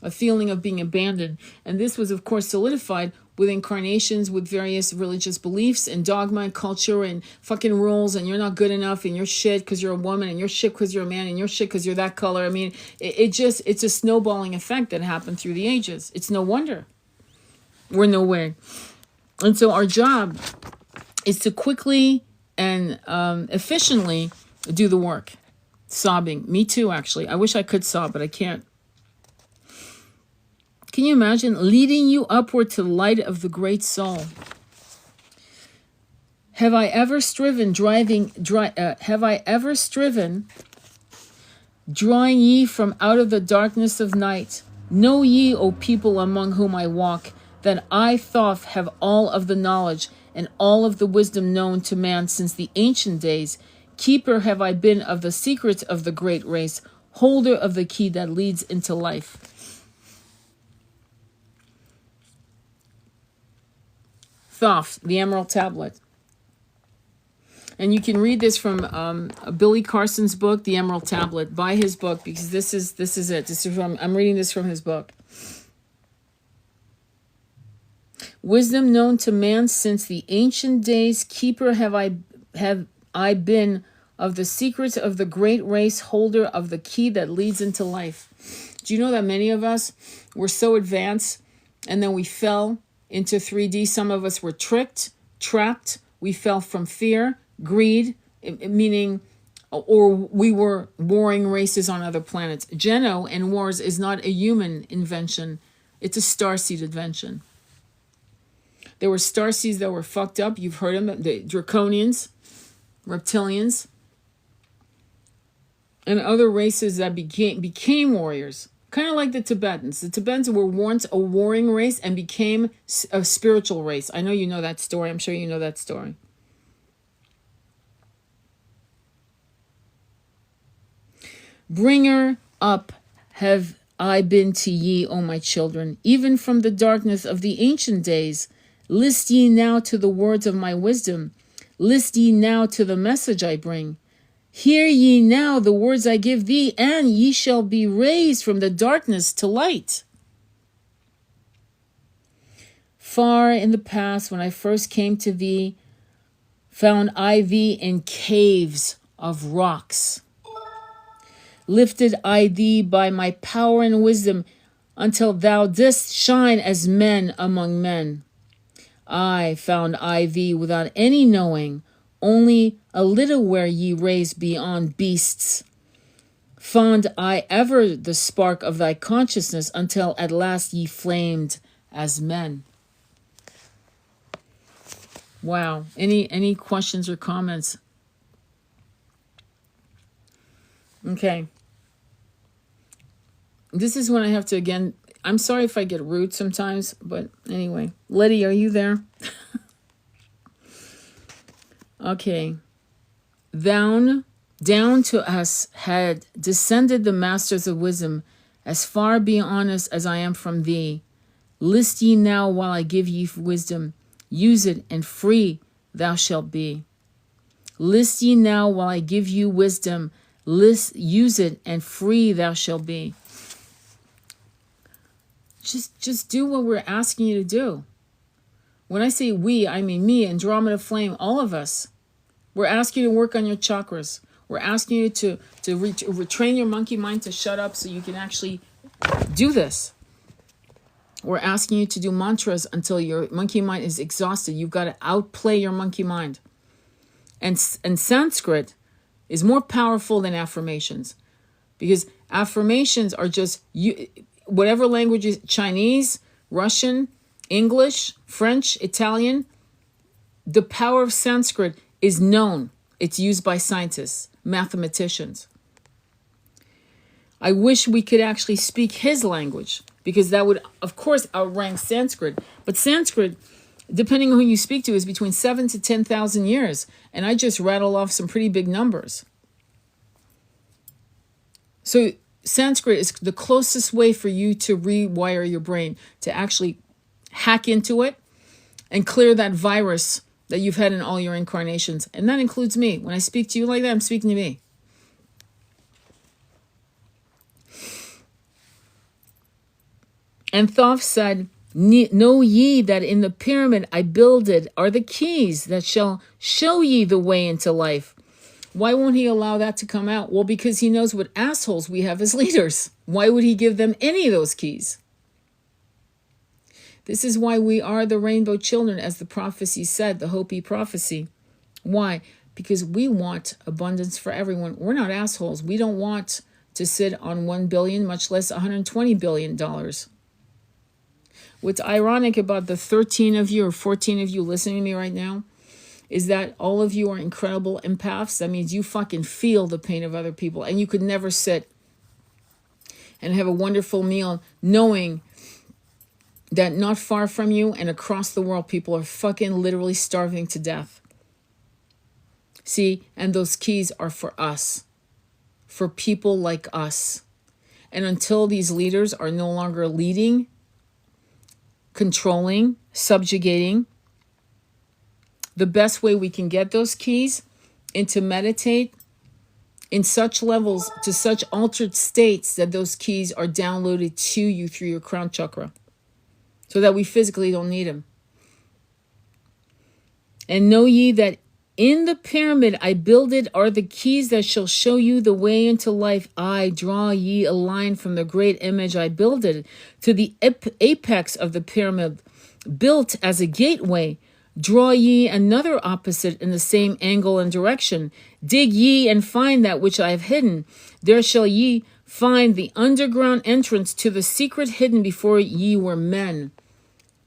S1: A feeling of being abandoned. And this was, of course, solidified with incarnations, with various religious beliefs and dogma and culture and fucking rules, and you're not good enough, and you're shit because you're a woman, and you're shit because you're a man, and you're shit because you're that color. I mean, it's a snowballing effect that happened through the ages. It's no wonder we're nowhere. And so our job is to quickly and efficiently do the work. Sobbing. Me too, actually. I wish I could sob, but I can't. Can you imagine? Leading you upward to the light of the great soul. Have I ever striven drawing ye from out of the darkness of night? Know ye, O people among whom I walk, that I, Thoth, have all of the knowledge and all of the wisdom known to man since the ancient days. Keeper have I been of the secrets of the great race, holder of the key that leads into life. Thoth, the Emerald Tablet. And you can read this from Billy Carson's book, The Emerald Tablet. Buy his book, because this is it. I'm reading this from his book. Wisdom known to man since the ancient days. Keeper have I been of the secrets of the great race, holder of the key that leads into life. Do you know that many of us were so advanced, and then we fell into 3D? Some of us were tricked, trapped. We fell from fear, greed, meaning, or we were warring races on other planets. Geno and wars is not a human invention. It's a starseed invention. There were starseeds that were fucked up. You've heard of them. The draconians, reptilians, and other races that became warriors. Kind of like the Tibetans. The Tibetans were once a warring race and became a spiritual race. I know you know that story. I'm sure you know that story. Bringer up have I been to ye, O my children, even from the darkness of the ancient days. List ye now to the words of my wisdom. List ye now to the message I bring. Hear ye now the words I give thee, and ye shall be raised from the darkness to light. Far in the past, when I first came to thee, found I thee in caves of rocks. Lifted I thee by my power and wisdom, until thou didst shine as men among men. I found I thee without any knowing, only a little where ye raised beyond beasts. Fond I ever the spark of thy consciousness, until at last ye flamed as men. Wow. Any questions or comments? Okay. This is when I have to, again, I'm sorry if I get rude sometimes, but anyway. Letty, are you there? Okay. Down to us had descended the masters of wisdom, as far beyond us as I am from thee. List ye now while I give ye wisdom. Use it, and free thou shalt be. List ye now while I give you wisdom. Use it, and free thou shalt be. Just do what we're asking you to do. When I say we, I mean me, Andromeda Flame, all of us. We're asking you to work on your chakras. We're asking you to retrain your monkey mind to shut up so you can actually do this. We're asking you to do mantras until your monkey mind is exhausted. You've got to outplay your monkey mind. And Sanskrit is more powerful than affirmations, because affirmations are just whatever language is, Chinese, Russian, English, French, Italian. The power of Sanskrit is known. It's used by scientists, mathematicians. I wish we could actually speak his language, because that would, of course, outrank Sanskrit. But Sanskrit, depending on who you speak to, is between 7,000 to 10,000 years. And I just rattle off some pretty big numbers. So Sanskrit is the closest way for you to rewire your brain, to actually hack into it and clear that virus that you've had in all your incarnations. And that includes me. When I speak to you like that, I'm speaking to me. And Thoth said, know ye that in the pyramid I builded are the keys that shall show ye the way into life. Why won't he allow that to come out? Well, because he knows what assholes we have as leaders. Why would he give them any of those keys? This is why we are the rainbow children, as the prophecy said, the Hopi prophecy. Why? Because we want abundance for everyone. We're not assholes. We don't want to sit on $1 billion, much less $120 billion. What's ironic about the 13 of you or 14 of you listening to me right now is that all of you are incredible empaths. That means you fucking feel the pain of other people, and you could never sit and have a wonderful meal knowing that not far from you and across the world, people are fucking literally starving to death. See, and those keys are for us, for people like us. And until these leaders are no longer leading, controlling, subjugating, the best way we can get those keys is to meditate in such levels, to such altered states, that those keys are downloaded to you through your crown chakra, so that we physically don't need them. And know ye that in the pyramid I builded are the keys that shall show you the way into life. I draw ye a line from the great image I builded to the apex of the pyramid, built as a gateway. Draw ye another opposite in the same angle and direction. Dig ye and find that which I have hidden. There shall ye find the underground entrance to the secret hidden before ye were men.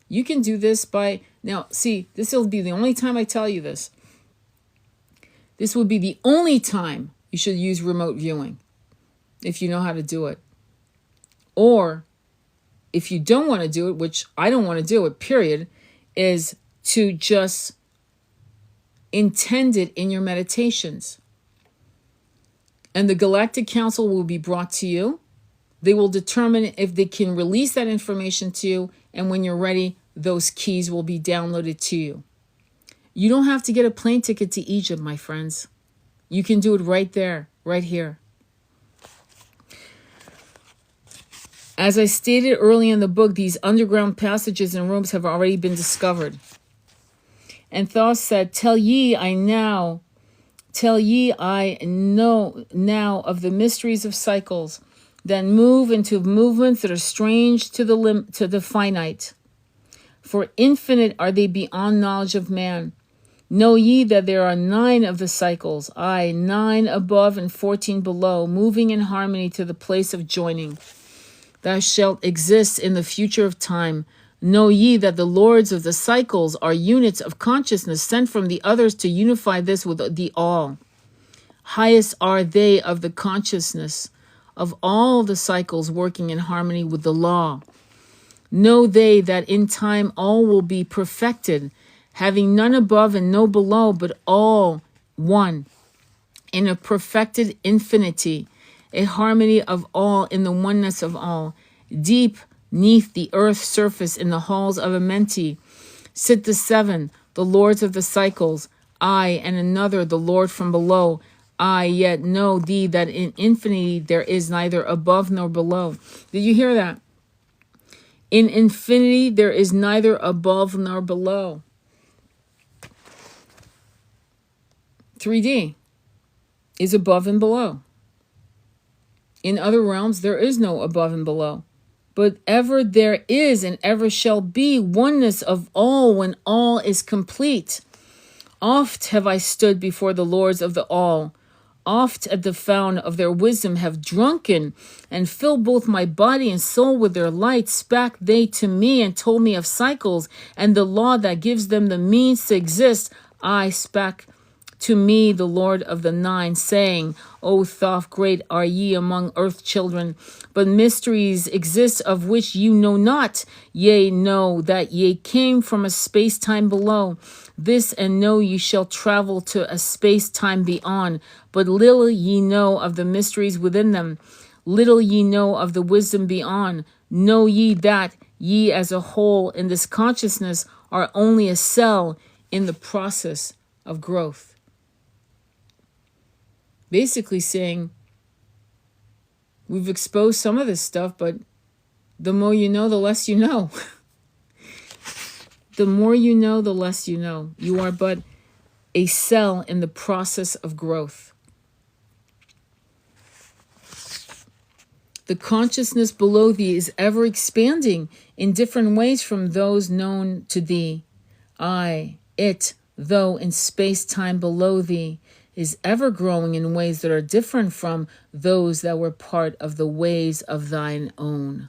S1: You can do this by, now see, this will be the only time I tell you this. This would be the only time you should use remote viewing, if you know how to do it. Or if you don't want to do it, which I don't want to do it, period, is to just intend it in your meditations. And the Galactic Council will be brought to you. They will determine if they can release that information to you, and when you're ready, those keys will be downloaded to you. You don't have to get a plane ticket to Egypt, my friends. You can do it right there, right here. As I stated early in the book, these underground passages and rooms have already been discovered. And Thoth said, Tell ye I know now of the mysteries of cycles that move into movements that are strange to the finite. For infinite are they beyond knowledge of man. Know ye that there are 9 of the cycles, 9 above and 14 below, moving in harmony to the place of joining. Thou shalt exist in the future of time. Know ye that the lords of the cycles are units of consciousness sent from the others to unify this with the all. Highest are they of the consciousness of all the cycles working in harmony with the law. Know they that in time all will be perfected, having none above and no below, but all one, in a perfected infinity, a harmony of all in the oneness of all. Deep neath the earth's surface in the halls of Amenti sit the 7, the lords of the cycles, I and another, the Lord from below. I yet know thee that in infinity there is neither above nor below. Did you hear that? In infinity there is neither above nor below. 3D is above and below. In other realms, there is no above and below. But ever there is and ever shall be oneness of all when all is complete. Oft have I stood before the lords of the all. Oft at the fountain of their wisdom have drunken, and filled both my body and soul with their light. Spake they to me and told me of cycles and the law that gives them the means to exist. I spake to me the Lord of the 9, saying, O Thoth, great are ye among earth children, but mysteries exist of which you know not. Yea, know that ye came from a space-time below. This and know ye shall travel to a space-time beyond. But little ye know of the mysteries within them. Little ye know of the wisdom beyond. Know ye that ye as a whole in this consciousness are only a cell in the process of growth. Basically saying, we've exposed some of this stuff, but the more you know, the less you know. The more you know, the less you know. You are but a cell in the process of growth. The consciousness below thee is ever expanding in different ways from those known to thee. It, though in space-time below thee, is ever growing in ways that are different from those that were part of the ways of thine own.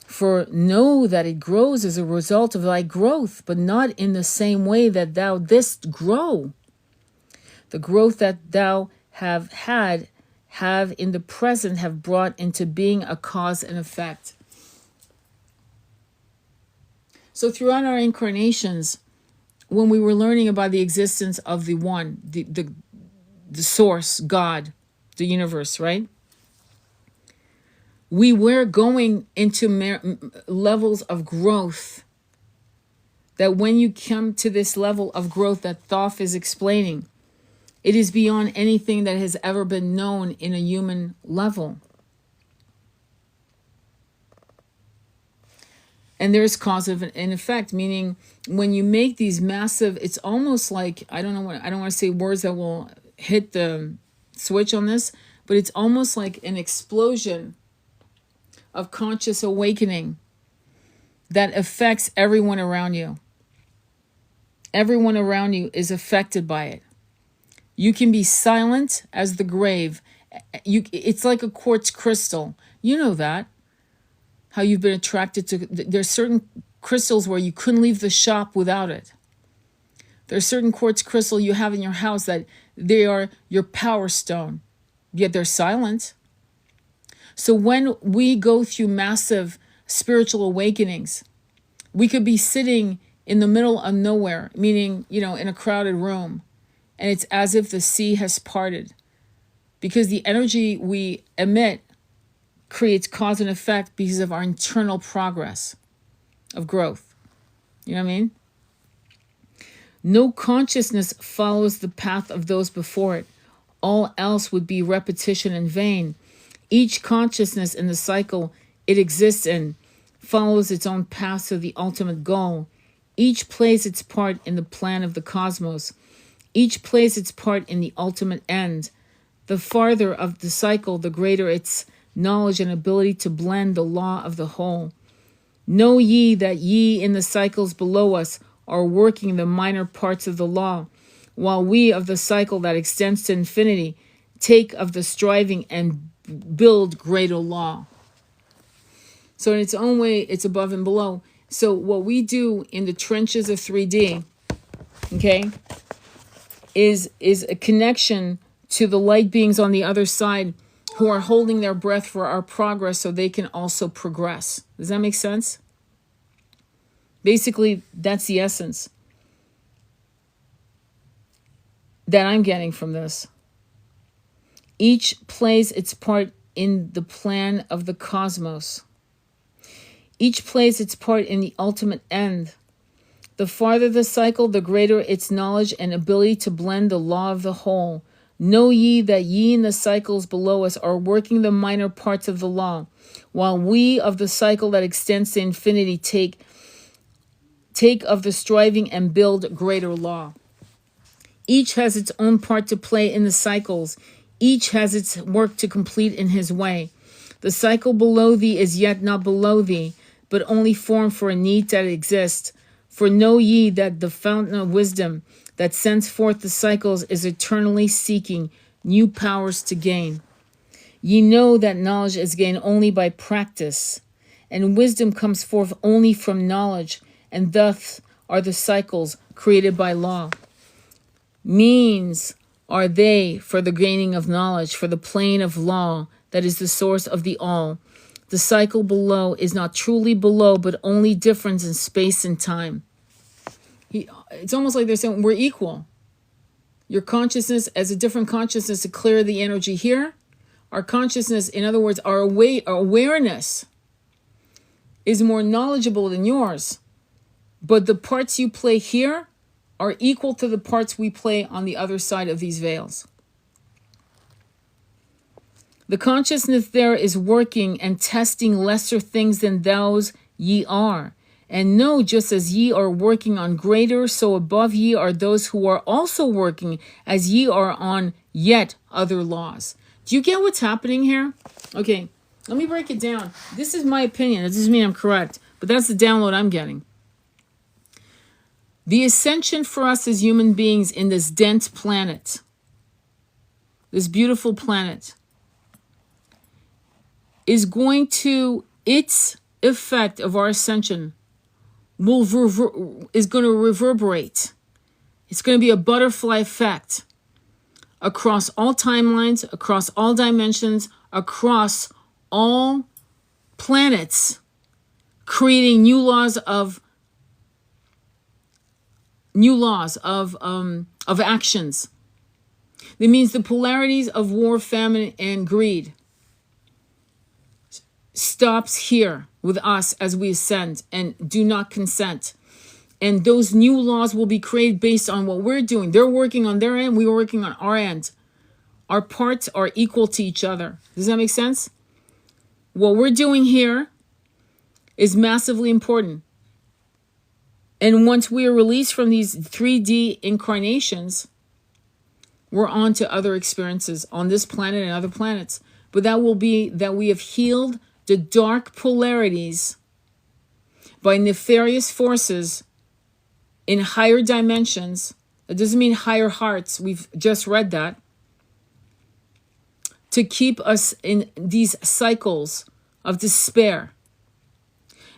S1: For know that it grows as a result of thy growth, but not in the same way that thou didst grow. The growth that thou have in the present have brought into being a cause and effect. So throughout our incarnations, when we were learning about the existence of the one, the source, God, the universe, right? We were going into levels of growth. That when you come to this level of growth that Thoth is explaining, it is beyond anything that has ever been known in a human level. And there's cause and effect, meaning when you make these massive, it's almost like, I don't want to say words that will hit the switch on this, but it's almost like an explosion of conscious awakening that affects everyone around you. Everyone around you is affected by it. You can be silent as the grave. It's like a quartz crystal. You know that. How you've been attracted to, there's certain crystals where you couldn't leave the shop without it. There's certain quartz crystal you have in your house that they are your power stone, yet they're silent. So when we go through massive spiritual awakenings, we could be sitting in the middle of nowhere, meaning, in a crowded room, and it's as if the sea has parted, because the energy we emit creates cause and effect because of our internal progress of growth. You know what I mean? No consciousness follows the path of those before it. All else would be repetition in vain. Each consciousness in the cycle it exists in follows its own path to the ultimate goal. Each plays its part in the plan of the cosmos. Each plays its part in the ultimate end. The farther of the cycle, the greater its knowledge and ability to blend the law of the whole. Know ye that ye in the cycles below us are working the minor parts of the law, while we of the cycle that extends to infinity take of the striving and build greater law. So in its own way, it's above and below. So what we do in the trenches of 3D, okay, is a connection to the light beings on the other side who are holding their breath for our progress so they can also progress. Does that make sense? Basically, that's the essence that I'm getting from this. Each plays its part in the plan of the cosmos. Each plays its part in the ultimate end. The farther the cycle, the greater its knowledge and ability to blend the law of the whole. Know ye that ye in the cycles below us are working the minor parts of the law, while we of the cycle that extends to infinity take of the striving and build greater law. Each has its own part to play in the cycles. Each has its work to complete in his way. The cycle below thee is yet not below thee, but only formed for a need that exists. For know ye that the fountain of wisdom that sends forth the cycles is eternally seeking new powers to gain. Ye know that knowledge is gained only by practice, and wisdom comes forth only from knowledge, and thus are the cycles created by law. Means are they for the gaining of knowledge, for the plane of law that is the source of the all. The cycle below is not truly below, but only difference in space and time. It's almost like they're saying we're equal. Your consciousness as a different consciousness to clear the energy here. Our consciousness, in other words, our awareness is more knowledgeable than yours. But the parts you play here are equal to the parts we play on the other side of these veils. The consciousness there is working and testing lesser things than those ye are. And know, just as ye are working on greater, so above ye are those who are also working as ye are on yet other laws. Do you get what's happening here? Okay, let me break it down. This is my opinion. It doesn't mean I'm correct, but that's the download I'm getting. The ascension for us as human beings in this dense planet, this beautiful planet, is going to, its effect of our ascension is going to reverberate. It's going to be a butterfly effect across all timelines, across all dimensions, across all planets, creating new laws of actions. That means the polarities of war, famine, and greed stops here with us as we ascend and do not consent. And those new laws will be created based on what we're doing. They're working on their end, we're working on our end. Our parts are equal to each other. Does that make sense? What we're doing here is massively important. And once we are released from these 3D incarnations, we're on to other experiences on this planet and other planets. But that will be that we have healed the dark polarities by nefarious forces in higher dimensions. It doesn't mean higher hearts. We've just read that. To keep us in these cycles of despair.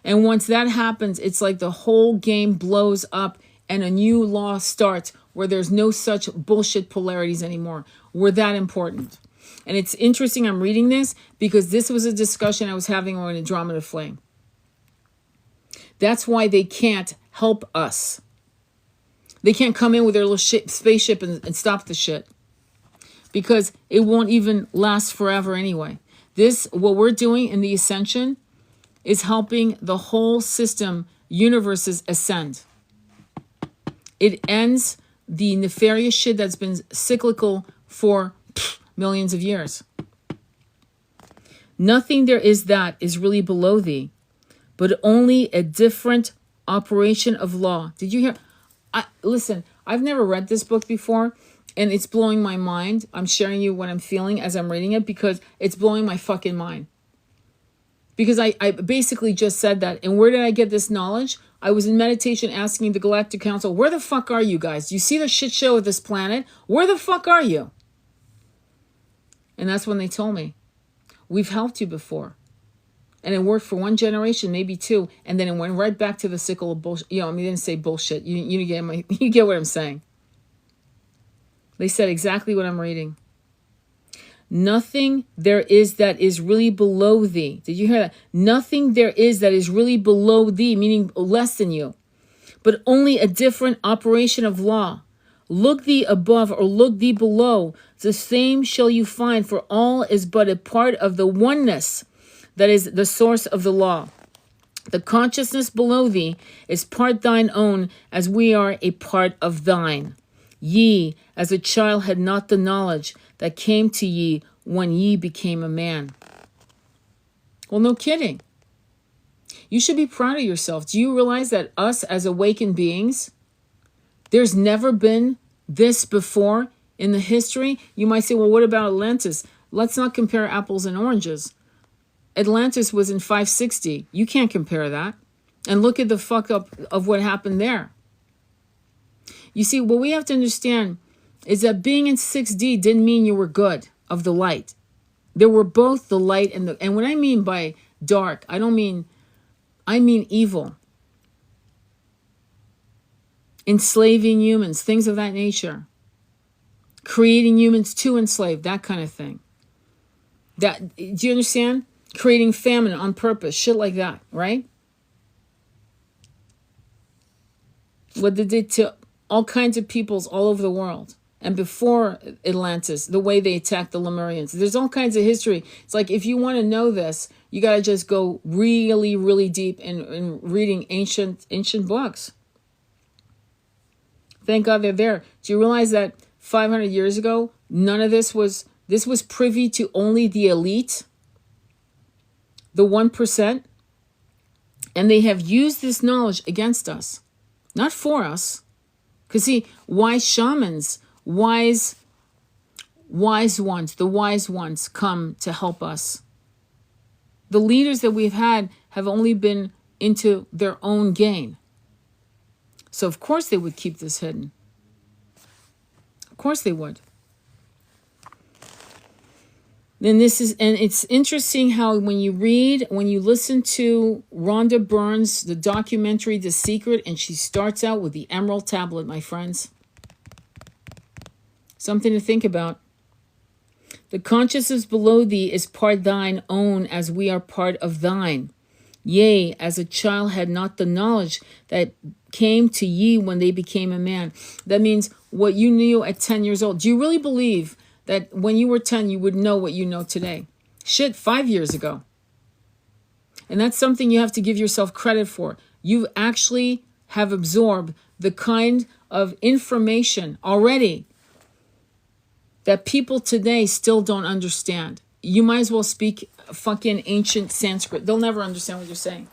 S1: And once that happens, it's like the whole game blows up and a new law starts where there's no such bullshit polarities anymore. We're that important. And it's interesting I'm reading this because this was a discussion I was having on Andromeda Flame. That's why they can't help us. They can't come in with their little spaceship and stop the shit. Because it won't even last forever anyway. What we're doing in the ascension is helping the whole system, universes ascend. It ends the nefarious shit that's been cyclical for millions of years. Nothing there is that is really below thee, but only a different operation of law. Did you hear? Listen, I've never read this book before, and it's blowing my mind. I'm sharing you what I'm feeling as I'm reading it because it's blowing my fucking mind. Because I basically just said that. And where did I get this knowledge? I was in meditation asking the Galactic Council, where the fuck are you guys? Do you see the shit show of this planet? Where the fuck are you? And that's when they told me, we've helped you before. And it worked for one generation, maybe two. And then it went right back to the cycle of bullshit. You know, I mean, they didn't say bullshit. You get what I'm saying. They said exactly what I'm reading. Nothing there is that is really below thee. Did you hear that? Nothing there is that is really below thee, meaning less than you, but only a different operation of law. Look thee above or look thee below. The same shall you find, for all is but a part of the oneness that is the source of the law. The consciousness below thee is part thine own, as we are a part of thine. Ye, as a child, had not the knowledge that came to ye when ye became a man. Well, no kidding. You should be proud of yourself. Do you realize that us as awakened beings, there's never been this before in the history? You might say, well, what about Atlantis? Let's not compare apples and oranges. Atlantis was in 560. You can't compare that. And look at the fuck up of what happened there. You see, what we have to understand is that being in 6D didn't mean you were good of the light. There were both the light and the, and what I mean by dark, I mean evil. Enslaving humans, things of that nature. Creating humans to enslave, that kind of thing. That, do you understand? Creating famine on purpose, shit like that, right? What they did to all kinds of peoples all over the world. And before Atlantis, the way they attacked the Lemurians. There's all kinds of history. It's like, if you want to know this, you got to just go really, really deep in reading ancient books. Thank God they're there. Do you realize that 500 years ago, none of this was privy to only the elite, the 1%? And they have used this knowledge against us, not for us. Because see, wise shamans, wise ones, the wise ones come to help us. The leaders that we've had have only been into their own gain. So of course they would keep this hidden. Of course they would. And it's interesting how when you listen to Rhonda Byrne's, the documentary, The Secret, and she starts out with the Emerald Tablet, my friends. Something to think about. The consciousness below thee is part thine own, as we are part of thine. Yea, as a child had not the knowledge that came to ye when they became a man. That means what you knew at 10 years old. Do you really believe that when you were 10, you would know what you know today? Shit, 5 years ago. And that's something you have to give yourself credit for. You actually have absorbed the kind of information already that people today still don't understand. You might as well speak fucking ancient Sanskrit. They'll never understand what you're saying.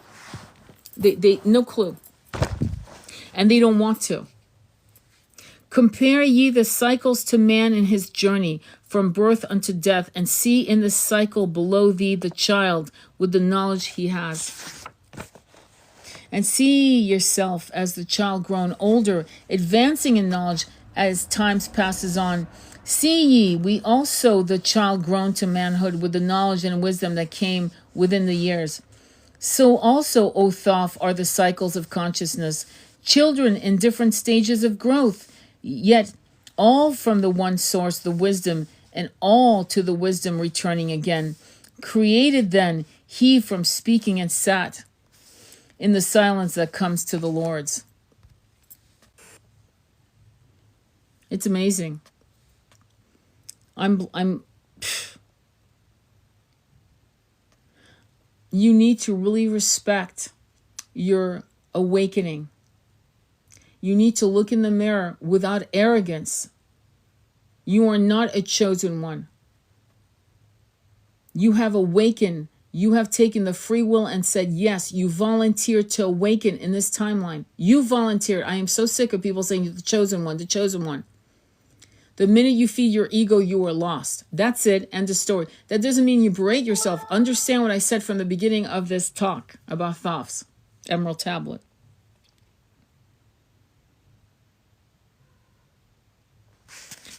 S1: They no clue. And they don't want to. Compare ye the cycles to man in his journey from birth unto death, and see in the cycle below thee the child with the knowledge he has. And see yourself as the child grown older, advancing in knowledge as times passes on. See ye, we also the child grown to manhood with the knowledge and wisdom that came within the years. So also, O Thoth, are the cycles of consciousness, children in different stages of growth, yet all from the one source, the wisdom, and all to the wisdom returning again. Created then he from speaking and sat in the silence that comes to the Lord's. It's amazing. I'm you need to really respect your awakening. You need to look in the mirror without arrogance. You are not a chosen one. You have awakened. You have taken the free will and said, yes, you volunteered to awaken in this timeline. You volunteered. I am so sick of people saying you're the chosen one, the chosen one. The minute you feed your ego, you are lost. That's it. End of story. That doesn't mean you berate yourself. Understand what I said from the beginning of this talk about Thoth's Emerald Tablet.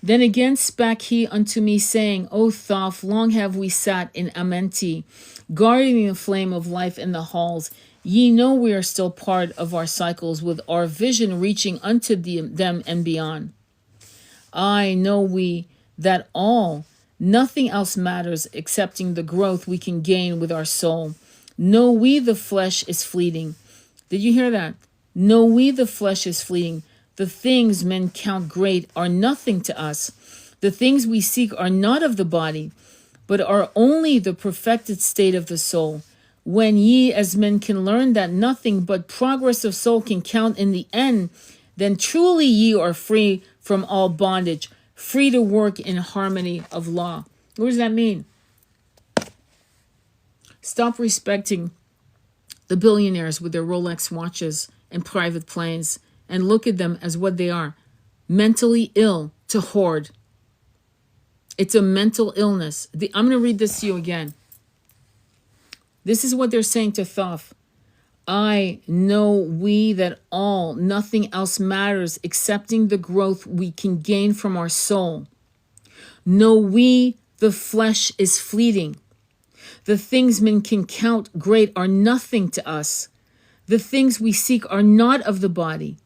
S1: Then again spake he unto me, saying, O Thoth, long have we sat in Amenti, guarding the flame of life in the halls. Ye know we are still part of our cycles, with our vision reaching unto them and beyond. I know we that all, nothing else matters excepting the growth we can gain with our soul. Know we the flesh is fleeting. Did you hear that? Know we the flesh is fleeting. The things men count great are nothing to us. The things we seek are not of the body, but are only the perfected state of the soul. When ye as men can learn that nothing but progress of soul can count in the end, then truly ye are free from all bondage, free to work in harmony of law. What does that mean? Stop respecting the billionaires with their Rolex watches and private planes, and look at them as what they are, mentally ill to hoard. It's a mental illness. I'm going to read this to you again. This is what they're saying to Thoth. I know we that all, nothing else matters excepting the growth we can gain from our soul. Know we the flesh is fleeting. The things men can count great are nothing to us. The things we seek are not of the body,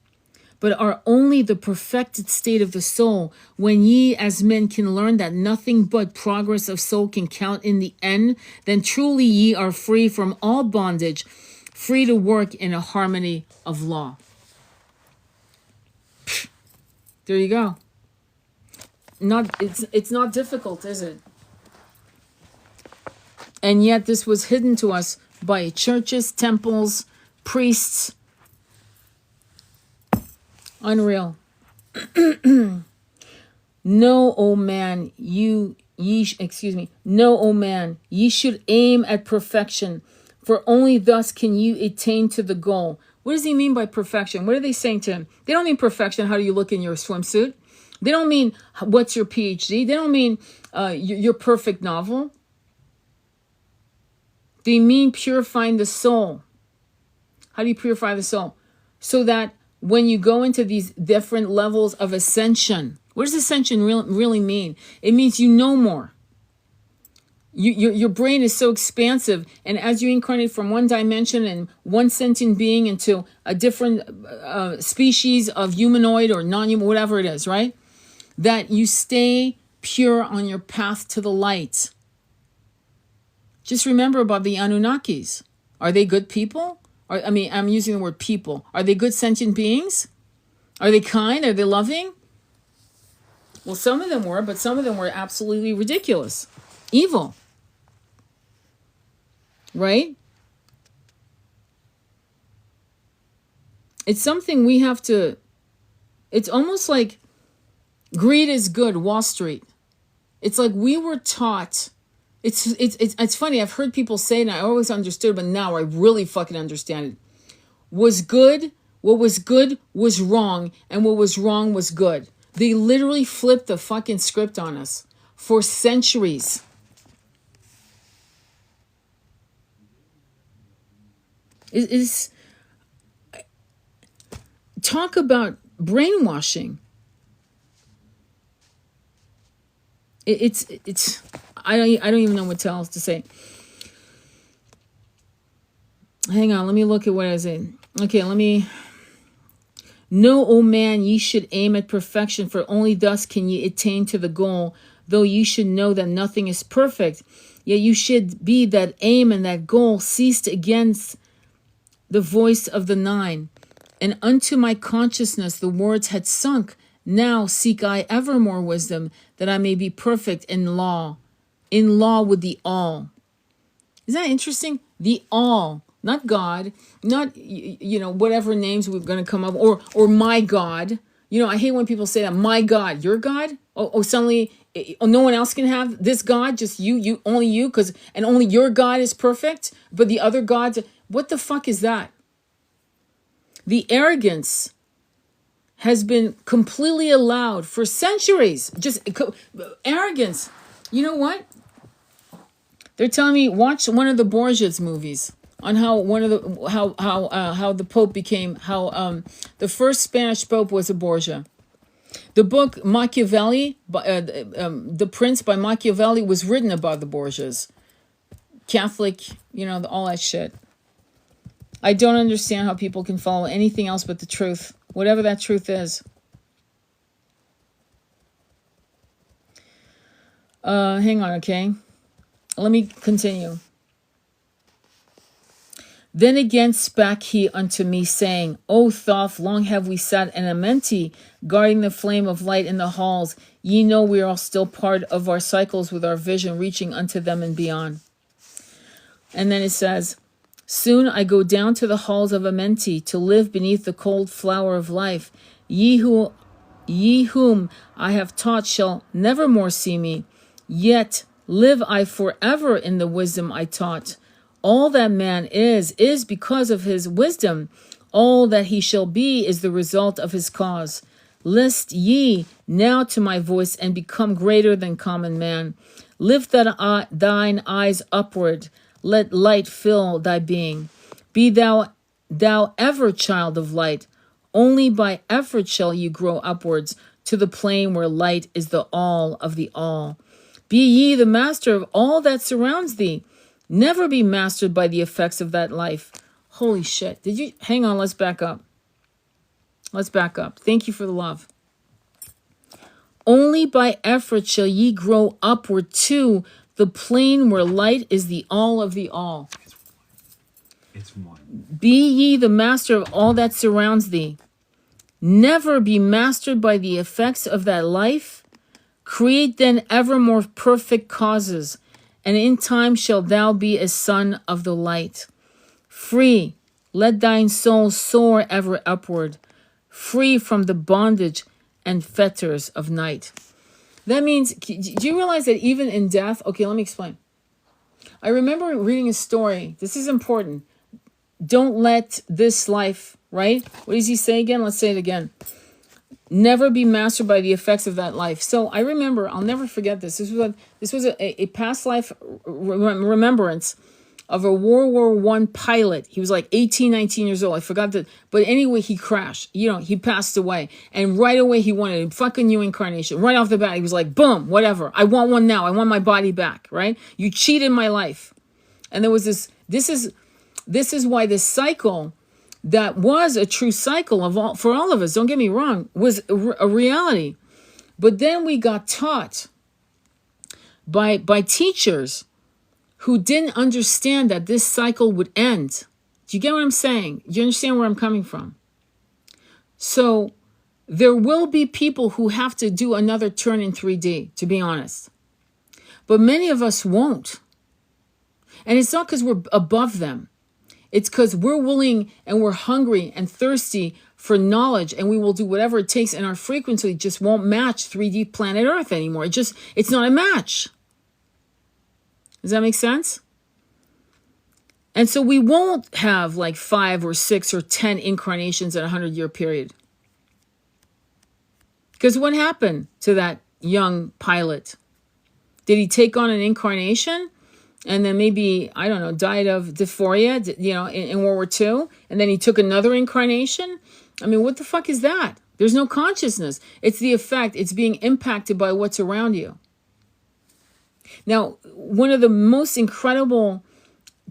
S1: but are only the perfected state of the soul. When ye as men can learn that nothing but progress of soul can count in the end, then truly ye are free from all bondage, free to work in a harmony of law. There you go. It's not difficult, is it? And yet this was hidden to us by churches, temples, priests. Unreal. Know, O man, know, O man, ye should aim at perfection, for only thus can you attain to the goal. What does he mean by perfection? What are they saying to him? They don't mean perfection, how do you look in your swimsuit? They don't mean what's your PhD. They don't mean your perfect novel. They mean purifying the soul. How do you purify the soul? So that when you go into these different levels of ascension, what does ascension really mean? It means you know more. Your brain is so expansive, and as you incarnate from one dimension and one sentient being into a different species of humanoid or non-human, whatever it is, right? That you stay pure on your path to the light. Just remember about the Anunnakis. Are they good people? I'm using the word people. Are they good sentient beings? Are they kind? Are they loving? Well, some of them were, but some of them were absolutely ridiculous. Evil. Right? It's something we have to... It's almost like greed is good, Wall Street. It's like we were taught... It's funny, I've heard people say, and I always understood, but now I really fucking understand it. Was good, what was good was wrong, and what was wrong was good. They literally flipped the fucking script on us for centuries. Talk about brainwashing. It's I don't even know what else to say. Hang on, let me look at what I was in. Okay, let me... Know, O man, ye should aim at perfection, for only thus can ye attain to the goal. Though ye should know that nothing is perfect, yet you should be that aim and that goal ceased against the voice of the nine. And unto my consciousness the words had sunk. Now seek I ever more wisdom, that I may be perfect in law with the all. Isn't that interesting? The all, not God, not, whatever names we're going to come up, or my God. I hate when people say that, my God, your God. Oh, suddenly, no one else can have this God, just you, only you, and only your God is perfect, but the other gods, what the fuck is that? The arrogance has been completely allowed for centuries. Just arrogance. You know what? They're telling me watch one of the Borgias movies on how how the Pope became, the first Spanish Pope was a Borgia. The book Machiavelli, The Prince by Machiavelli, was written about the Borgias. Catholic, all that shit. I don't understand how people can follow anything else but the truth, whatever that truth is. Hang on, okay? Let me continue. Then again spake he unto me, saying, O Thoth, long have we sat in Amenti, guarding the flame of light in the halls. Ye know we are still part of our cycles, with our vision reaching unto them and beyond. And then it says, Soon I go down to the halls of Amenti, to live beneath the cold flower of life. Ye whom I have taught shall never more see me, yet live I forever in the wisdom I taught. All that man is because of his wisdom. All that he shall be is the result of his cause. List ye now to my voice, and become greater than common man. Lift thine eyes upward. Let light fill thy being. Be thou ever child of light. Only by effort shall you grow upwards to the plane where light is the all of the all. Be ye the master of all that surrounds thee. Never be mastered by the effects of that life. Holy shit. Hang on, let's back up. Thank you for the love. Only by effort shall ye grow upward to the plane where light is the all of the all.
S2: It's one.
S1: Be ye the master of all that surrounds thee. Never be mastered by the effects of that life. Create then ever more perfect causes, and in time shalt thou be a son of the light. Free, let thine soul soar ever upward, free from the bondage and fetters of night. That means, do you realize that even in death, okay, let me explain. I remember reading a story. This is important. Don't let this life, right? What does he say again? Let's say it again. Never be mastered by the effects of that life. So I remember, I'll never forget this. This was a past life remembrance of a World War I pilot. He was like 18, 19 years old. I forgot that. But anyway, he crashed. He passed away. And right away, he wanted a fucking new incarnation. Right off the bat, he was like, boom, whatever. I want one now. I want my body back, right? You cheated my life. And there was this is why this cycle, that was a true cycle for all of us, don't get me wrong, was a reality. But then we got taught by teachers who didn't understand that this cycle would end. Do you get what I'm saying? Do you understand where I'm coming from? So there will be people who have to do another turn in 3D, to be honest. But many of us won't. And it's not because we're above them. It's because we're willing and we're hungry and thirsty for knowledge, and we will do whatever it takes, and our frequency just won't match 3D planet Earth anymore. It's not a match. Does that make sense? And so we won't have like 5 or 6 or 10 incarnations in a 100-year period. Because what happened to that young pilot? Did he take on an incarnation? And then maybe, I don't know, died of dysphoria, in World War II. And then he took another incarnation. I mean, what the fuck is that? There's no consciousness. It's the effect. It's being impacted by what's around you. Now, one of the most incredible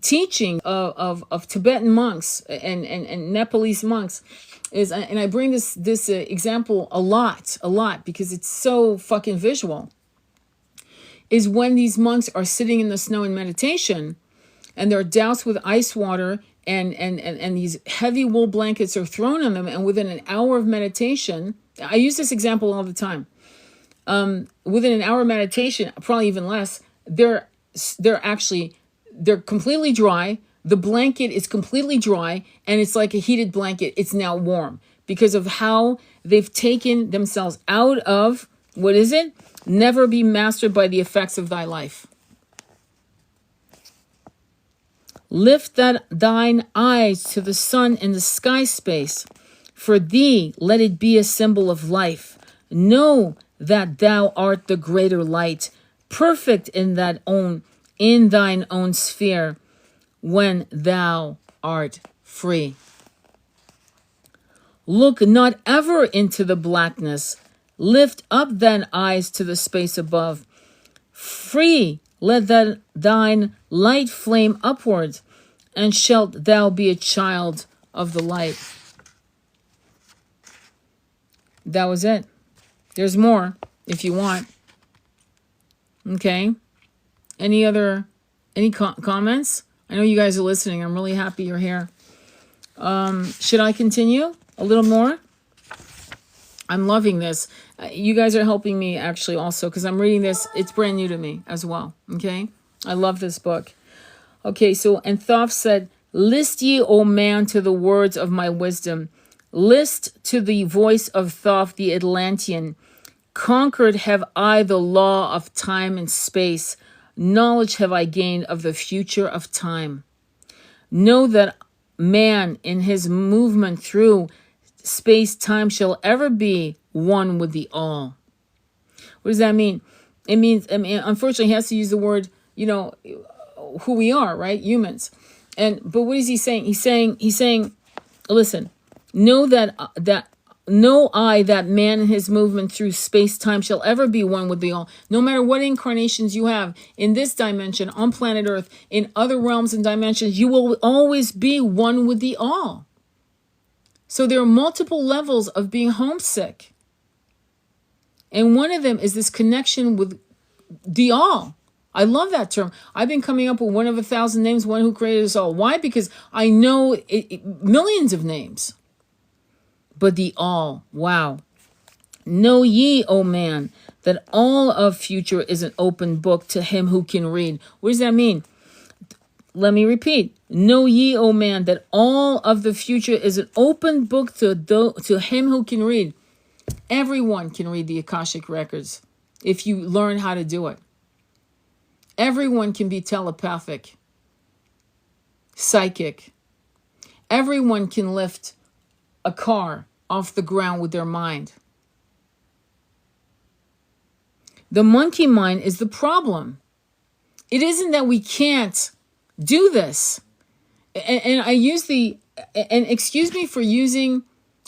S1: teaching of Tibetan monks and Nepalese monks is, and I bring this example a lot because it's so fucking visual, is when these monks are sitting in the snow in meditation, and they're doused with ice water, and these heavy wool blankets are thrown on them, and within an hour of meditation, I use this example all the time, within an hour of meditation, probably even less, they're completely dry, The blanket is completely dry and it's like a heated blanket. It's now warm because of how they've taken themselves out of, what is it? Never be mastered by the effects of thy life. Lift that thine eyes to the sun in the sky space. For thee, let it be a symbol of life. Know that thou art the greater light, perfect in thine own sphere, when thou art free. Look not ever into the blackness. Lift up thine eyes to the space above. Free, let thine light flame upwards, and shalt thou be a child of the light. That was it. There's more if you want. Okay. Any comments? I know you guys are listening. I'm really happy you're here. Should I continue a little more? I'm loving this. You guys are helping me actually also because I'm reading this. It's brand new to me as well. Okay. I love this book. Okay. So, and Thoth said, list ye, O man, to the words of my wisdom. List to the voice of Thoth the Atlantean. Conquered have I the law of time and space. Knowledge have I gained of the future of time. Know that man in his movement through space-time shall ever be one with the all. What does that mean? It means, unfortunately, he has to use the word, who we are, right? Humans. But what is he saying? He's saying, listen, know that man in his movement through space-time shall ever be one with the all. No matter what incarnations you have in this dimension, on planet Earth, in other realms and dimensions, you will always be one with the all. So there are multiple levels of being homesick. And one of them is this connection with the all. I love that term. I've been coming up with one of 1,000 names, one who created us all. Why? Because I know millions of names. But the all, wow. Know ye, O man, that all of future is an open book to him who can read. What does that mean? Let me repeat. Know ye, O man, that all of the future is an open book to him who can read. Everyone can read the Akashic records if you learn how to do it. Everyone can be telepathic, psychic. Everyone can lift a car off the ground with their mind. The monkey mind is the problem. It isn't that we can't do this. And excuse me for using,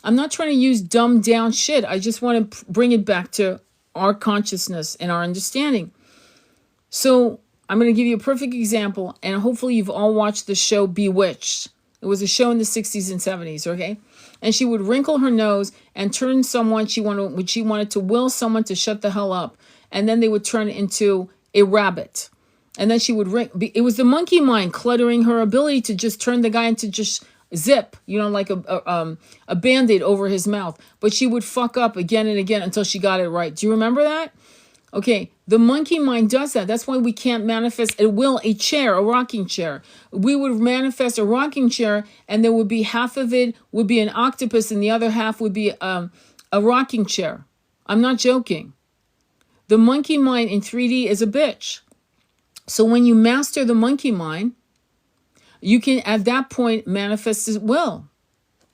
S1: I'm not trying to use dumbed down shit. I just want to bring it back to our consciousness and our understanding. So I'm going to give you a perfect example, and hopefully you've all watched the show Bewitched. It was a show in the 60s and 70s, okay? And she would wrinkle her nose and turn someone she wanted to will someone to shut the hell up. And then they would turn into a rabbit. And then she would it was the monkey mind cluttering her ability to just turn the guy into just zip, like a Band-Aid over his mouth. But she would fuck up again and again until she got it right. Do you remember that? Okay, the monkey mind does that. That's why we can't manifest a chair, a rocking chair. We would manifest a rocking chair, and there would be half of it would be an octopus, and the other half would be a rocking chair. I'm not joking. The monkey mind in 3D is a bitch. So when you master the monkey mind, you can at that point manifest as will.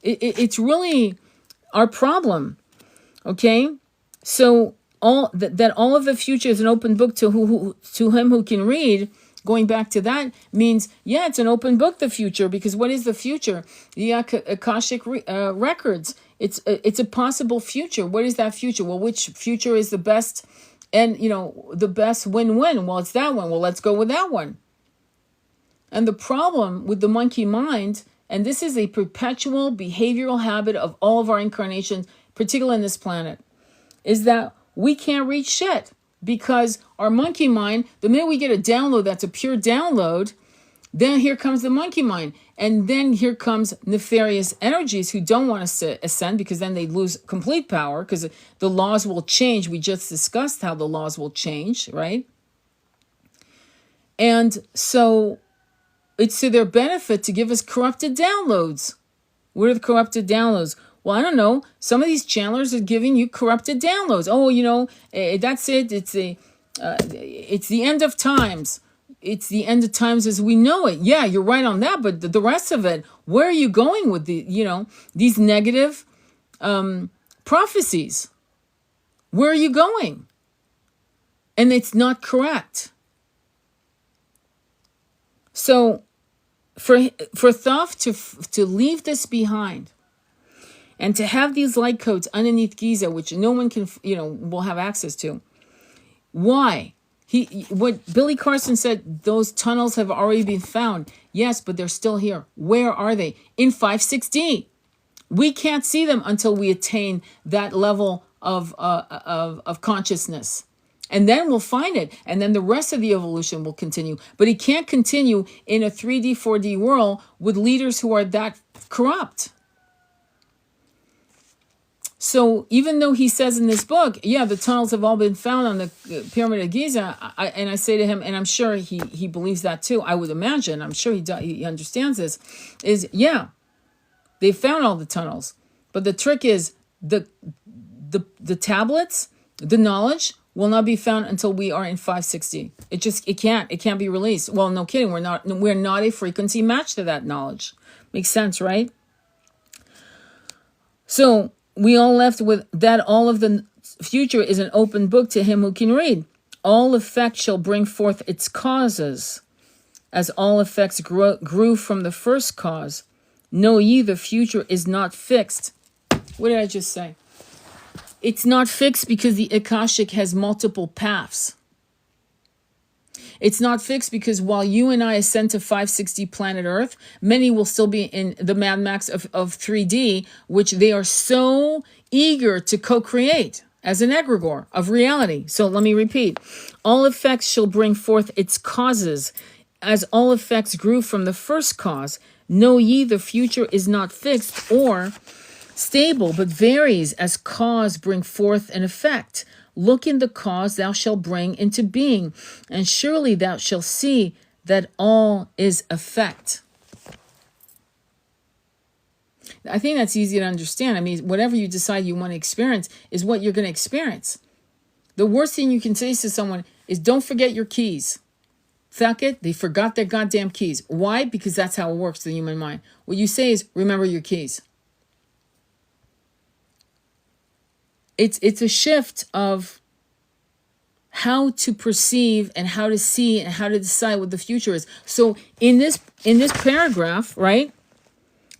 S1: It's really our problem. Okay, so all of the future is an open book to him who can read. Going back to that means, yeah, it's an open book, the future, because what is the future? The Akashic records. It's a possible future. What is that future? Well, which future is the best? And, the best win-win. Well, it's that one. Well, let's go with that one. And the problem with the monkey mind, and this is a perpetual behavioral habit of all of our incarnations, particularly on this planet, is that we can't reach shit because our monkey mind, the minute we get a download that's a pure download, then here comes the monkey mind. And then here comes nefarious energies who don't want us to ascend because then they lose complete power because the laws will change. We just discussed how the laws will change, right? And so It's to their benefit to give us corrupted downloads. What are the corrupted downloads? Well, I don't know. Some of these channelers are giving you corrupted downloads. Oh, that's it. It's the end of times. It's the end of times as we know it. Yeah, you're right on that. But the rest of it, where are you going with these negative prophecies? Where are you going? And it's not correct. So for Thoth to leave this behind and to have these light codes underneath Giza, which no one can, will have access to. Why? What Billy Carson said, those tunnels have already been found. Yes, but they're still here. Where are they? In 560. We can't see them until we attain that level of consciousness. And then we'll find it. And then the rest of the evolution will continue. But it can't continue in a 3D, 4D world with leaders who are that corrupt. So even though he says in this book, yeah, the tunnels have all been found on the Pyramid of Giza, I say to him, and I'm sure he believes that too, I would imagine, I'm sure he understands this, is, yeah, they found all the tunnels. But the trick is the tablets, the knowledge, will not be found until we are in 560. It can't be released. Well, no kidding. We're not a frequency match to that knowledge. Makes sense, right? So we all left with that. All of the future is an open book to him who can read. All effect shall bring forth its causes, as all effects grew from the first cause. Know ye the future is not fixed. What did I just say? It's not fixed because the Akashic has multiple paths. It's not fixed because while you and I ascend to 560 planet Earth, many will still be in the Mad Max of 3D, which they are so eager to co-create as an egregore of reality. So let me repeat. All effects shall bring forth its causes, as all effects grew from the first cause. Know ye the future is not fixed or stable, but varies as cause bring forth an effect. Look in the cause thou shalt bring into being, and surely thou shalt see that all is effect. I think that's easy to understand. I mean, whatever you decide you want to experience is what you're going to experience. The worst thing you can say to someone is, don't forget your keys. Fuck it, they forgot their goddamn keys. Why? Because that's how it works, the human mind. What you say is, remember your keys. It's a shift of how to perceive and how to see and how to decide what the future is. So in this paragraph, right?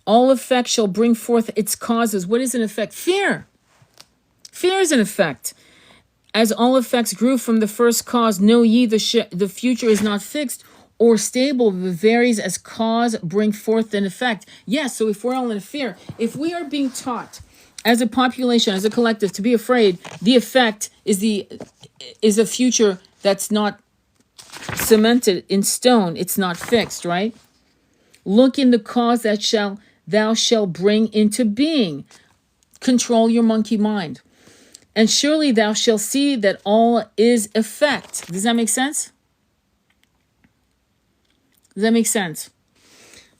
S1: All effect shall bring forth its causes. What is an effect? Fear. Fear is an effect. As all effects grew from the first cause, know ye the future is not fixed or stable, but varies as cause bring forth an effect. Yes, so if we're all in fear, if we are being taught as a population, as a collective, to be afraid, the effect is a future that's not cemented in stone. It's not fixed, right? Look in the cause that thou shalt bring into being. Control your monkey mind. And surely thou shalt see that all is effect. Does that make sense? Does that make sense?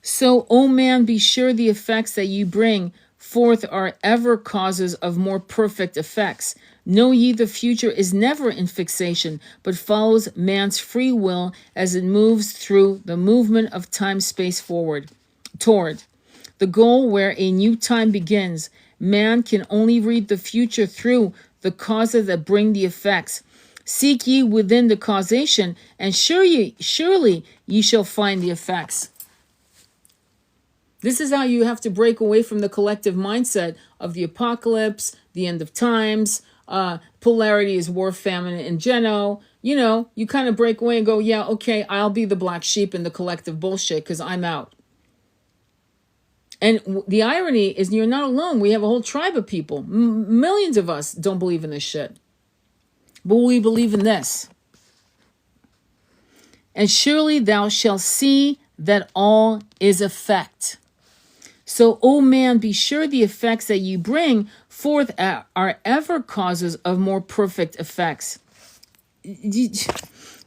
S1: So, O man, be sure the effects that you bring forth are ever causes of more perfect effects. Know ye the future is never in fixation, but follows man's free will as it moves through the movement of time-space forward, toward the goal where a new time begins. Man can only read the future through the causes that bring the effects. Seek ye within the causation, and surely ye shall find the effects. This is how you have to break away from the collective mindset of the apocalypse, the end of times, polarity is war, famine, and Geno. You kind of break away and go, yeah, okay, I'll be the black sheep in the collective bullshit because I'm out. And the irony is you're not alone. We have a whole tribe of people. Millions of us don't believe in this shit. But we believe in this. And surely thou shalt see that all is effect. So, O man, be sure the effects that you bring forth are ever causes of more perfect effects.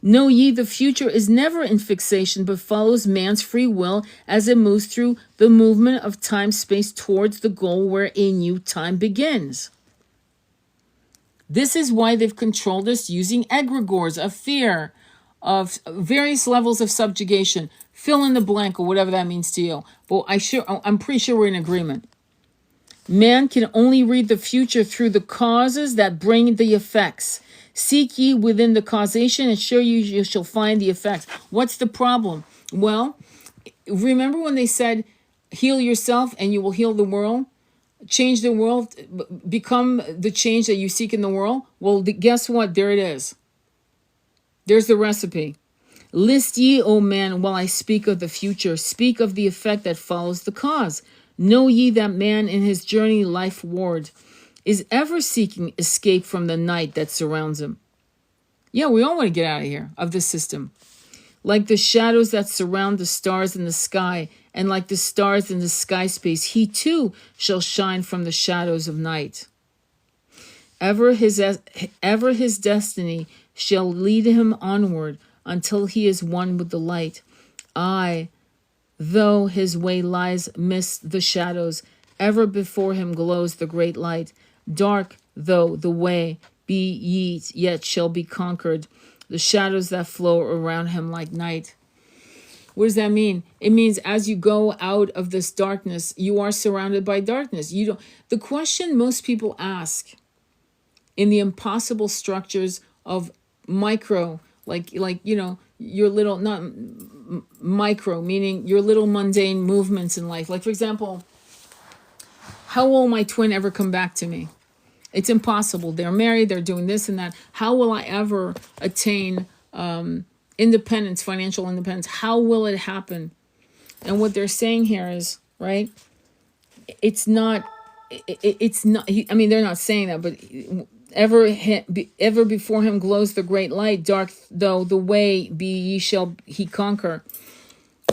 S1: Know ye the future is never in fixation, but follows man's free will as it moves through the movement of time-space towards the goal wherein you time begins. This is why they've controlled us using egregores of fear, of various levels of subjugation. Fill in the blank or whatever that means to you. But I'm pretty sure we're in agreement. Man can only read the future through the causes that bring the effects. Seek ye within the causation, and sure you shall find the effects. What's the problem? Well, remember when they said, heal yourself and you will heal the world? Change the world, become the change that you seek in the world? Well, guess what? There it is. There's the recipe. List ye, O man, while I speak of the future. Speak of the effect that follows the cause. Know ye that man in his journey lifeward is ever seeking escape from the night that surrounds him. Yeah, we all want to get out of here, of this system. Like the shadows that surround the stars in the sky, and like the stars in the sky space, he too shall shine from the shadows of night. Ever his destiny shall lead him onward until he is one with the light. Aye, though his way lies midst the shadows, ever before him glows the great light. Dark though the way be, yet shall be conquered. The shadows that flow around him like night. What does that mean? It means as you go out of this darkness, you are surrounded by darkness. The question most people ask in the impossible structures of micro, like your little, not micro, meaning your little mundane movements in life. Like, for example, how will my twin ever come back to me? It's impossible. They're married, they're doing this and that. How will I ever attain independence, financial independence? How will it happen? And what they're saying here is, right, it's not, I mean, they're not saying that, but ever before him glows the great light, dark though the way be, ye shall he conquer.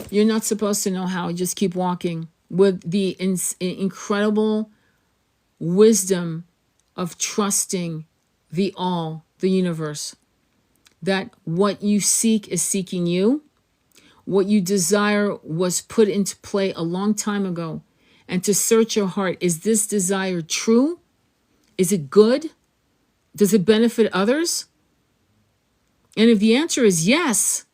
S1: You're not supposed to know how. Just keep walking with the incredible wisdom of trusting the all, the universe. That what you seek is seeking you. What you desire was put into play a long time ago. And to search your heart, is this desire true? Is it good? Does it benefit others? And if the answer is yes,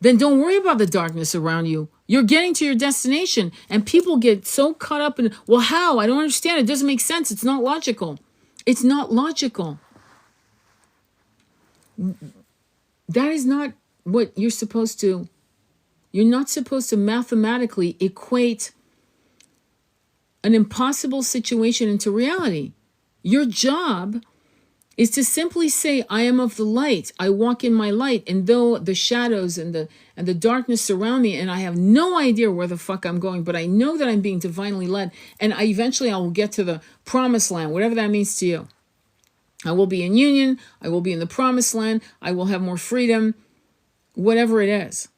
S1: then don't worry about the darkness around you. You're getting to your destination. And people get so caught up in, well, how? I don't understand. It doesn't make sense. It's not logical. It's not logical. That is not what you're supposed to. You're not supposed to mathematically equate an impossible situation into reality. Your job is to simply say, I am of the light. I walk in my light. And though the shadows and the darkness surround me, and I have no idea where the fuck I'm going, but I know that I'm being divinely led. And eventually I will get to the promised land, whatever that means to you. I will be in union. I will be in the promised land. I will have more freedom, whatever it is.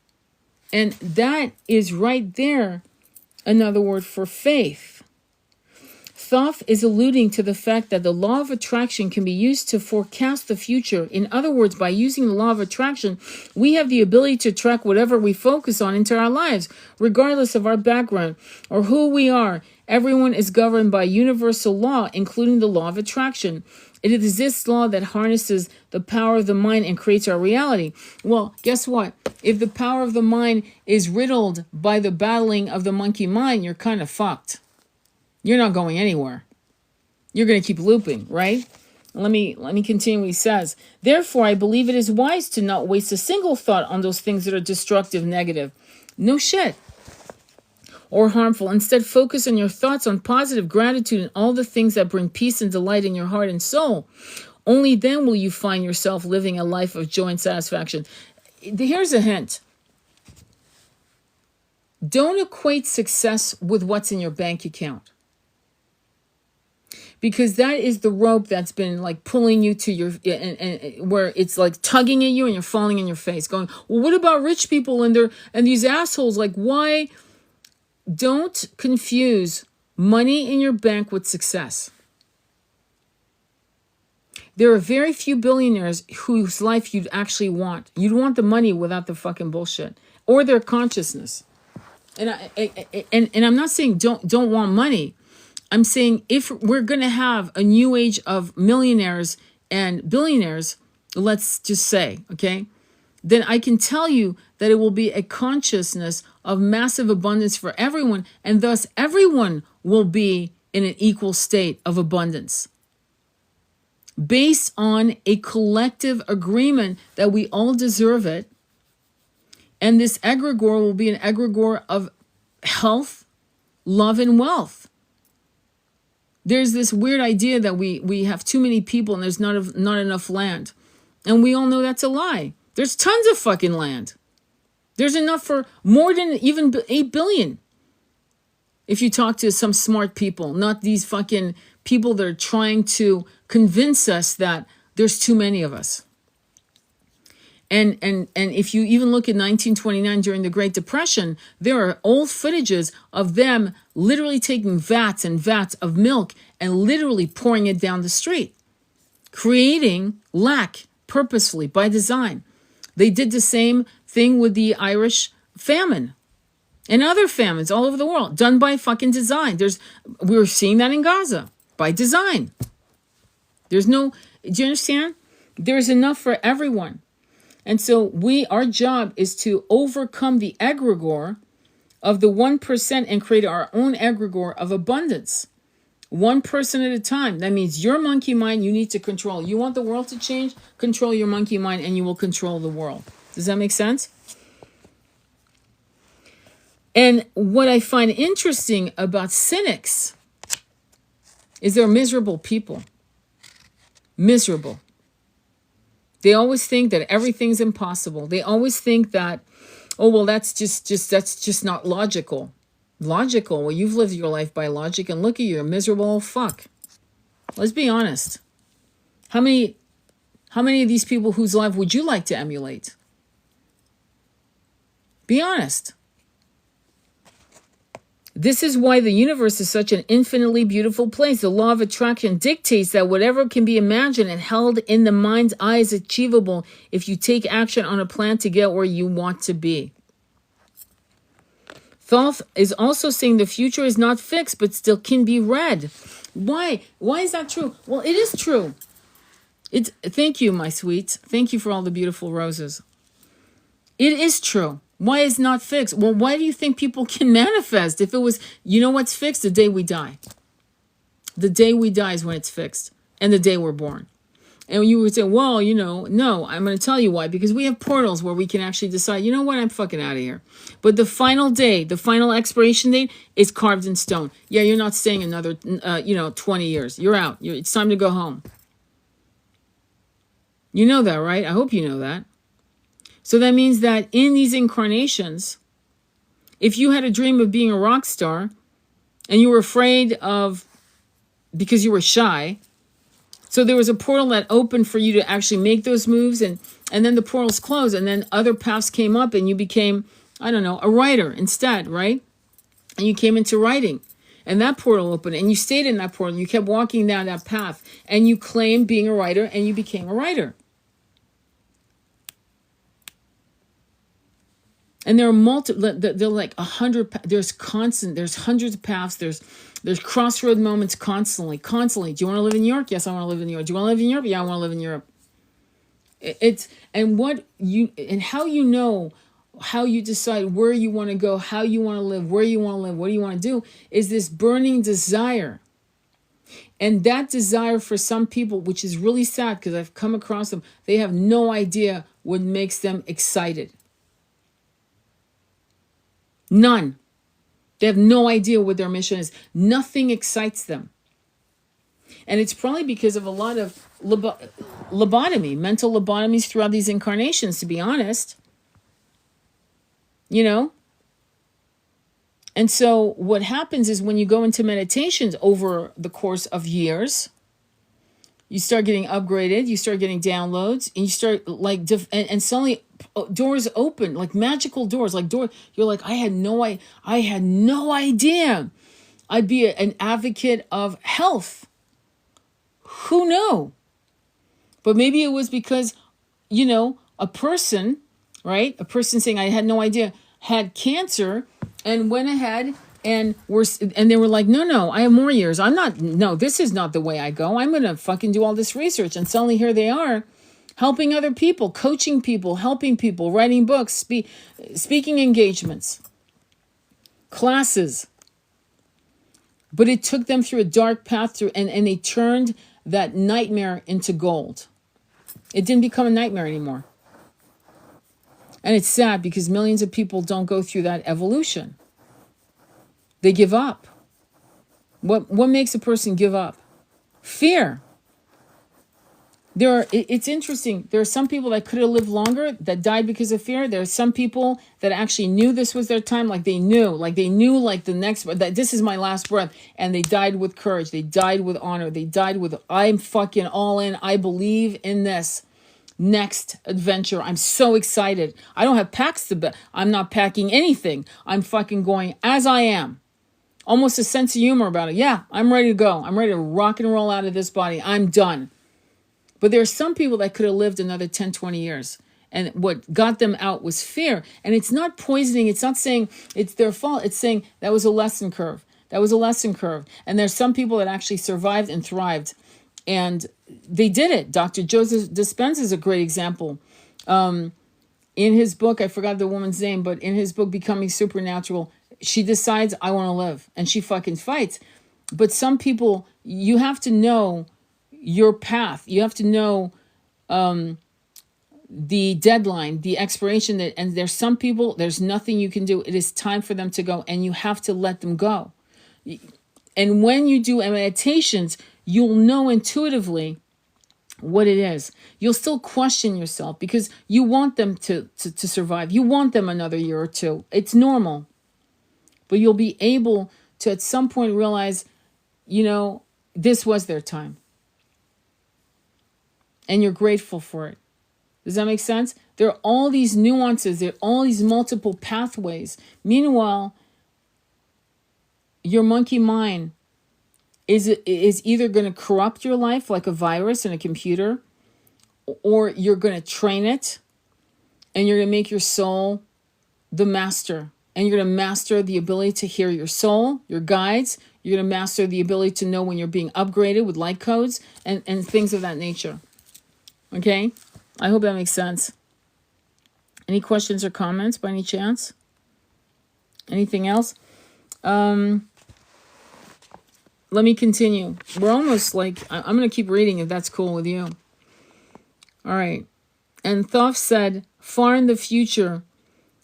S1: And that is right there another word for faith. Thoth is alluding to the fact that the law of attraction can be used to forecast the future. In other words, by using the law of attraction, we have the ability to attract whatever we focus on into our lives, regardless of our background or who we are. Everyone is governed by universal law, including the law of attraction. It is this law that harnesses the power of the mind and creates our reality. Well, guess what? If the power of the mind is riddled by the battling of the monkey mind, you're kind of fucked. You're not going anywhere. You're going to keep looping, right? Let me continue what he says. Therefore, I believe it is wise to not waste a single thought on those things that are destructive, negative. No shit. Or harmful. Instead, focus on your thoughts on positive gratitude and all the things that bring peace and delight in your heart and soul. Only then will you find yourself living a life of joy and satisfaction. Here's a hint. Don't equate success with what's in your bank account. Because that is the rope that's been like pulling you to your, and where it's like tugging at you and you're falling in your face going, well, what about rich people and these assholes? Like, why? Don't confuse money in your bank with success. There are very few billionaires whose life you'd actually want. You'd want the money without the fucking bullshit or their consciousness. And I'm not saying don't want money. I'm saying if we're going to have a new age of millionaires and billionaires, let's just say, okay, then I can tell you that it will be a consciousness of massive abundance for everyone, and thus everyone will be in an equal state of abundance based on a collective agreement that we all deserve it. And this egregore will be an egregore of health, love, and wealth. There's this weird idea that we have too many people and there's not enough land. And we all know that's a lie. There's tons of fucking land. There's enough for more than even 8 billion. If you talk to some smart people, not these fucking people that are trying to convince us that there's too many of us. And if you even look at 1929 during the Great Depression, there are old footages of them literally taking vats and vats of milk and literally pouring it down the street, creating lack purposefully by design. They did the same thing with the Irish famine and other famines all over the world, done by fucking design. We're seeing that in Gaza by design. Do you understand? There's enough for everyone. And so our job is to overcome the egregore of the 1% and create our own egregore of abundance. One person at a time. That means your monkey mind you need to control. You want the world to change? Control your monkey mind and you will control the world. Does that make sense? And what I find interesting about cynics is they're miserable people. Miserable. They always think that everything's impossible. They always think that, oh, well, that's just not logical. Logical? Well, you've lived your life by logic, and look at you, you're a miserable old fuck. Let's be honest. How many of these people whose life would you like to emulate? Be honest. This is why the universe is such an infinitely beautiful place. The law of attraction dictates that whatever can be imagined and held in the mind's eye is achievable if you take action on a plan to get where you want to be. Thoth is also saying the future is not fixed, but still can be read. Why? Why is that true? Well, it is true. Thank you, my sweets. Thank you for all the beautiful roses. It is true. Why is not fixed? Well, why do you think people can manifest? If it was, you know what's fixed? The day we die. The day we die is when it's fixed. And the day we're born. And you would say, well, no, I'm going to tell you why. Because we have portals where we can actually decide, you know what, I'm fucking out of here. But the final day, the final expiration date is carved in stone. Yeah, you're not staying another, 20 years. You're out. It's time to go home. You know that, right? I hope you know that. So that means that in these incarnations, if you had a dream of being a rock star and you were afraid of, because you were shy, so there was a portal that opened for you to actually make those moves, and then the portals closed, and then other paths came up and you became, a writer instead, right? And you came into writing. And that portal opened and you stayed in that portal. You kept walking down that path and you claimed being a writer and you became a writer. And there are they're like 100, there's hundreds of paths, there's crossroad moments constantly. Do you want to live in New York? Yes, I want to live in New York. Do you want to live in Europe? Yeah, I want to live in Europe. How you decide where you want to go, how you want to live, where you want to live, what do you want to do, is this burning desire. And that desire for some people, which is really sad because I've come across them, they have no idea what makes them excited. None. They have no idea what their mission is. Nothing excites them. And it's probably because of a lot of lobotomy, mental lobotomies throughout these incarnations, to be honest. And so what happens is when you go into meditations over the course of years, you start getting upgraded, you start getting downloads, and you start and suddenly doors open, like magical doors, you're like, I had no idea I'd be an advocate of health. Who knew? But maybe it was because, a person, right? A person saying, I had no idea, had cancer and went ahead and they were like, no, I have more years. No, this is not the way I go. I'm going to fucking do all this research. And suddenly here they are helping other people, coaching people, helping people, writing books, speaking engagements, classes. But it took them through a dark path and they turned that nightmare into gold. It didn't become a nightmare anymore. And it's sad because millions of people don't go through that evolution. They give up. What makes a person give up? Fear. It's interesting. There are some people that could have lived longer that died because of fear. There are some people that actually knew this was their time, like the next, that this is my last breath, and they died with courage. They died with honor. They died with, I'm fucking all in. I believe in this next adventure. I'm so excited. I don't have packs I'm not packing anything. I'm fucking going as I am. Almost a sense of humor about it. Yeah, I'm ready to go. I'm ready to rock and roll out of this body. I'm done. But there are some people that could have lived another 10, 20 years. And what got them out was fear. And it's not poisoning. It's not saying it's their fault. It's saying that was a lesson curve. That was a lesson curve. And there's some people that actually survived and thrived. And they did it. Dr. Joseph Dispenza is a great example. In his book, I forgot the woman's name, but in his book, Becoming Supernatural, she decides, I want to live. And she fucking fights. But some people, you have to know your path. You have to know the deadline, the expiration. And there's some people, there's nothing you can do. It is time for them to go. And you have to let them go. And when you do meditations, you'll know intuitively what it is. You'll still question yourself because you want them to survive. You want them another year or two. It's normal. But you'll be able to at some point realize, this was their time. And you're grateful for it. Does that make sense? There are all these nuances. There are all these multiple pathways. Meanwhile, your monkey mind is either going to corrupt your life like a virus in a computer, or you're going to train it and you're going to make your soul the master. And you're going to master the ability to hear your soul, your guides. You're going to master the ability to know when you're being upgraded with light codes and things of that nature. Okay? I hope that makes sense. Any questions or comments by any chance? Anything else? Let me continue. We're almost I'm going to keep reading if that's cool with you. All right. And Thoth said, far in the future,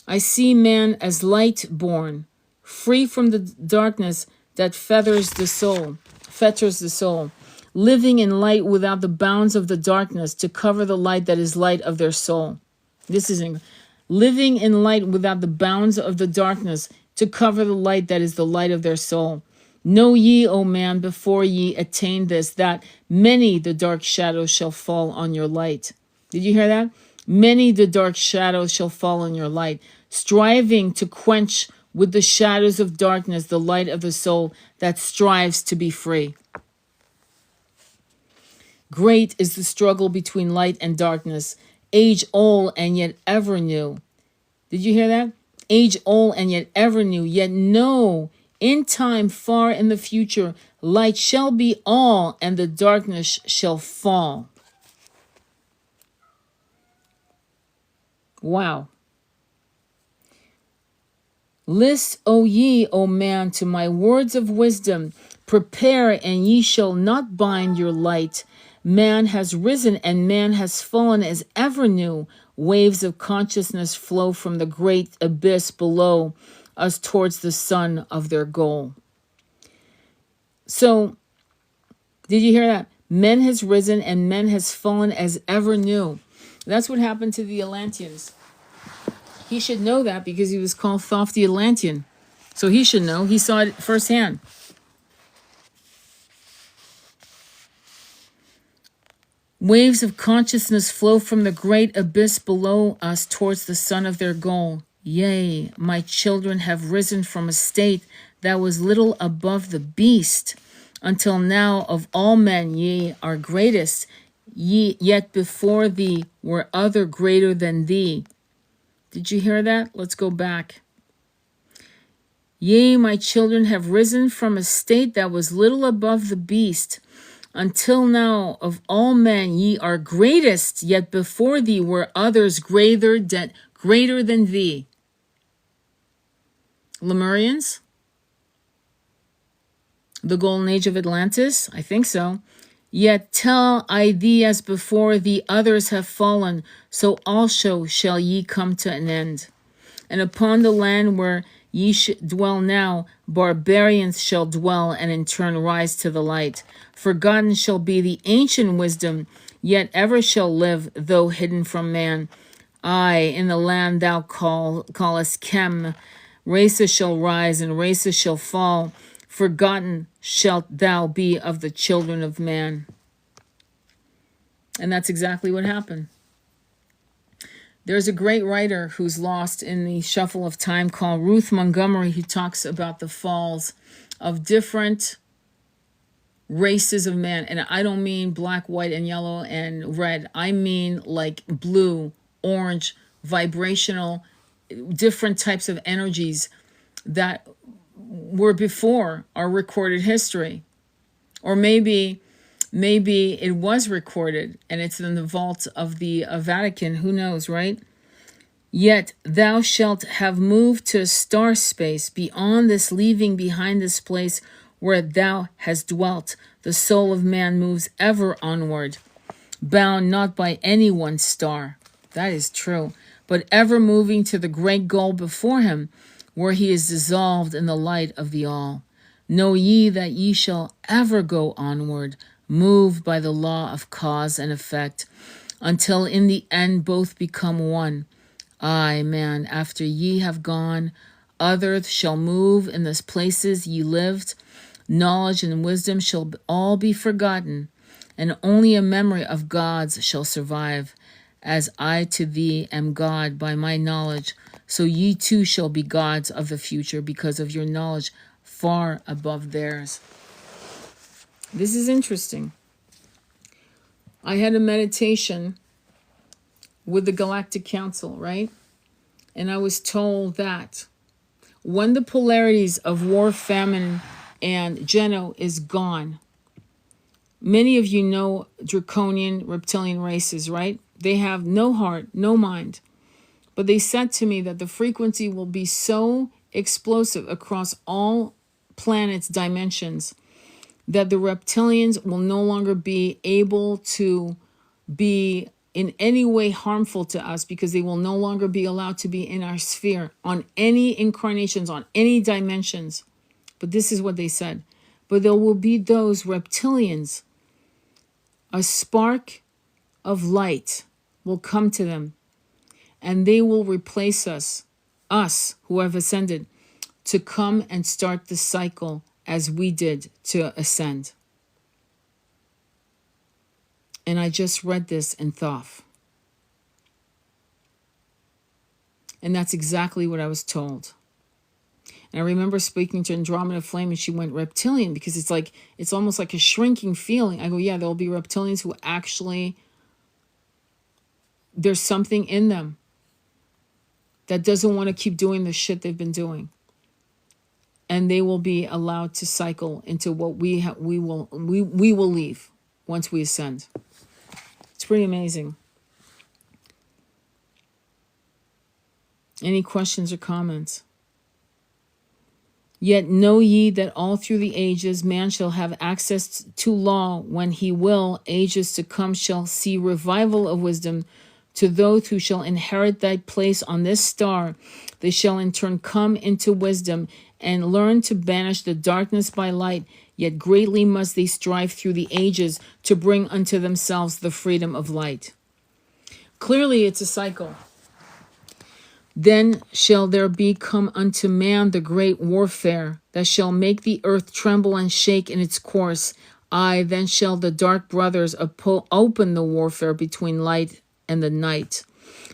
S1: I see man as light born, free from the darkness that fetters the soul, living in light without the bounds of the darkness to cover the light that is light of their soul. This is living in light without the bounds of the darkness to cover the light that is the light of their soul. Know ye, O man, before ye attain this, that many the dark shadows shall fall on your light. Did you hear that? Many the dark shadows shall fall on your light, striving to quench with the shadows of darkness the light of the soul that strives to be free. Great is the struggle between light and darkness, age old and yet ever new. Did you hear that? Age old and yet ever new, yet know in time far in the future, light shall be all and the darkness shall fall. Wow. List, O ye, O man, to my words of wisdom. Prepare, and ye shall not bind your light. Man has risen, and man has fallen as ever new. Waves of consciousness flow from the great abyss below us towards the sun of their goal. So, did you hear that? Men has risen, and men has fallen as ever new. That's what happened to the Atlanteans. He should know that because he was called Thoth the Atlantean. So he should know. He saw it firsthand. Waves of consciousness flow from the great abyss below us towards the sun of their goal. Yea, my children have risen from a state that was little above the beast. Until now, of all men, ye are greatest. yet before thee were other greater than thee. Did you hear that? Let's go back. Yea, my children have risen from a state that was little above the beast. Until now, of all men ye are greatest, yet before thee were others greater than thee. Lemurians? The golden age of Atlantis? I think so. Yet tell I thee as before thee others have fallen, so also shall ye come to an end. And upon the land where ye dwell now, barbarians shall dwell and in turn rise to the light. Forgotten shall be the ancient wisdom, yet ever shall live, though hidden from man. Aye, in the land thou callest Chem, races shall rise and races shall fall. Forgotten shalt thou be of the children of man. And that's exactly what happened. There's a great writer who's lost in the shuffle of time called Ruth Montgomery, who talks about the falls of different races of man. And I don't mean black, white, and yellow and red. I mean like blue, orange, vibrational, different types of energies that were before our recorded history. Or maybe it was recorded and it's in the vault of the Vatican. Who knows, right? Yet thou shalt have moved to a star space beyond this, leaving behind this place where thou hast dwelt. The soul of man moves ever onward, bound not by any one star. That is true. But ever moving to the great goal before him, where he is dissolved in the light of the all. Know ye that ye shall ever go onward, moved by the law of cause and effect, until in the end both become one. Aye, man, after ye have gone, others shall move in the places ye lived. Knowledge and wisdom shall all be forgotten, and only a memory of God's shall survive. As I to thee am God by my knowledge, so ye too shall be gods of the future because of your knowledge far above theirs. This is interesting. I had a meditation with the Galactic Council, right? And I was told that when the polarities of war, famine, and Geno is gone, many of you know draconian reptilian races, right? They have no heart, no mind. But they said to me that the frequency will be so explosive across all planets' dimensions that the reptilians will no longer be able to be in any way harmful to us, because they will no longer be allowed to be in our sphere on any incarnations, on any dimensions. But this is what they said. But there will be those reptilians, a spark of light will come to them, and they will replace us who have ascended, to come and start the cycle as we did to ascend. And I just read this in Thoth. And that's exactly what I was told. And I remember speaking to Andromeda Flame, and she went reptilian, because it's almost like a shrinking feeling. I go, yeah, there'll be reptilians who actually, there's something in them that doesn't want to keep doing the shit they've been doing. And they will be allowed to cycle into what we will leave once we ascend. It's pretty amazing. Any questions or comments? Yet know ye that all through the ages man shall have access to law when he will. Ages to come shall see revival of wisdom to those who shall inherit thy place on this star. They shall in turn come into wisdom and learn to banish the darkness by light. Yet greatly must they strive through the ages to bring unto themselves the freedom of light. Clearly it's a cycle. Then shall there be come unto man the great warfare that shall make the earth tremble and shake in its course. Aye, then shall the dark brothers open the warfare between light and the night.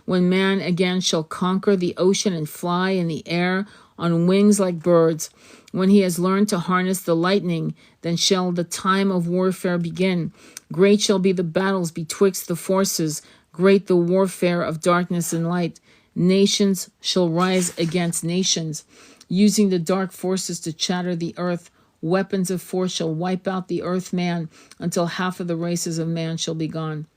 S1: When man again shall conquer the ocean and fly in the air on wings like birds, when he has learned to harness the lightning, then shall the time of warfare begin. Great shall be the battles betwixt the forces, great the warfare of darkness and light. Nations shall rise against nations, using the dark forces to shatter the earth. Weapons of force shall wipe out the earth man until half of the races of man shall be gone.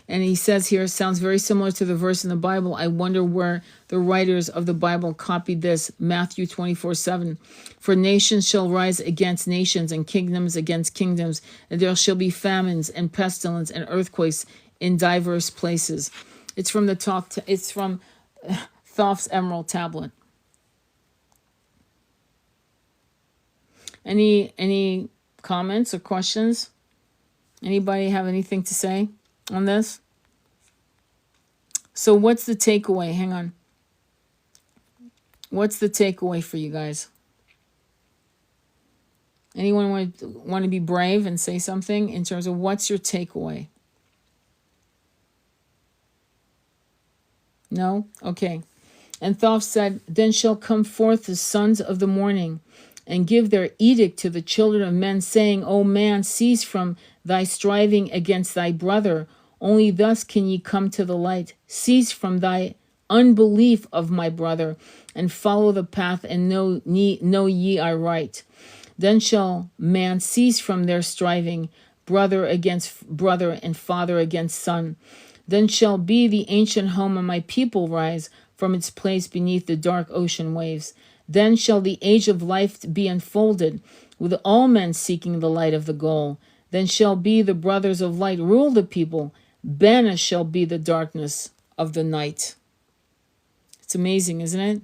S1: And he says here, sounds very similar to the verse in the Bible. I wonder where the writers of the Bible copied this. Matthew 24:7. For nations shall rise against nations, and kingdoms against kingdoms, and there shall be famines and pestilence and earthquakes in diverse places. It's from it's from Thoth's Emerald Tablet. Any comments or questions? Anybody have anything to say on this? So what's the takeaway? Hang on. What's the takeaway for you guys? Anyone want to be brave and say something in terms of what's your takeaway? No? Okay. And Thoth said, then shall come forth the sons of the morning, and give their edict to the children of men, saying, O man, cease from thy striving against thy brother. Only thus can ye come to the light. Cease from thy unbelief of my brother, and follow the path, and know ye are right. Then shall man cease from their striving, brother against brother, and father against son. Then shall be the ancient home of my people rise from its place beneath the dark ocean waves. Then shall the age of life be unfolded, with all men seeking the light of the goal. Then shall be the brothers of light rule the people. Banished shall be the darkness of the night. It's amazing, isn't it?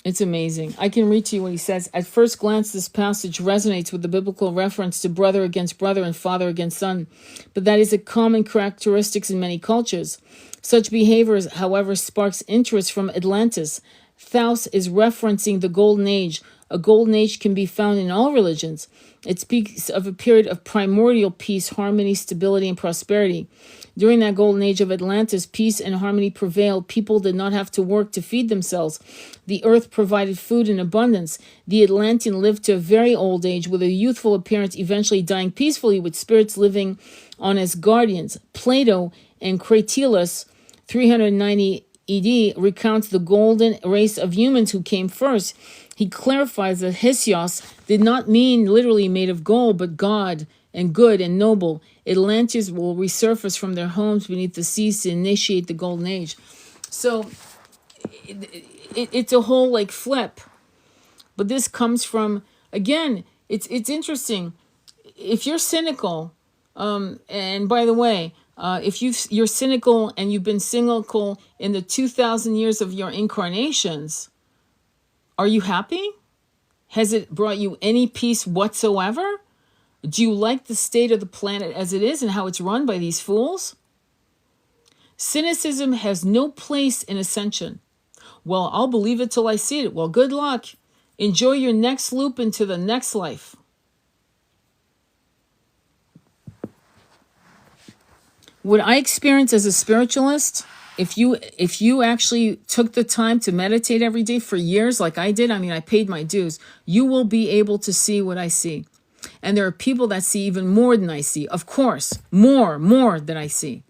S1: It's amazing. I can read to you what he says. At first glance, this passage resonates with the biblical reference to brother against brother and father against son, but that is a common characteristic in many cultures. Such behavior, however, sparks interest from Atlantis. Thoth is referencing the Golden Age. A Golden Age can be found in all religions. It speaks of a period of primordial peace, harmony, stability, and prosperity. During that Golden Age of Atlantis, peace and harmony prevailed. People did not have to work to feed themselves. The earth provided food in abundance. The Atlantean lived to a very old age with a youthful appearance, eventually dying peacefully with spirits living on as guardians. Plato and Cratylus, 390 ED, recounts the golden race of humans who came first. He clarifies that Hesios did not mean literally made of gold, but God and good and noble. Atlanteans will resurface from their homes beneath the seas to initiate the Golden Age. So it's a whole like flip. But this comes from, again, it's interesting. If you're cynical, and by the way, if you're cynical and you've been cynical in the 2,000 years of your incarnations, are you happy? Has it brought you any peace whatsoever? Do you like the state of the planet as it is and how it's run by these fools? Cynicism has no place in ascension. Well, I'll believe it till I see it. Well, good luck. Enjoy your next loop into the next life. What I experienced as a spiritualist, if you actually took the time to meditate every day for years like I did, I mean, I paid my dues, you will be able to see what I see. And there are people that see even more than I see. Of course, more than I see.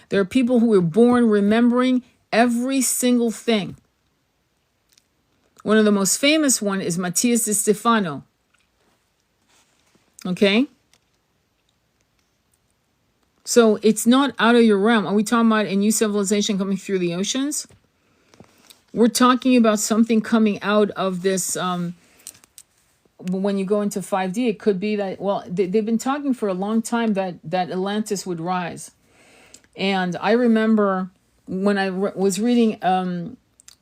S1: There are people who were born remembering every single thing. One of the most famous one is Matthias de Stefano. Okay? So it's not out of your realm. Are we talking about a new civilization coming through the oceans? We're talking about something coming out of this. When you go into 5D, it could be that, well, they've been talking for a long time that Atlantis would rise. And I remember when I was reading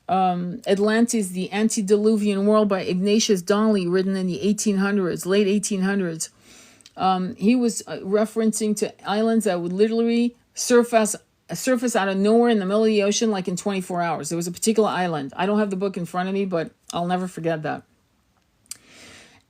S1: Atlantis, the Antediluvian World by Ignatius Donnelly, written in the 1800s, late 1800s. He was referencing to islands that would literally surface out of nowhere in the middle of the ocean like in 24 hours. There was a particular island. I don't have the book in front of me, but I'll never forget that.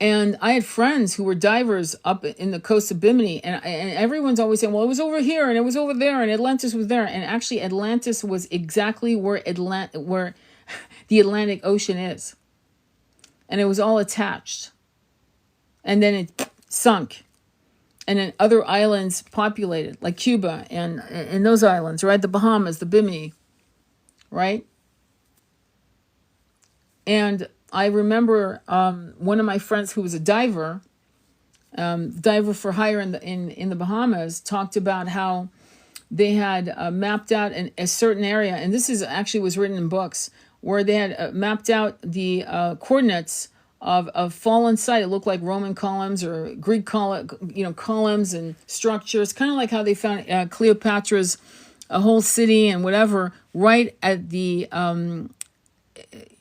S1: And I had friends who were divers up in the coast of Bimini, and everyone's always saying, well, it was over here, and it was over there, and Atlantis was there. And actually, Atlantis was exactly where the Atlantic Ocean is. and it was all attached. And then it sunk. And then other islands populated, like Cuba and those islands, right? The Bahamas, the Bimini, right? And I remember one of my friends who was a diver for hire in the Bahamas, talked about how they had mapped out a certain area, and this is actually was written in books, where they had mapped out the coordinates of fallen site. It looked like Roman columns or Greek columns and structures, kind of like how they found Cleopatra's a whole city and whatever right at the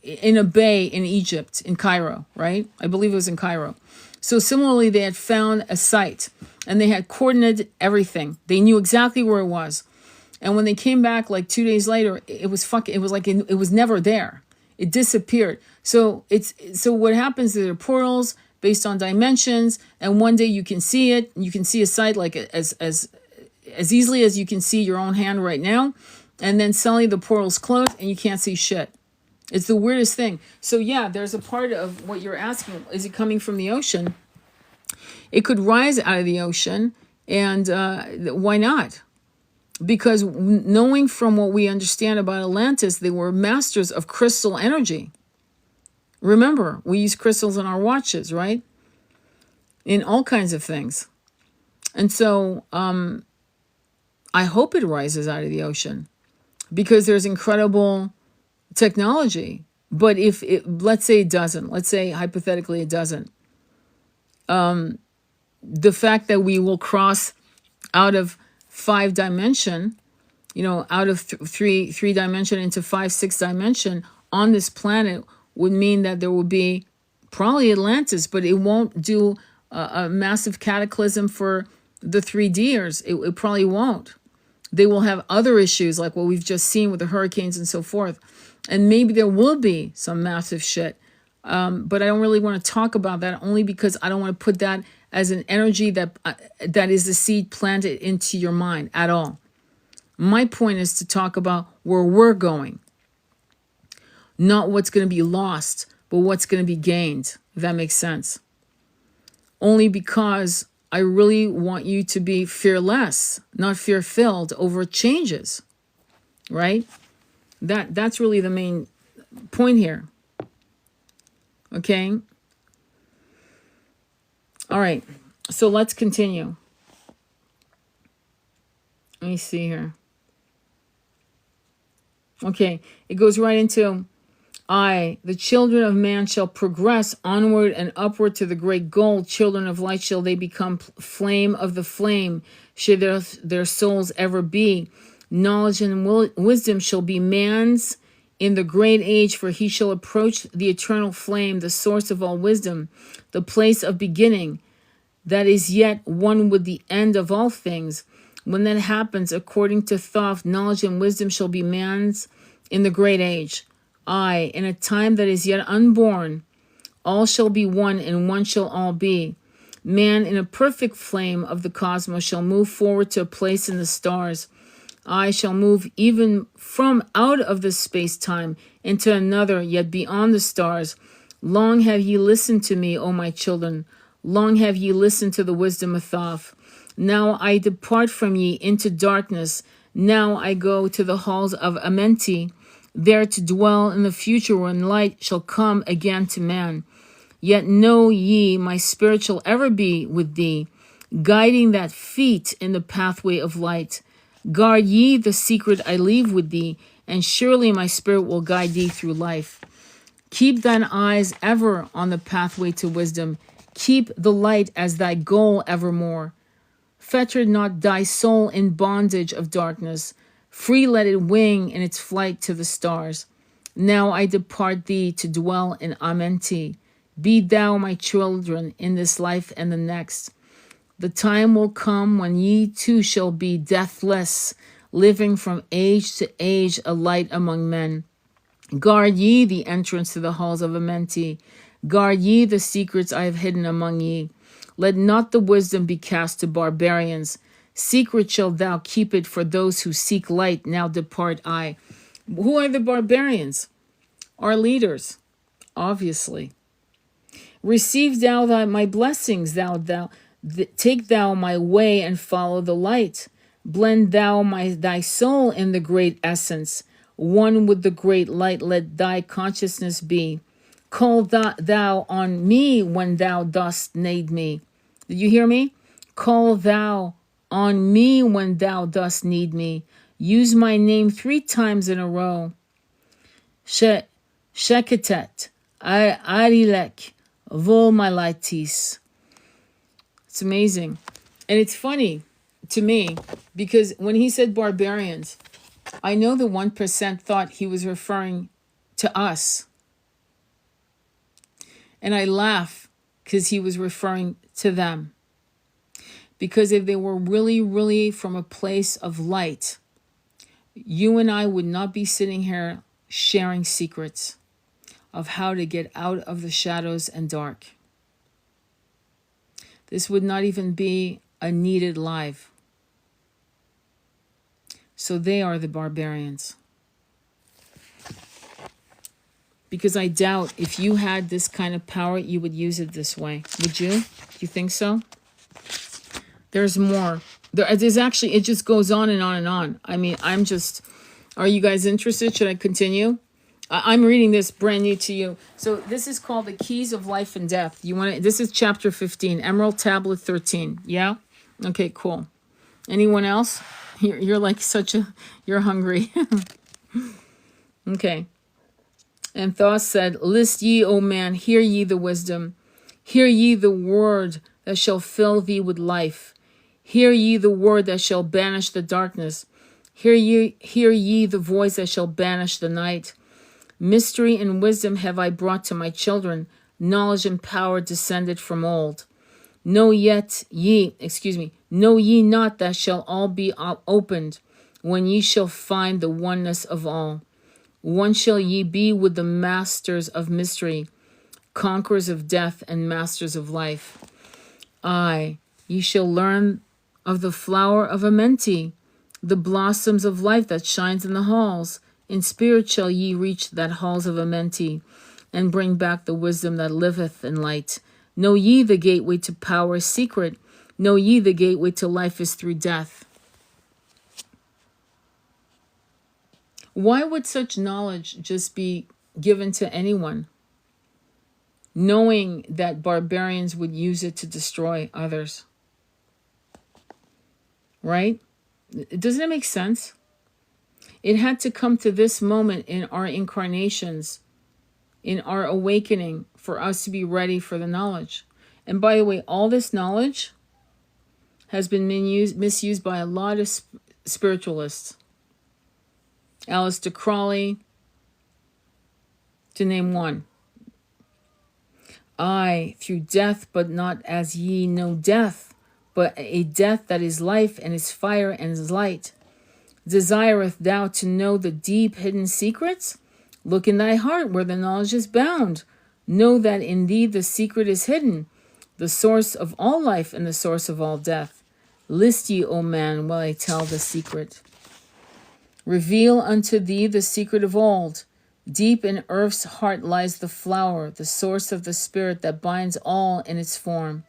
S1: in a bay in Egypt, in Cairo, right? I believe it was in Cairo. So similarly, they had found a site and they had coordinated everything. They knew exactly where it was. And when they came back like 2 days later, it was never there. It disappeared. So what happens is there are portals based on dimensions, and one day you can see it. You can see a site like as easily as you can see your own hand right now, and then suddenly the portals close and you can't see shit. It's the weirdest thing. So yeah, there's a part of what you're asking. Is it coming from the ocean? It could rise out of the ocean, and why not? Because knowing from what we understand about Atlantis, they were masters of crystal energy. Remember, we use crystals in our watches, right? In all kinds of things. And so I hope it rises out of the ocean, because there's incredible technology. But let's say it doesn't, let's say hypothetically it doesn't. The fact that we will cross out of 5 dimension, out of three dimension into 5, 6 dimension on this planet would mean that there will be probably Atlantis, but it won't do a massive cataclysm for the 3Ders. It probably won't. They will have other issues like what we've just seen with the hurricanes and so forth. And maybe there will be some massive shit. But I don't really want to talk about that, only because I don't want to put that as an energy that is the seed planted into your mind at all. My point is to talk about where we're going. Not what's going to be lost, but what's going to be gained, if that makes sense. Only because I really want you to be fearless, not fear-filled over changes, right? That's really the main point here. Okay? All right. So let's continue. Let me see here. Okay. It goes right into, the children of man shall progress onward and upward to the great goal. Children of light shall they become, flame of the flame should their souls ever be. Knowledge and wisdom shall be man's in the great age, for he shall approach the eternal flame, the source of all wisdom, the place of beginning, that is yet one with the end of all things. When that happens, according to Thoth, knowledge and wisdom shall be man's in the great age. In a time that is yet unborn, all shall be one, and one shall all be. Man in a perfect flame of the cosmos shall move forward to a place in the stars. I shall move even from out of the space-time into another, yet beyond the stars. Long have ye listened to me, O my children. Long have ye listened to the wisdom of Thoth. Now I depart from ye into darkness. Now I go to the halls of Amenti, there to dwell in the future when light shall come again to man. Yet know ye, my spirit shall ever be with thee, guiding that feet in the pathway of light. Guard ye the secret I leave with thee, and surely my spirit will guide thee through life. Keep thine eyes ever on the pathway to wisdom. Keep the light as thy goal evermore. Fetter not thy soul in bondage of darkness. Free let it wing in its flight to the stars. Now I depart thee to dwell in Amenti. Be thou my children in this life and the next. The time will come when ye too shall be deathless, living from age to age a light among men. Guard ye the entrance to the halls of Amenti. Guard ye the secrets I have hidden among ye. Let not the wisdom be cast to barbarians. Secret shalt thou keep it for those who seek light. Now depart I. Who are the barbarians? Our leaders, obviously. Receive thou my blessings, take thou my way and follow the light. Blend thou thy soul in the great essence. One with the great light let thy consciousness be. Call thou on me when thou dost need me. Did you hear me? Call thou on me when thou dost need me. Use my name 3 times in a row. Sheketet, Arilek, Vol Malaitis. It's amazing. And it's funny to me because when he said barbarians, I know the 1% thought he was referring to us. And I laugh because he was referring to them. Because if they were really, really from a place of light, you and I would not be sitting here sharing secrets of how to get out of the shadows and dark. This would not even be a needed live. So they are the barbarians. Because I doubt if you had this kind of power, you would use it this way. Would you? Do you think so? There's more. There's actually, it just goes on and on and on. I mean, are you guys interested? Should I continue? I'm reading this brand new to you. So this is called The Keys of Life and Death. This is chapter 15, Emerald Tablet 13. Yeah? Okay, cool. Anyone else? You're like you're hungry. Okay. And Thoth said, List ye, O man, hear ye the wisdom. Hear ye the word that shall fill thee with life. Hear ye the word that shall banish the darkness. Hear ye the voice that shall banish the night. Mystery and wisdom have I brought to my children. Knowledge and power descended from old. Know ye not that shall all be opened, when ye shall find the oneness of all. One shall ye be with the masters of mystery, conquerors of death and masters of life. Aye, ye shall learn of the flower of Amenti, the blossoms of life that shines in the halls. In spirit shall ye reach that halls of Amenti, and bring back the wisdom that liveth in light. Know ye the gateway to power is secret. Know ye the gateway to life is through death. Why would such knowledge just be given to anyone, knowing that barbarians would use it to destroy others? Right? Doesn't it make sense? It had to come to this moment in our incarnations, in our awakening, for us to be ready for the knowledge. And by the way, all this knowledge has been misused by a lot of spiritualists. Aleister Crowley, to name one. I, through death, but not as ye know death, but a death that is life and is fire and is light. Desireth thou to know the deep hidden secrets? Look in thy heart where the knowledge is bound. Know that in thee the secret is hidden, the source of all life and the source of all death. List ye, O man, while I tell the secret. Reveal unto thee the secret of old. Deep in earth's heart lies the flower, the source of the spirit that binds all in its form.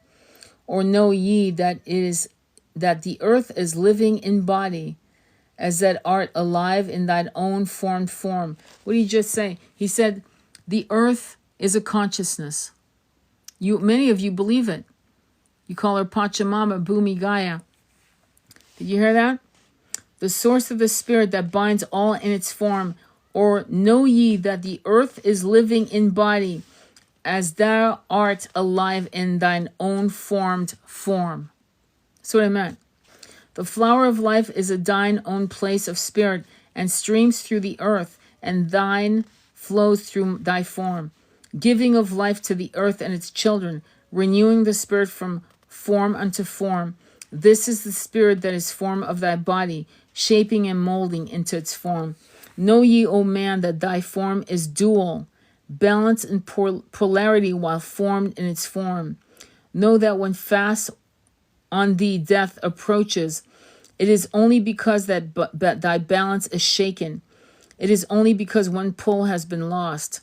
S1: Or know ye that the earth is living in body, as that art alive in thine own formed form. What did he just say? He said, the earth is a consciousness. Many of you believe it. You call her Pachamama, Bhumi Gaya. Did you hear that? The source of the spirit that binds all in its form. Or know ye that the earth is living in body, as thou art alive in thine own formed form. That's what I meant. The flower of life is a thine own place of spirit, and streams through the earth, and thine flows through thy form, giving of life to the earth and its children, renewing the spirit from form unto form. This is the spirit that is form of thy body, shaping and molding into its form. Know ye, O man, that thy form is dual, balanced in polarity while formed in its form. Know that when fast on thee death approaches, it is only because that thy balance is shaken. It is only because one pull has been lost.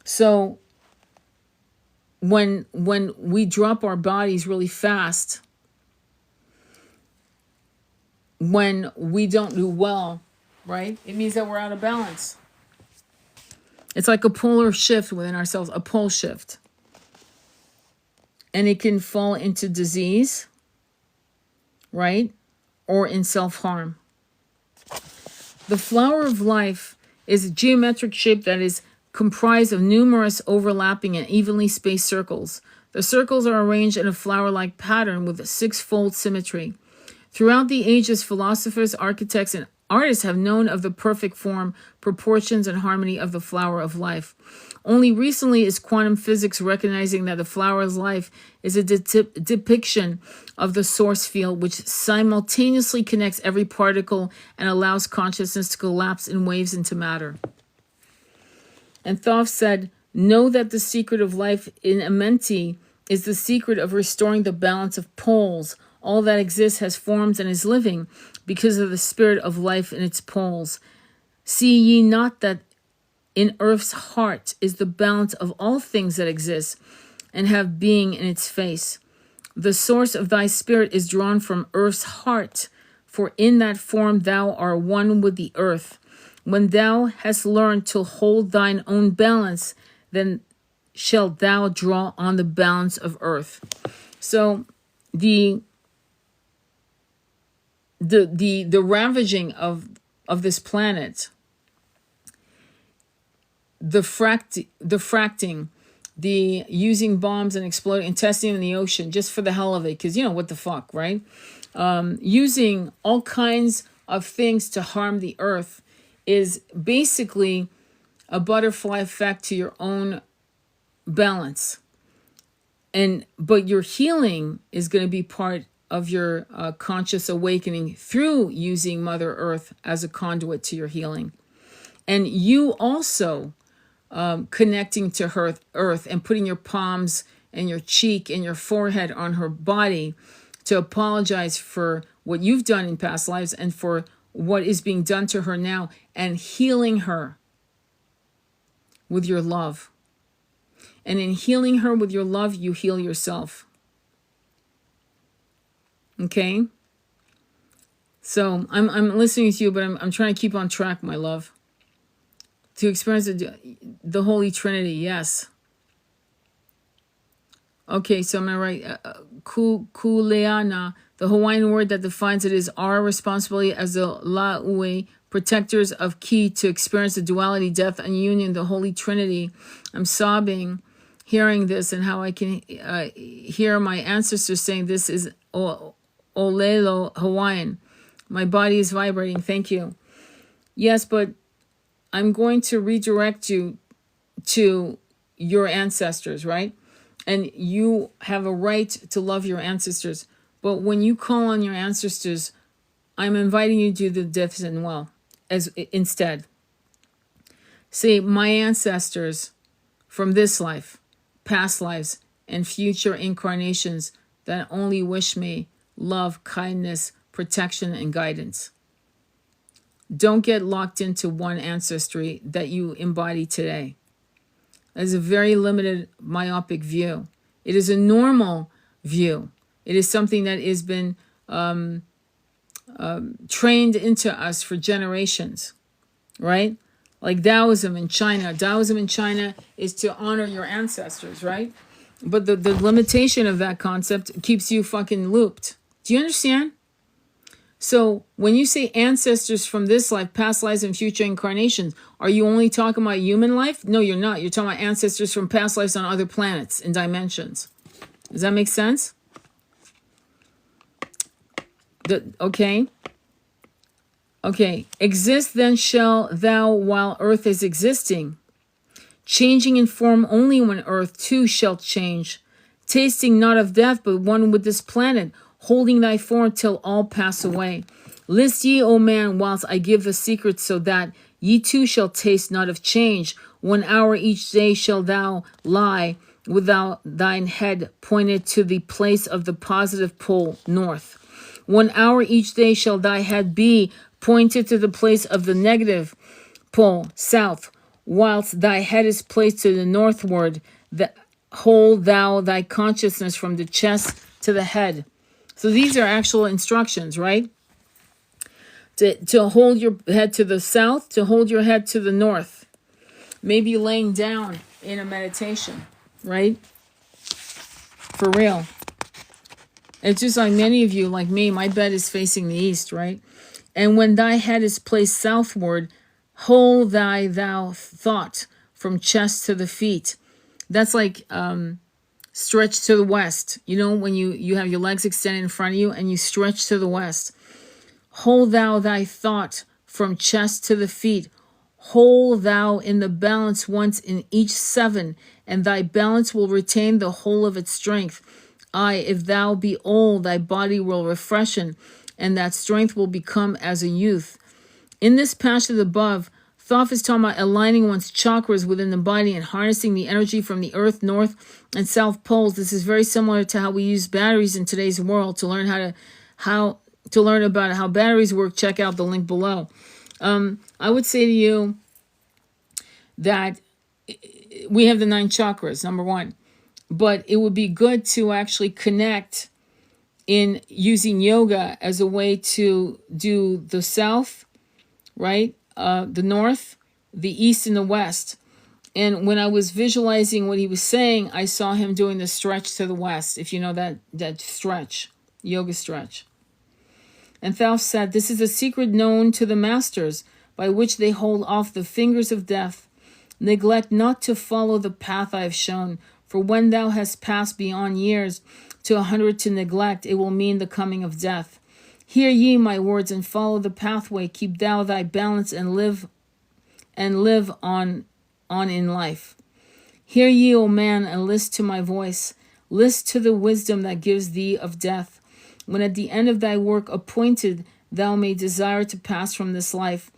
S1: So when we drop our bodies really fast, when we don't do well, right? It means that we're out of balance. It's like a polar shift within ourselves, a pole shift. And it can fall into disease, right? Or in self-harm. The flower of life is a geometric shape that is comprised of numerous overlapping and evenly spaced circles. The circles are arranged in a flower-like pattern with a six-fold symmetry. Throughout the ages, philosophers, architects, and artists have known of the perfect form, proportions, and harmony of the flower of life. Only recently is quantum physics recognizing that the flower of life is a depiction of the source field, which simultaneously connects every particle and allows consciousness to collapse in waves into matter. And Thoth said, know that the secret of life in Amenti is the secret of restoring the balance of poles. All that exists has forms and is living because of the spirit of life in its poles. See ye not that in earth's heart is the balance of all things that exist and have being in its face. The source of thy spirit is drawn from earth's heart, for in that form thou art one with the earth. When thou hast learned to hold thine own balance, then shalt thou draw on the balance of earth. So the ravaging of this planet, the fracting, the using bombs and exploding and testing in the ocean just for the hell of it, because what the fuck, right? Using all kinds of things to harm the earth is basically a butterfly effect to your own balance. But your healing is going to be part of your conscious awakening through using Mother Earth as a conduit to your healing. And you also connecting to Earth and putting your palms and your cheek and your forehead on her body to apologize for what you've done in past lives and for what is being done to her now, and healing her with your love. And in healing her with your love, you heal yourself. Okay? So I'm listening to you, but I'm trying to keep on track, my love. To experience the Holy Trinity, yes. Okay, so I'm going to write Kuleana, the Hawaiian word that defines it is our responsibility as the La'ue, protectors of Ki, to experience the duality, death, and union, the Holy Trinity. I'm sobbing, hearing this, and how I can hear my ancestors saying this is Olelo Hawaiian. My body is vibrating. Thank you. Yes, but I'm going to redirect you to your ancestors, right? And you have a right to love your ancestors. But when you call on your ancestors, I'm inviting you to do the deaths and well instead. Say, my ancestors from this life, past lives, and future incarnations that only wish me love, kindness, protection, and guidance. Don't get locked into one ancestry that you embody today. That is a very limited, myopic view. It is a normal view. It is something that has been trained into us for generations, right? Like Taoism in China. Taoism in China is to honor your ancestors, right? But the limitation of that concept keeps you fucking looped. Do you understand? So when you say ancestors from this life, past lives, and future incarnations, are you only talking about human life? No, you're not. You're talking about ancestors from past lives on other planets and dimensions. Does that make sense? Okay. Exist then shall thou while earth is existing, changing in form only when earth too shall change, tasting not of death but one with this planet, holding thy form till all pass away. List ye, O man, whilst I give the secret, so that ye too shall taste not of change. 1 hour each day shall thou lie without thine head pointed to the place of the positive pole, north. 1 hour each day shall thy head be pointed to the place of the negative pole, south, whilst thy head is placed to the northward, hold thou thy consciousness from the chest to the head. So these are actual instructions, right? To hold your head to the south, to hold your head to the north. Maybe laying down in a meditation, right? For real. It's just like many of you, like me, my bed is facing the east, right? And when thy head is placed southward, hold thou thought from chest to the feet. That's like stretch to the west. You know, when you have your legs extended in front of you and you stretch to the west. Hold thou thy thought from chest to the feet. Hold thou in the balance once in each 7, and thy balance will retain the whole of its strength. Aye, if thou be old, thy body will refreshen, and that strength will become as a youth. In this passage above, Thoth is talking about aligning one's chakras within the body and harnessing the energy from the earth, north, and south poles. This is very similar to how we use batteries in today's world. To learn to learn about how batteries work, check out the link below. I would say to you that we have the 9 chakras, number 1. But it would be good to actually connect in using yoga as a way to do the south, right? The north, the east, and the west. And when I was visualizing what he was saying, I saw him doing the stretch to the west, if you know that stretch, yoga stretch. And Thoth said, this is a secret known to the masters, by which they hold off the fingers of death. Neglect not to follow the path I have shown, for when thou hast passed beyond years to 100 to neglect, it will mean the coming of death. Hear ye my words and follow the pathway. Keep thou thy balance and live on in life. Hear ye, O man, and list to my voice. List to the wisdom that gives thee of death. When at the end of thy work appointed thou may desire to pass from this life,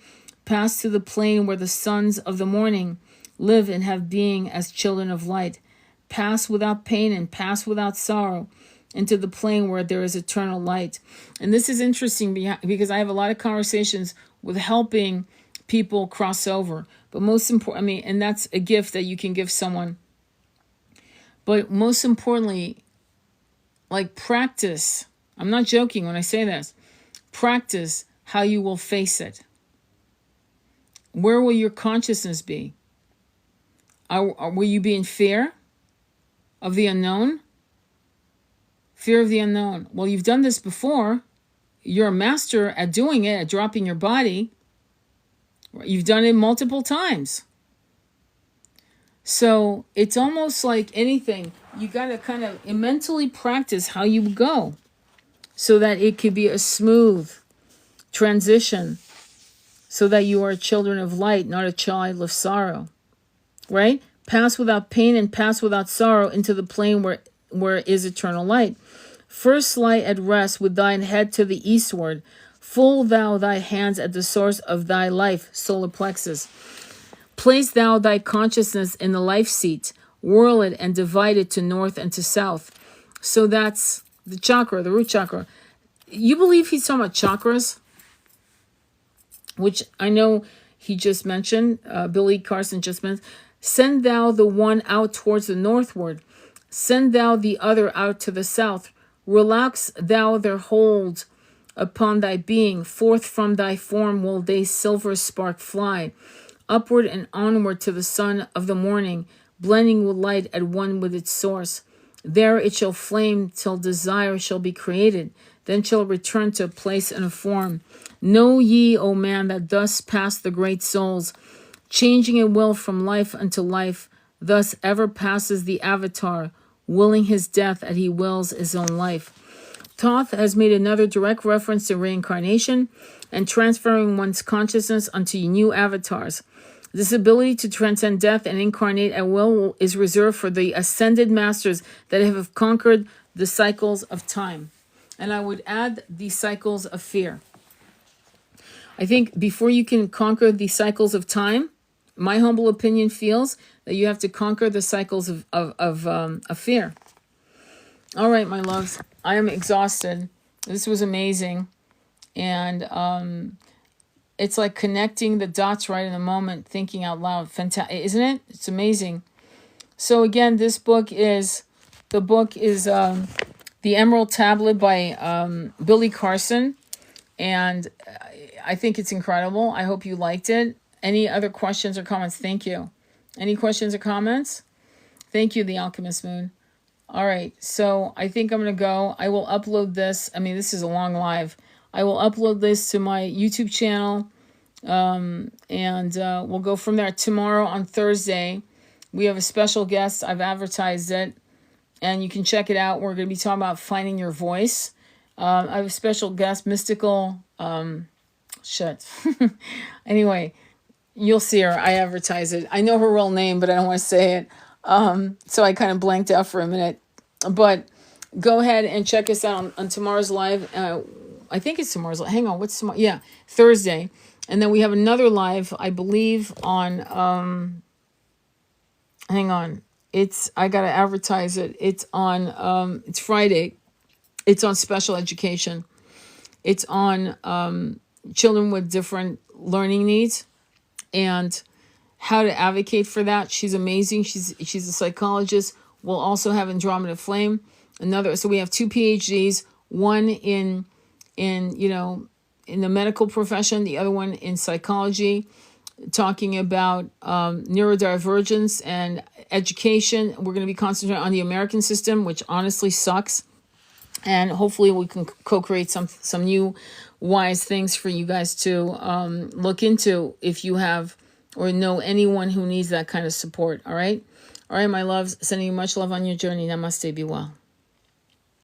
S1: pass to the plane where the sons of the morning live and have being as children of light. Pass without pain and pass without sorrow into the plane where there is eternal light. And this is interesting because I have a lot of conversations with helping people cross over. But most important, and that's a gift that you can give someone. But most importantly, like practice. I'm not joking when I say this. Practice how you will face it. Where will your consciousness be? Will you be in fear of the unknown? Fear of the unknown. Well, you've done this before. You're a master at doing it, at dropping your body. You've done it multiple times. So it's almost like anything. You got to kind of mentally practice how you go so that it could be a smooth transition, so that you are children of light, not a child of sorrow. Right? Pass without pain and pass without sorrow into the plane where is eternal light. First lie at rest with thine head to the eastward. Fold thou thy hands at the source of thy life, solar plexus. Place thou thy consciousness in the life seat. Whirl it and divide it to north and to south. So that's the chakra, the root chakra. You believe he's talking about chakras? Which I know he just mentioned, Billy Carson just mentioned. Send thou the one out towards the northward. Send thou the other out to the south. Relax thou their hold upon thy being. Forth from thy form will they silver spark fly. Upward and onward to the sun of the morning, blending with light at one with its source. There it shall flame till desire shall be created. Then shall return to a place and a form. Know ye, O man, that thus pass the great souls, changing at will from life unto life. Thus ever passes the avatar, willing his death as he wills his own life. Thoth has made another direct reference to reincarnation and transferring one's consciousness onto new avatars. This ability to transcend death and incarnate at will is reserved for the ascended masters that have conquered the cycles of time. And I would add the cycles of fear. I think before you can conquer the cycles of time, my humble opinion feels that you have to conquer the cycles of fear. All right, my loves, I am exhausted. This was amazing. And it's like connecting the dots right in the moment, thinking out loud. Fantastic, isn't it? It's amazing. So again, the book is The Emerald Tablet by Billy Carson. And I think it's incredible. I hope you liked it. Any other questions or comments? Thank you. Any questions or comments? Thank you, The Alchemist Moon. All right, so I think I'm going to go. I will upload this. I mean, this is a long live. I will upload this to my YouTube channel, and we'll go from there. Tomorrow on Thursday, we have a special guest. I've advertised it, and you can check it out. We're going to be talking about finding your voice. I have a special guest, mystical, anyway, you'll see her. I advertise it. I know her real name, but I don't want to say it. So I kind of blanked out for a minute. But go ahead and check us out on tomorrow's live. I think it's tomorrow's live. Hang on, what's tomorrow? Yeah, Thursday. And then we have another live, I believe, on, hang on. I got to advertise it. It's on, it's Friday. It's on special education. It's on children with different learning needs and how to advocate for that. She's amazing. She's a psychologist. We'll also have Andromeda Flame. So we have 2 PhDs, one in the medical profession, the other one in psychology, talking about neurodivergence and education. We're going to be concentrating on the American system, which honestly sucks. And hopefully we can co-create some new wise things for you guys to look into if you have or know anyone who needs that kind of support. All right, my loves. Sending you much love on your journey. Namaste. Be well.